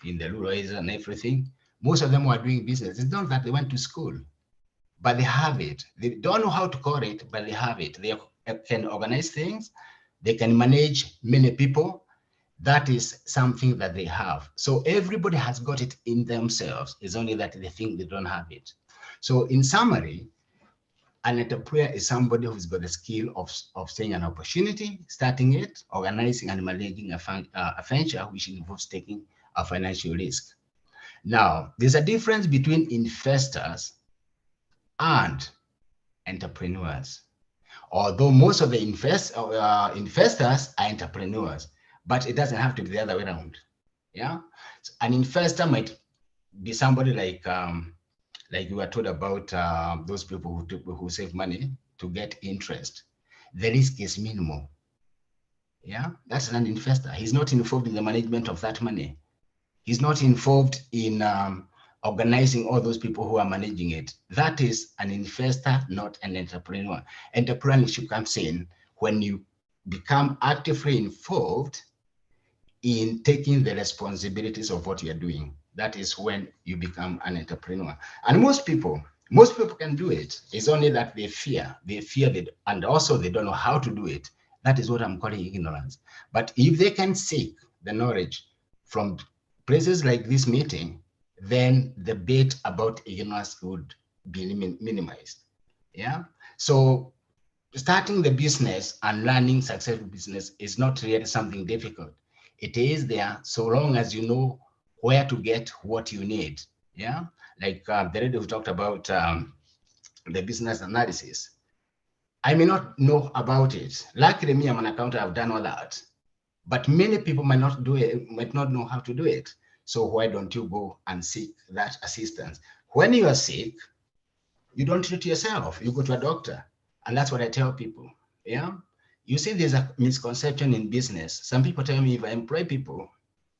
in the rural areas and everything? Most of them were doing business. It's not that they went to school, but they have it. They don't know how to call it, but they have it. They can organize things. They can manage many people. That is something that they have. So everybody has got it in themselves. It's only that they think they don't have it. So in summary, an entrepreneur is somebody who's got the skill of seeing an opportunity, starting it, organizing and managing a venture, which involves taking a financial risk. Now, there's a difference between investors and entrepreneurs. Although most of the investors are entrepreneurs, but it doesn't have to be the other way around. Yeah, so an investor might be somebody like you were told about those people who save money to get interest. The risk is minimal. Yeah, that's an investor. He's not involved in the management of that money. He's not involved in organizing all those people who are managing it. That is an investor, not an entrepreneur. Entrepreneurship comes in when you become actively involved in taking the responsibilities of what you're doing. That is when you become an entrepreneur. And most people can do it. It's only that they fear it, and also they don't know how to do it. That is what I'm calling ignorance. But if they can seek the knowledge from places like this meeting, then the bait about ignorance would be minimized. Yeah. So starting the business and learning successful business is not really something difficult. It is there so long as you know where to get what you need. Yeah. Like the lady who talked about the business analysis. I may not know about it. Luckily, me, I'm an accountant, I've done all that. But many people might not do it, might not know how to do it. So why don't you go and seek that assistance? When you are sick, you don't treat yourself, you go to a doctor. And that's what I tell people. Yeah. You see, there's a misconception in business. Some people tell me if I employ people,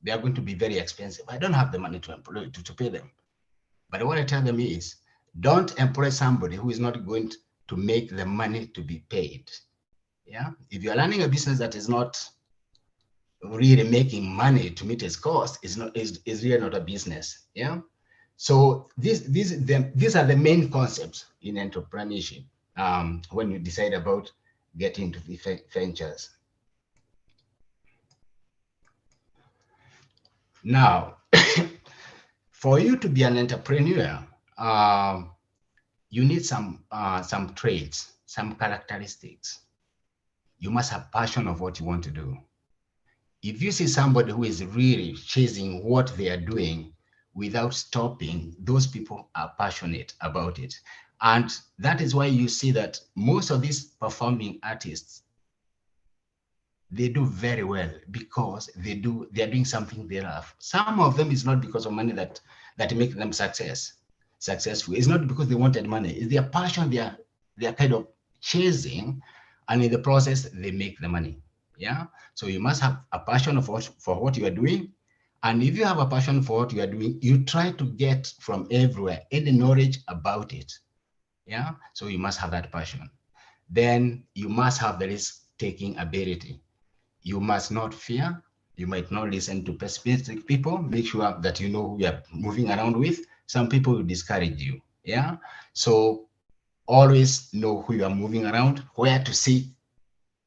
they are going to be very expensive. I don't have the money to employ to pay them. But what I tell them is, don't employ somebody who is not going to make the money to be paid. Yeah. If you're running a business that is not really making money to meet its cost, is really not a business. Yeah. So these are the main concepts in entrepreneurship when you decide about getting into the ventures. Now, for you to be an entrepreneur, you need some traits, some characteristics. You must have passion of what you want to do. If you see somebody who is really chasing what they are doing without stopping, those people are passionate about it. And that is why you see that most of these performing artists, they do very well because they are doing something they love. Some of them is not because of money that make them successful. It's not because they wanted money. It's their passion they are kind of chasing, and in the process they make the money. Yeah. So you must have a passion for what you are doing. And if you have a passion for what you are doing, you try to get from everywhere any knowledge about it. Yeah. So you must have that passion. Then you must have the risk-taking ability. You must not fear. You might not listen to pessimistic people. Make sure that you know who you are moving around with. Some people will discourage you. Yeah. So always know who you are moving around, where to seek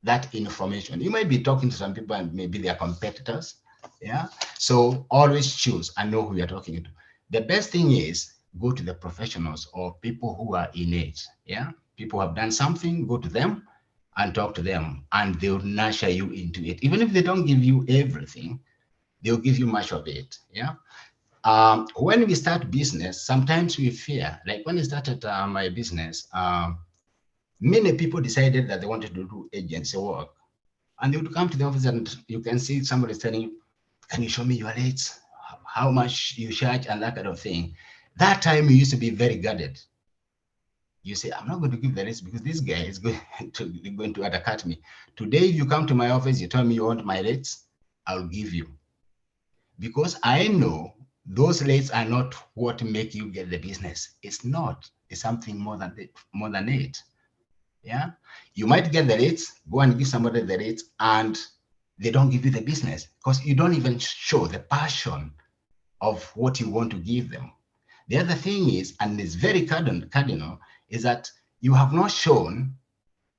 that information. You might be talking to some people and maybe they are competitors. Yeah. So always choose and know who you're talking to. The best thing is go to the professionals or people who are in it. Yeah. People who have done something, go to them and talk to them, and they'll nurture you into it. Even if they don't give you everything, they'll give you much of it. Yeah. When we start business, sometimes we fear. Like when I started my business, many people decided that they wanted to do agency work. And they would come to the office and you can see somebody telling you, can you show me your rates? How much you charge and that kind of thing. That time you used to be very guarded. You say, I'm not going to give the rates because this guy is going to undercut me. Today, if you come to my office, you tell me you want my rates, I'll give you. Because I know those rates are not what make you get the business. It's not. It's something more than it. Yeah, you might get the rates, go and give somebody the rates, and they don't give you the business because you don't even show the passion of what you want to give them. The other thing is, and it's very cardinal, is that you have not shown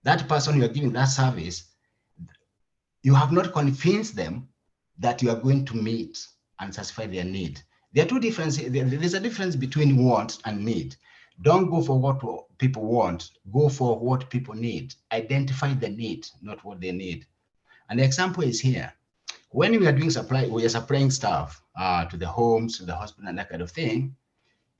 that person you are giving that service, you have not convinced them that you are going to meet and satisfy their need. There are two differences. There's a difference between want and need. Don't go for what people want. Go for what people need. Identify the need, not what they need. And the example is here. When we are doing supply, we are supplying stuff to the homes, to the hospital, and that kind of thing.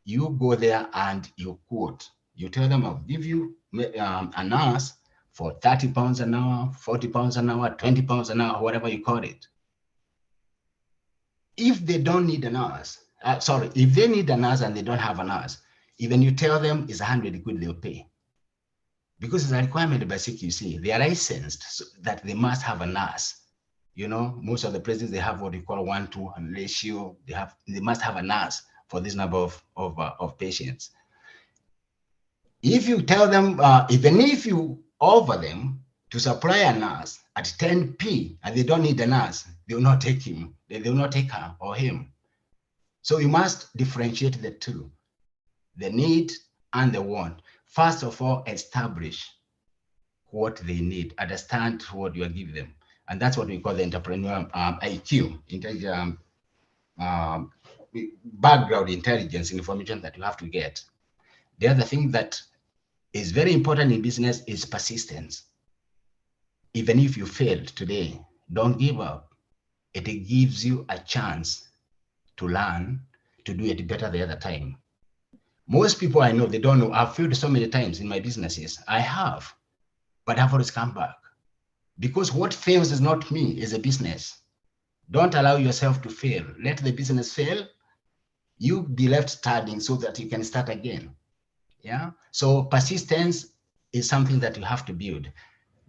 You go there and you quote. You tell them, I'll give you a nurse for 30 pounds an hour, 40 pounds an hour, 20 pounds an hour, whatever you call it. If they don't need a nurse, if they need a nurse and they don't have a nurse, even you tell them it's 100 quid, they'll pay. Because it's a requirement by CQC. They are licensed so that they must have a nurse. You know, most of the places, they have what we call 1-to-1 ratio. They must have a nurse for this number of patients. If you tell them, even if you offer them to supply a nurse at 10p and they don't need a nurse, they will not take him. They will not take her or him. So you must differentiate the two, the need and the want. First of all, establish what they need, understand what you are giving them. And that's what we call the entrepreneur IQ, background intelligence, information that you have to get. The other thing that is very important in business is persistence. Even if you failed today, don't give up. It gives you a chance to learn to do it better the other time. Most people I know, they don't know. I've failed so many times in my businesses. I have, but I've always come back. Because what fails is not me, it's a business. Don't allow yourself to fail. Let the business fail. You be left standing so that you can start again. Yeah. So persistence is something that you have to build.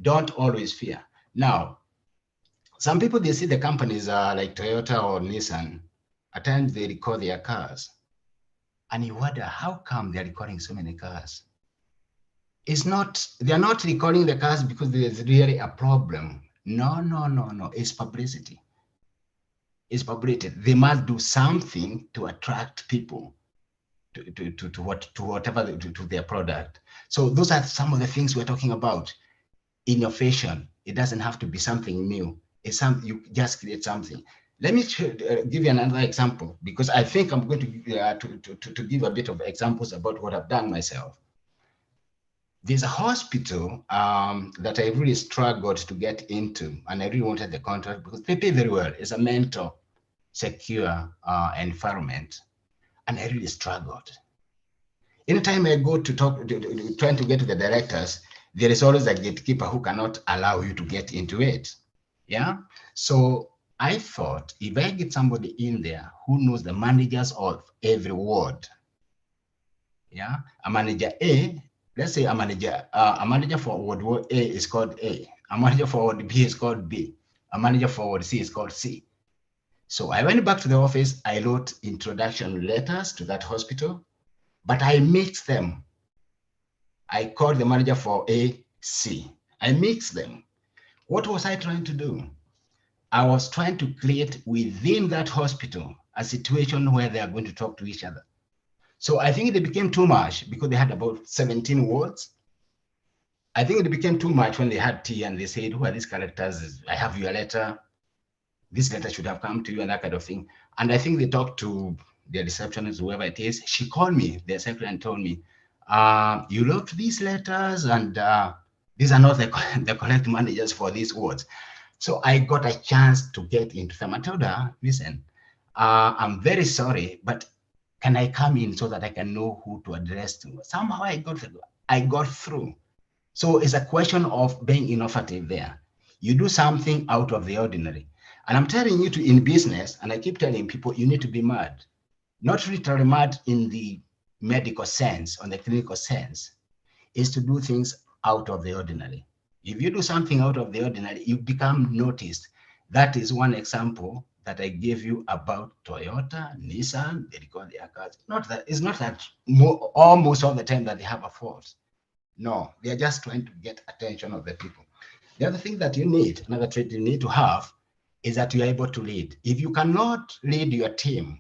Don't always fear. Now, some people, they see the companies like Toyota or Nissan. At times they record their cars. And you wonder, how come they're recording so many cars? They're not recording the cars because there's really a problem. No. It's publicity. It's publicity. They must do something to attract people to their product. So those are some of the things we're talking about. Innovation. It doesn't have to be something new. It's something you just create something. Let me give you another example, because I think I'm going to give a bit of examples about what I've done myself. There's a hospital that I really struggled to get into, and I really wanted the contract because they pay very well. It's a mentor, secure environment, and I really struggled. Anytime I go to talk, trying to get to the directors, there is always a gatekeeper who cannot allow you to get into it. Yeah. So I thought if I get somebody in there who knows the managers of every ward, yeah, a manager A, let's say a manager for ward A is called A, a manager for ward B is called B, a manager for ward C is called C. So I went back to the office, I wrote introduction letters to that hospital, but I mixed them. I called the manager for A, C. I mixed them. What was I trying to do? I was trying to create within that hospital a situation where they are going to talk to each other. So I think it became too much because they had about 17 wards. I think it became too much when they had tea and they said, who are these characters? I have your letter. This letter should have come to you and that kind of thing. And I think they talked to their receptionist, whoever it is. She called me, their secretary, and told me, you wrote these letters and these are not the correct managers for these wards. So I got a chance to get into them. I told her, listen, I'm very sorry, but can I come in so that I can know who to address to? Somehow I got through. So it's a question of being innovative there. You do something out of the ordinary. And I'm telling you in business, and I keep telling people, you need to be mad. Not literally mad in the medical sense, on the clinical sense, is to do things out of the ordinary. If you do something out of the ordinary, you become noticed. That is one example that I gave you about Toyota, Nissan. They record their cars. It's not that almost all the time that they have a fault. No, they are just trying to get attention of the people. The other thing that you need, another trait you need to have, is that you are able to lead. If you cannot lead your team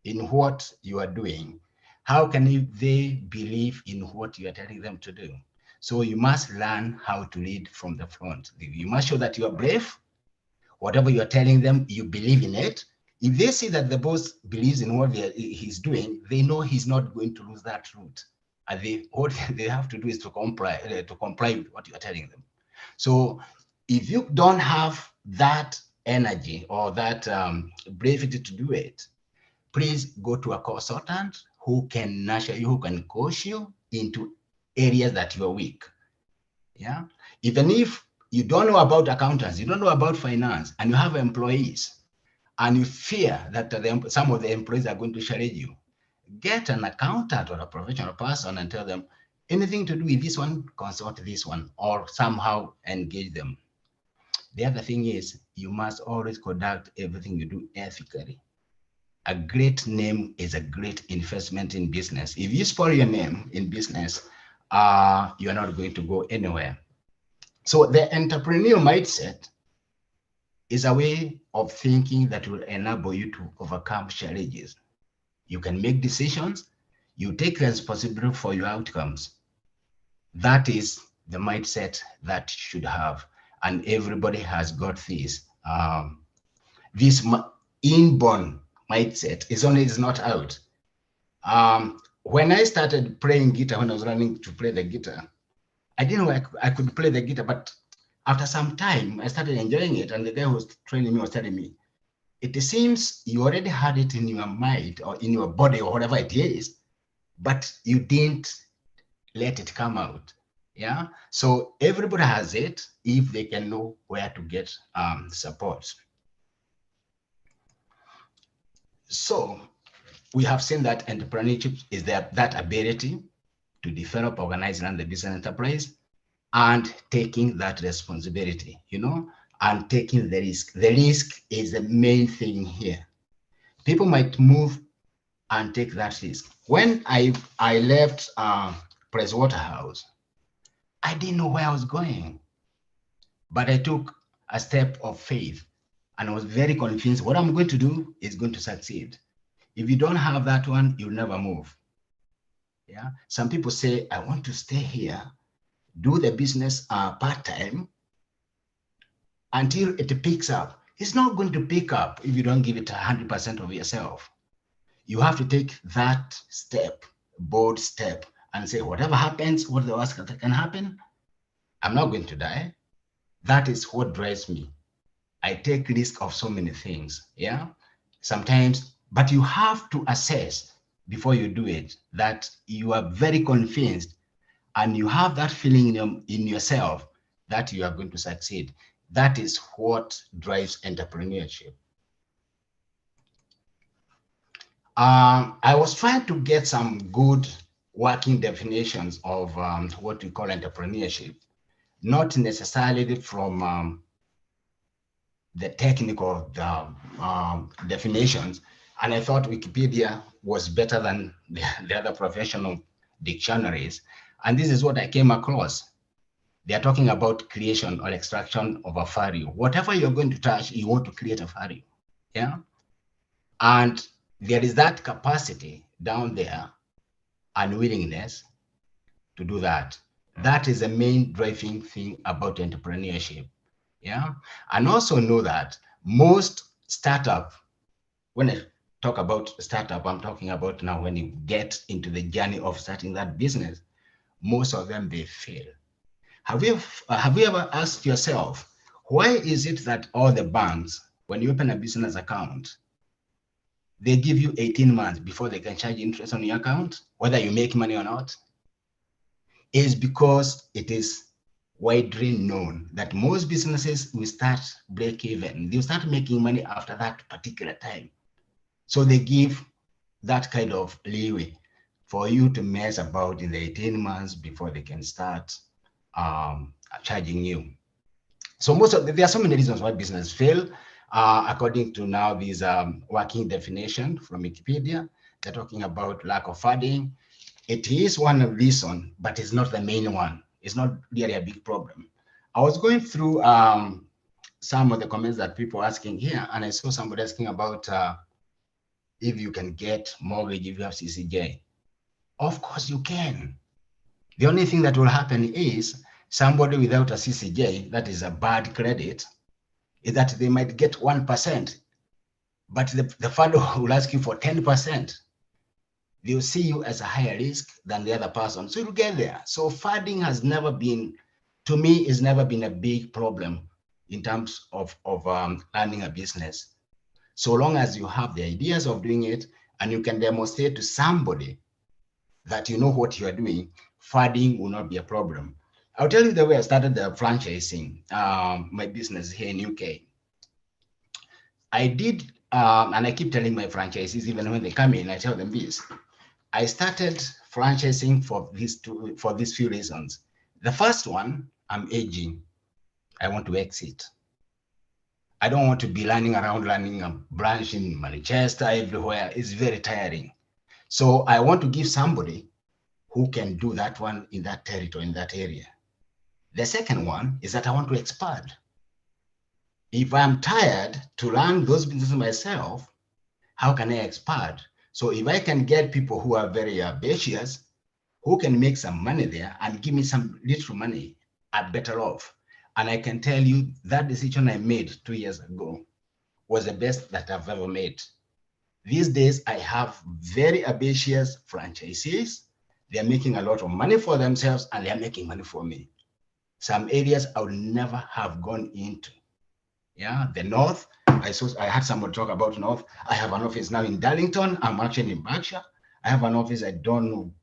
in what you are doing, how can they believe in what you are telling them to do? So you must learn how to lead from the front. You must show that you are brave. Whatever you are telling them, you believe in it. If they see that the boss believes in what he's doing, they know he's not going to lose that route. And what they have to do is to comply with what you are telling them. So if you don't have that energy or that bravery to do it, please go to a consultant who can nurture you, who can coach you into areas that you are weak. Yeah. Even if you don't know about accountants, you don't know about finance, and you have employees, and you fear that some of the employees are going to challenge you, get an accountant or a professional person and tell them, anything to do with this one, consult this one, or somehow engage them. The other thing is, you must always conduct everything you do ethically. A great name is a great investment in business. If you spoil your name in business, you are not going to go anywhere. So the entrepreneurial mindset is a way of thinking that will enable you to overcome challenges. You can make decisions, you take responsibility for your outcomes. That is the mindset that you should have. And everybody has got this. This inborn mindset is not out. when I started playing guitar, when I was learning to play the guitar, I didn't know I could play the guitar, but after some time, I started enjoying it. And the guy who was training me was telling me, it seems you already had it in your mind or in your body or whatever it is, but you didn't let it come out. Yeah. So everybody has it if they can know where to get support. So we have seen that entrepreneurship is that ability to develop, organize, and run the business enterprise, and taking that responsibility, and taking the risk. The risk is the main thing here. People might move and take that risk. When I left Press Waterhouse, I didn't know where I was going, but I took a step of faith, and I was very convinced what I'm going to do is going to succeed. If you don't have that one, you'll never move. Yeah. Some people say, I want to stay here, do the business part-time until it picks up. It's not going to pick up if you don't give it 100% of yourself. You have to take that step, bold step, and say, whatever happens, what the worst that can happen, I'm not going to die. That is what drives me. I take risk of so many things. Yeah. Sometimes, but you have to assess before you do it that you are very convinced and you have that feeling in yourself that you are going to succeed. That is what drives entrepreneurship. I was trying to get some good working definitions of what we call entrepreneurship, not necessarily from the technical definitions. And I thought Wikipedia was better than the other professional dictionaries. And this is what I came across. They are talking about creation or extraction of a value. Whatever you're going to touch, you want to create a value. Yeah. And there is that capacity down there and willingness to do that. That is the main driving thing about entrepreneurship. Yeah. And also know that most startup, when I talk about startup, I'm talking about now when you get into the journey of starting that business, most of them, they fail. Have you ever asked yourself, why is it that all the banks, when you open a business account, they give you 18 months before they can charge interest on your account, whether you make money or not? Is because it is widely known that most businesses will start break even. They'll start making money after that particular time. So they give that kind of leeway for you to mess about in the 18 months before they can start charging you. So there are so many reasons why business fail. According to now these working definition from Wikipedia, they're talking about lack of funding. It is one reason, but it's not the main one. It's not really a big problem. I was going through some of the comments that people are asking here, and I saw somebody asking about if you can get mortgage if you have CCJ. Of course you can. The only thing that will happen is somebody without a CCJ, that is a bad credit, is that they might get 1%, but the fund will ask you for 10%. They'll see you as a higher risk than the other person. So you'll get there. So funding has never been, to me, it's never been a big problem in terms of running a business. So long as you have the ideas of doing it and you can demonstrate to somebody that you know what you are doing, funding will not be a problem. I'll tell you the way I started the franchising, my business here in UK. I did, and I keep telling my franchisees, even when they come in, I tell them this. I started franchising for these few reasons. The first one, I'm aging. I want to exit. I don't want to be running around, running a branch in Manchester, everywhere. It's very tiring. So I want to give somebody who can do that one in that territory, in that area. The second one is that I want to expand. If I'm tired to run those businesses myself, how can I expand? So if I can get people who are very ambitious, who can make some money there and give me some little money, I'm better off. And I can tell you that decision I made 2 years ago was the best that I've ever made. These days, I have very ambitious franchisees. They're making a lot of money for themselves and they're making money for me. Some areas I would never have gone into. Yeah, the North, I had someone talk about North. I have an office now in Darlington. I'm actually in Berkshire. I have an office I don't know,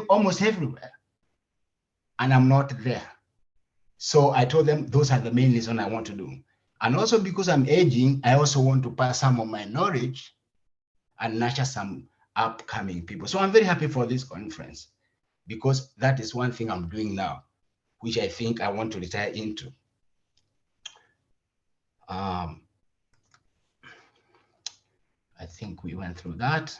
almost everywhere. And I'm not there. So I told them those are the main reasons I want to do. And also because I'm aging, I also want to pass some of my knowledge and nurture some upcoming people. So I'm very happy for this conference because that is one thing I'm doing now, which I think I want to retire into. I think we went through that.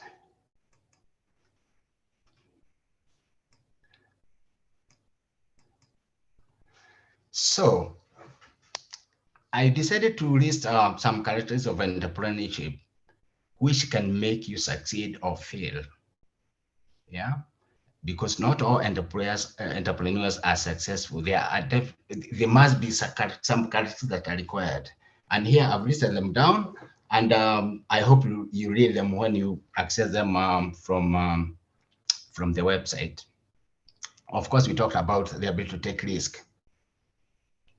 So I decided to list some characteristics of entrepreneurship which can make you succeed or fail. Yeah, because not all entrepreneurs are successful. There must be some characteristics that are required. And here I've listed them down, and I hope you read them when you access them from the website. Of course, we talked about the ability to take risk.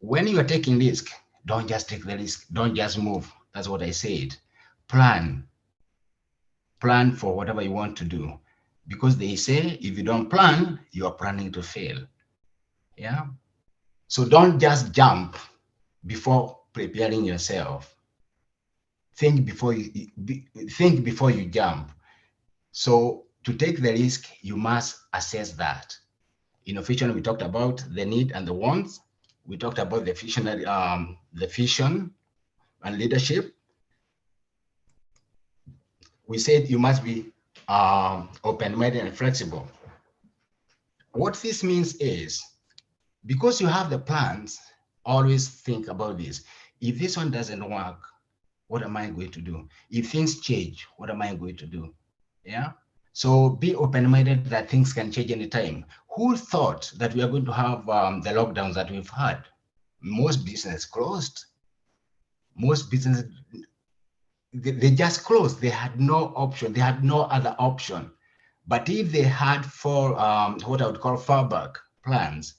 When you are taking risk, don't just take the risk. Don't just move. That's what I said. Plan for whatever you want to do. Because they say if you don't plan, you are planning to fail. Yeah. So don't just jump before preparing yourself. Think before you jump. So to take the risk, you must assess that. In Innovation, we talked about the need and the wants. We talked about the vision and leadership. We said you must be open-minded and flexible. What this means is, because you have the plans, always think about this. If this one doesn't work, what am I going to do? If things change, what am I going to do? Yeah. So be open-minded that things can change anytime. Who thought that we are going to have the lockdowns that we've had? Most business closed. Most business, they just closed. They had no option. They had no other option. But if they had for what I would call fallback plans,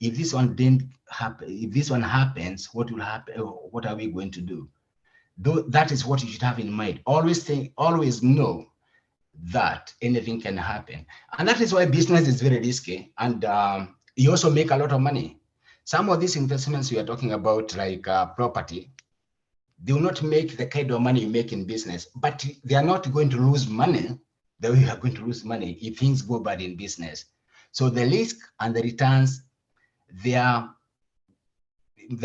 if this one didn't happen, if this one happens, what will happen? What are we going to do? That is what you should have in mind. Always know that anything can happen. And that is why business is very risky. And you also make a lot of money. Some of these investments we are talking about, like property, they will not make the kind of money you make in business, but they are not going to lose money the way you are going to lose money if things go bad in business. So the risk and the returns, the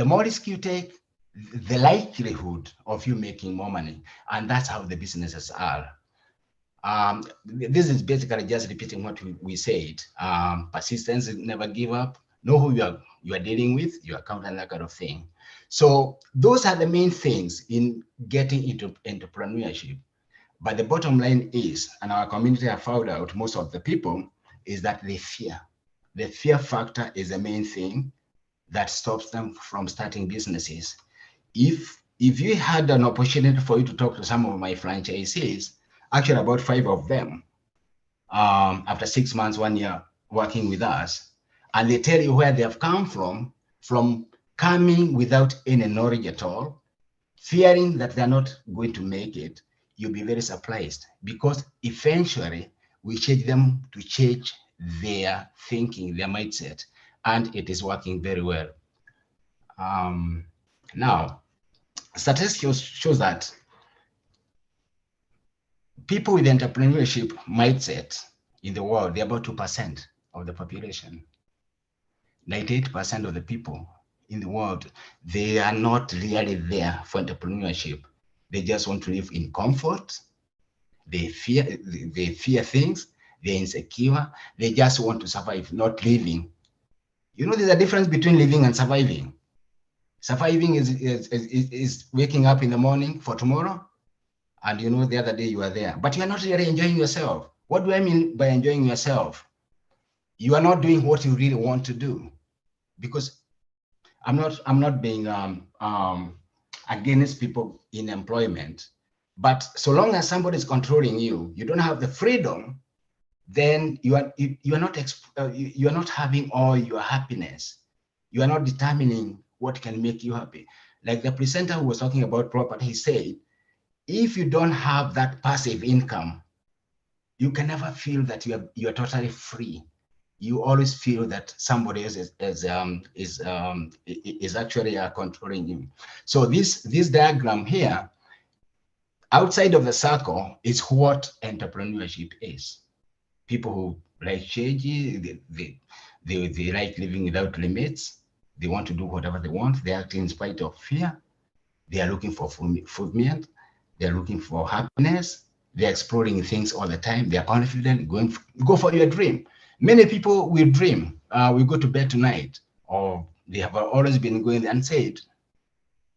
more risk you take, the likelihood of you making more money. And that's how the businesses are. This is basically just repeating what we said. Persistence, never give up. Know who you are dealing with, your account, and that kind of thing. So those are the main things in getting into entrepreneurship. But the bottom line is, and our community have found out, most of the people, is that they fear. The fear factor is the main thing that stops them from starting businesses. If you had an opportunity for you to talk to some of my franchisees, actually about 5 of them, after 6 months, 1 year working with us, and they tell you where they have come from coming without any knowledge at all, fearing that they're not going to make it, you'll be very surprised, because eventually we change them to change their thinking, their mindset, and it is working very well. Now, statistics shows that people with entrepreneurship mindset in the world, they're about 2% of the population. 98% of the people in the world, they are not really there for entrepreneurship. They just want to live in comfort. They fear things. They're insecure. They just want to survive, not living. You know, there's a difference between living and surviving. Surviving is waking up in the morning for tomorrow, and you know the other day you are there, but you are not really enjoying yourself. What do I mean by enjoying yourself? You are not doing what you really want to do. Because I'm not being against people in employment, But so long as somebody is controlling you, you don't have the freedom, then you are not having all your happiness. You are not determining what can make you happy. Like the presenter who was talking about property, he said, if you don't have that passive income, you can never feel that you are totally free. You always feel that somebody else is actually controlling you. So this diagram here, outside of the circle, is what entrepreneurship is. People who like change, they like living without limits. They want to do whatever they want. They act in spite of fear. They are looking for fulfillment. They are looking for happiness. They're exploring things all the time. They are confident. Go for your dream. Many people will dream. We go to bed tonight, or they have always been going and said,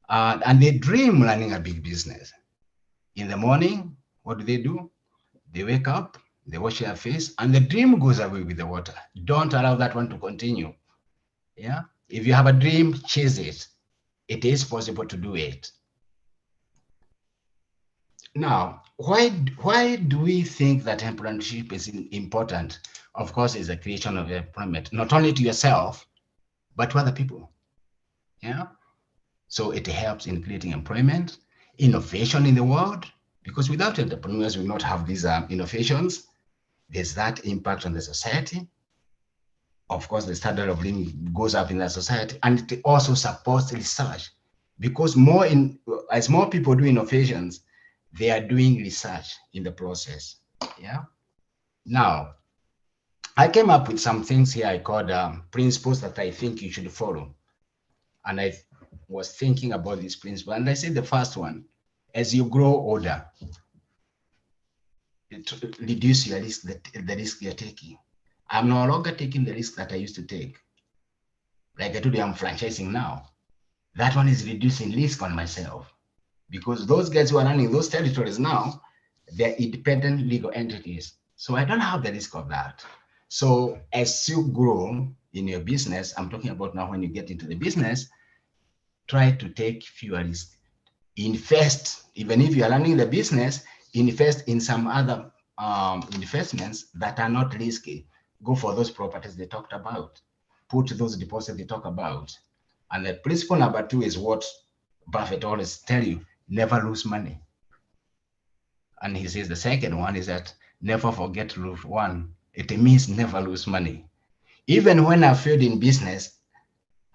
and they dream running a big business. In the morning, what do? They wake up, they wash their face, and the dream goes away with the water. Don't allow that one to continue. Yeah. If you have a dream, chase it. It is possible to do it. Now, why do we think that entrepreneurship is important? Of course, it's the creation of employment, not only to yourself, but to other people. Yeah. So it helps in creating employment, innovation in the world, because without entrepreneurs, we will not have these innovations. There's that impact on the society. Of course, the standard of living goes up in the society, and it also supports research, because as more people do innovations, they are doing research in the process. Yeah. Now, I came up with some things here I called principles that I think you should follow. And I was thinking about this principle, and I said the first one, as you grow older, reduce your risk, the risk you're taking. I'm no longer taking the risk that I used to take. Like I told you, I'm franchising now. That one is reducing risk on myself, because those guys who are running those territories now, they're independent legal entities. So I don't have the risk of that. So as you grow in your business, I'm talking about now when you get into the business, try to take fewer risks. Invest, even if you are running the business, invest in some other investments that are not risky. Go for those properties they talked about. Put those deposits they talk about. And the principle number 2 is what Buffett always tell you, never lose money. And he says the second one is that never forget rule 1. It means never lose money. Even when I failed in business,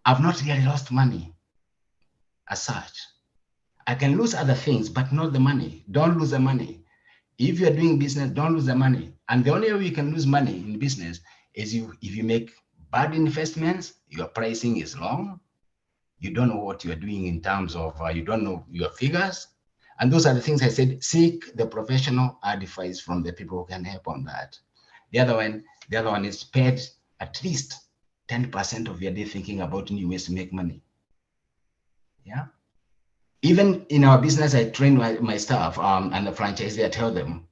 I've not really lost money as such. I can lose other things, but not the money. Don't lose the money. If you're doing business, don't lose the money. And the only way you can lose money in business is if you make bad investments, your pricing is wrong, you don't know what you're doing in terms of, you don't know your figures. And those are the things I said, seek the professional advice from the people who can help on that. The other one is spend at least 10% of your day thinking about new ways to make money. Yeah. Even in our business, I train my staff and the franchisee, I tell them,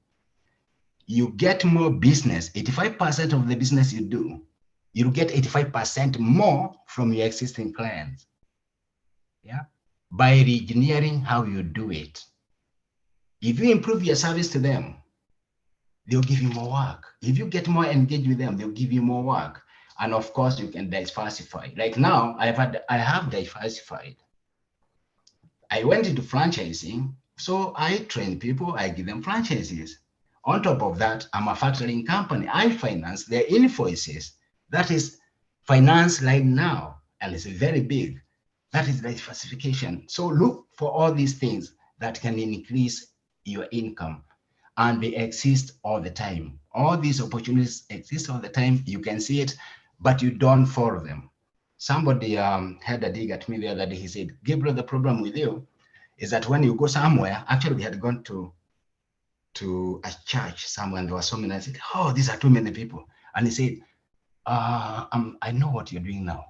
you get more business, 85% of the business you do, you'll get 85% more from your existing clients. Yeah. By re-engineering how you do it. If you improve your service to them, they'll give you more work. If you get more engaged with them, they'll give you more work. And of course, you can diversify. Like now, I have diversified. I went into franchising, so I train people, I give them franchises. On top of that, I'm a factoring company. I finance their invoices. That is finance right now, and it's very big. That is diversification. So look for all these things that can increase your income, and they exist all the time. All these opportunities exist all the time. You can see it, but you don't follow them. Somebody had a dig at me the other day. He said, Gabriel, the problem with you is that when you go somewhere, actually we had gone to a church somewhere, and there were so many. I said, oh, these are too many people. And he said, I know what you're doing now.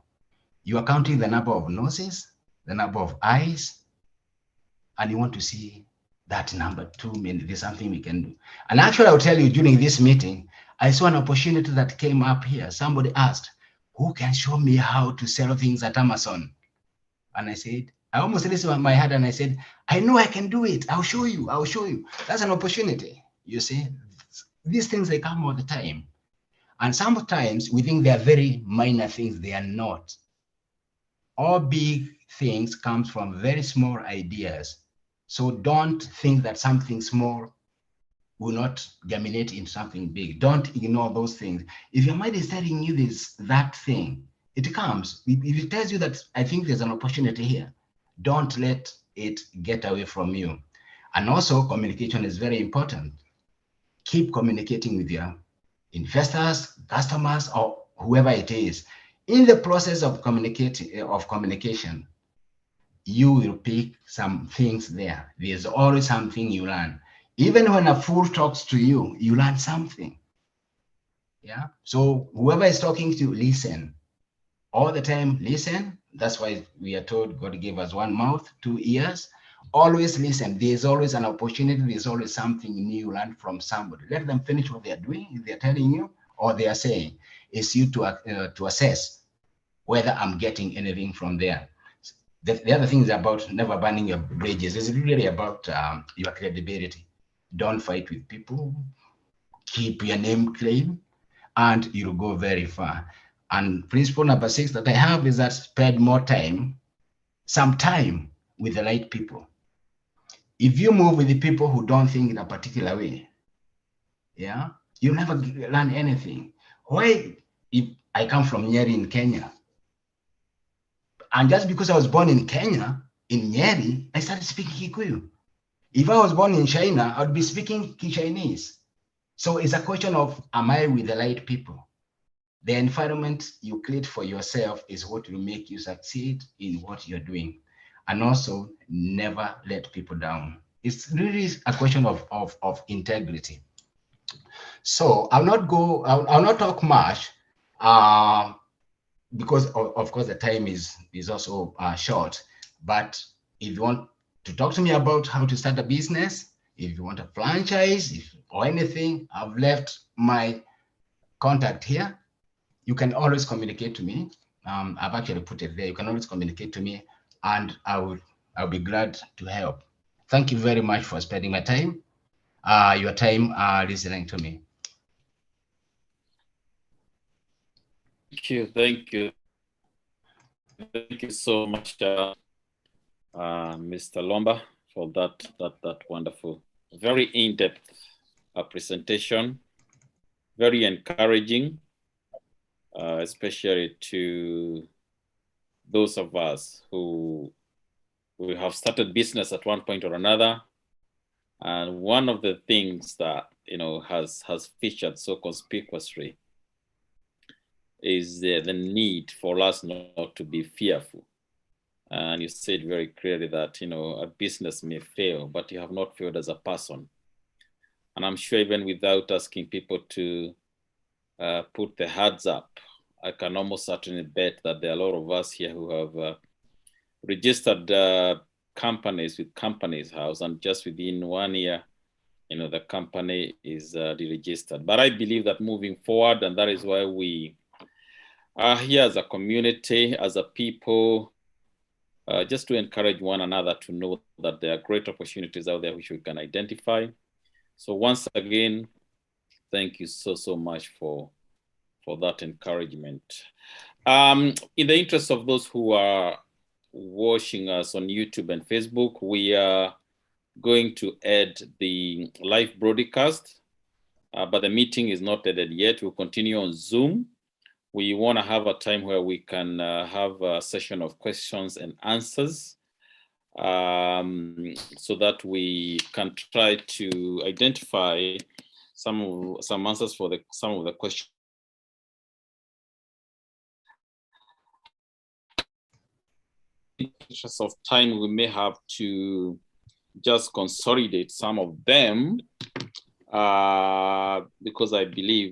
You are counting the number of noses, the number of eyes, and you want to see that number too many. There's something we can do. And actually, I'll tell you, during this meeting, I saw an opportunity that came up here. Somebody asked, who can show me how to sell things at Amazon? And I said, I almost listened to my heart and I said, I know I can do it. I'll show you. I'll show you. That's an opportunity. You see, these things, they come all the time. And sometimes we think they are very minor things. They are not. All big things comes from very small ideas. So don't think that something small will not germinate into something big. Don't ignore those things. If your mind is telling you that thing, it comes. If it tells you that I think there's an opportunity here, don't let it get away from you. And also, communication is very important. Keep communicating with your investors, customers, or whoever it is. In the process of communication, you will pick some things there. There's always something you learn. Even when a fool talks to you, you learn something. Yeah. So whoever is talking to you, listen. All the time, listen. That's why we are told God gave us one mouth, 2 ears. Always listen. There's always an opportunity. There's always something new you learn from somebody. Let them finish what they are doing, if they're telling you, or they are saying. It's you to assess whether I'm getting anything from there. The other thing is about never burning your bridges. It's really about your credibility. Don't fight with people. Keep your name clean, and you'll go very far. And principle number 6 that I have is that spend more time, some time with the right people. If you move with the people who don't think in a particular way, yeah, you'll never learn anything. Why? If I come from Nyeri in Kenya, and just because I was born in Kenya, in Nyeri, I started speaking Kikuyu. If I was born in China, I'd be speaking Chinese. So it's a question of, am I with the right people? The environment you create for yourself is what will make you succeed in what you're doing. And also, never let people down. It's really a question of integrity. So I'll not talk much because of course the time is also short. But if you want to talk to me about how to start a business, if you want a franchise, or anything, I've left my contact here. You can always communicate to me. I've actually put it there. You can always communicate to me, and I'll be glad to help. Thank you very much for spending your time listening to me. Thank you so much, Mr. Lumumba, for that wonderful, very in-depth presentation, very encouraging, especially to those of us who have started business at one point or another. And one of the things that has featured so conspicuously is the need for us not to be fearful. And you said very clearly that a business may fail, but you have not failed as a person. And I'm sure even without asking people to put their hands up, I can almost certainly bet that there are a lot of us here who have registered companies with Companies House, and just within 1 year, the company is deregistered. But I believe that moving forward, and that is why we are here as a community, as a people, just to encourage one another to know that there are great opportunities out there which we can identify. So once again, thank you so much for that encouragement. In the interest of those who are watching us on YouTube and Facebook, we are going to add the live broadcast, but the meeting is not added yet. We'll continue on Zoom. We want to have a time where we can have a session of questions and answers, so that we can try to identify some answers for some of the questions. In the interest of time, we may have to just consolidate some of them, because I believe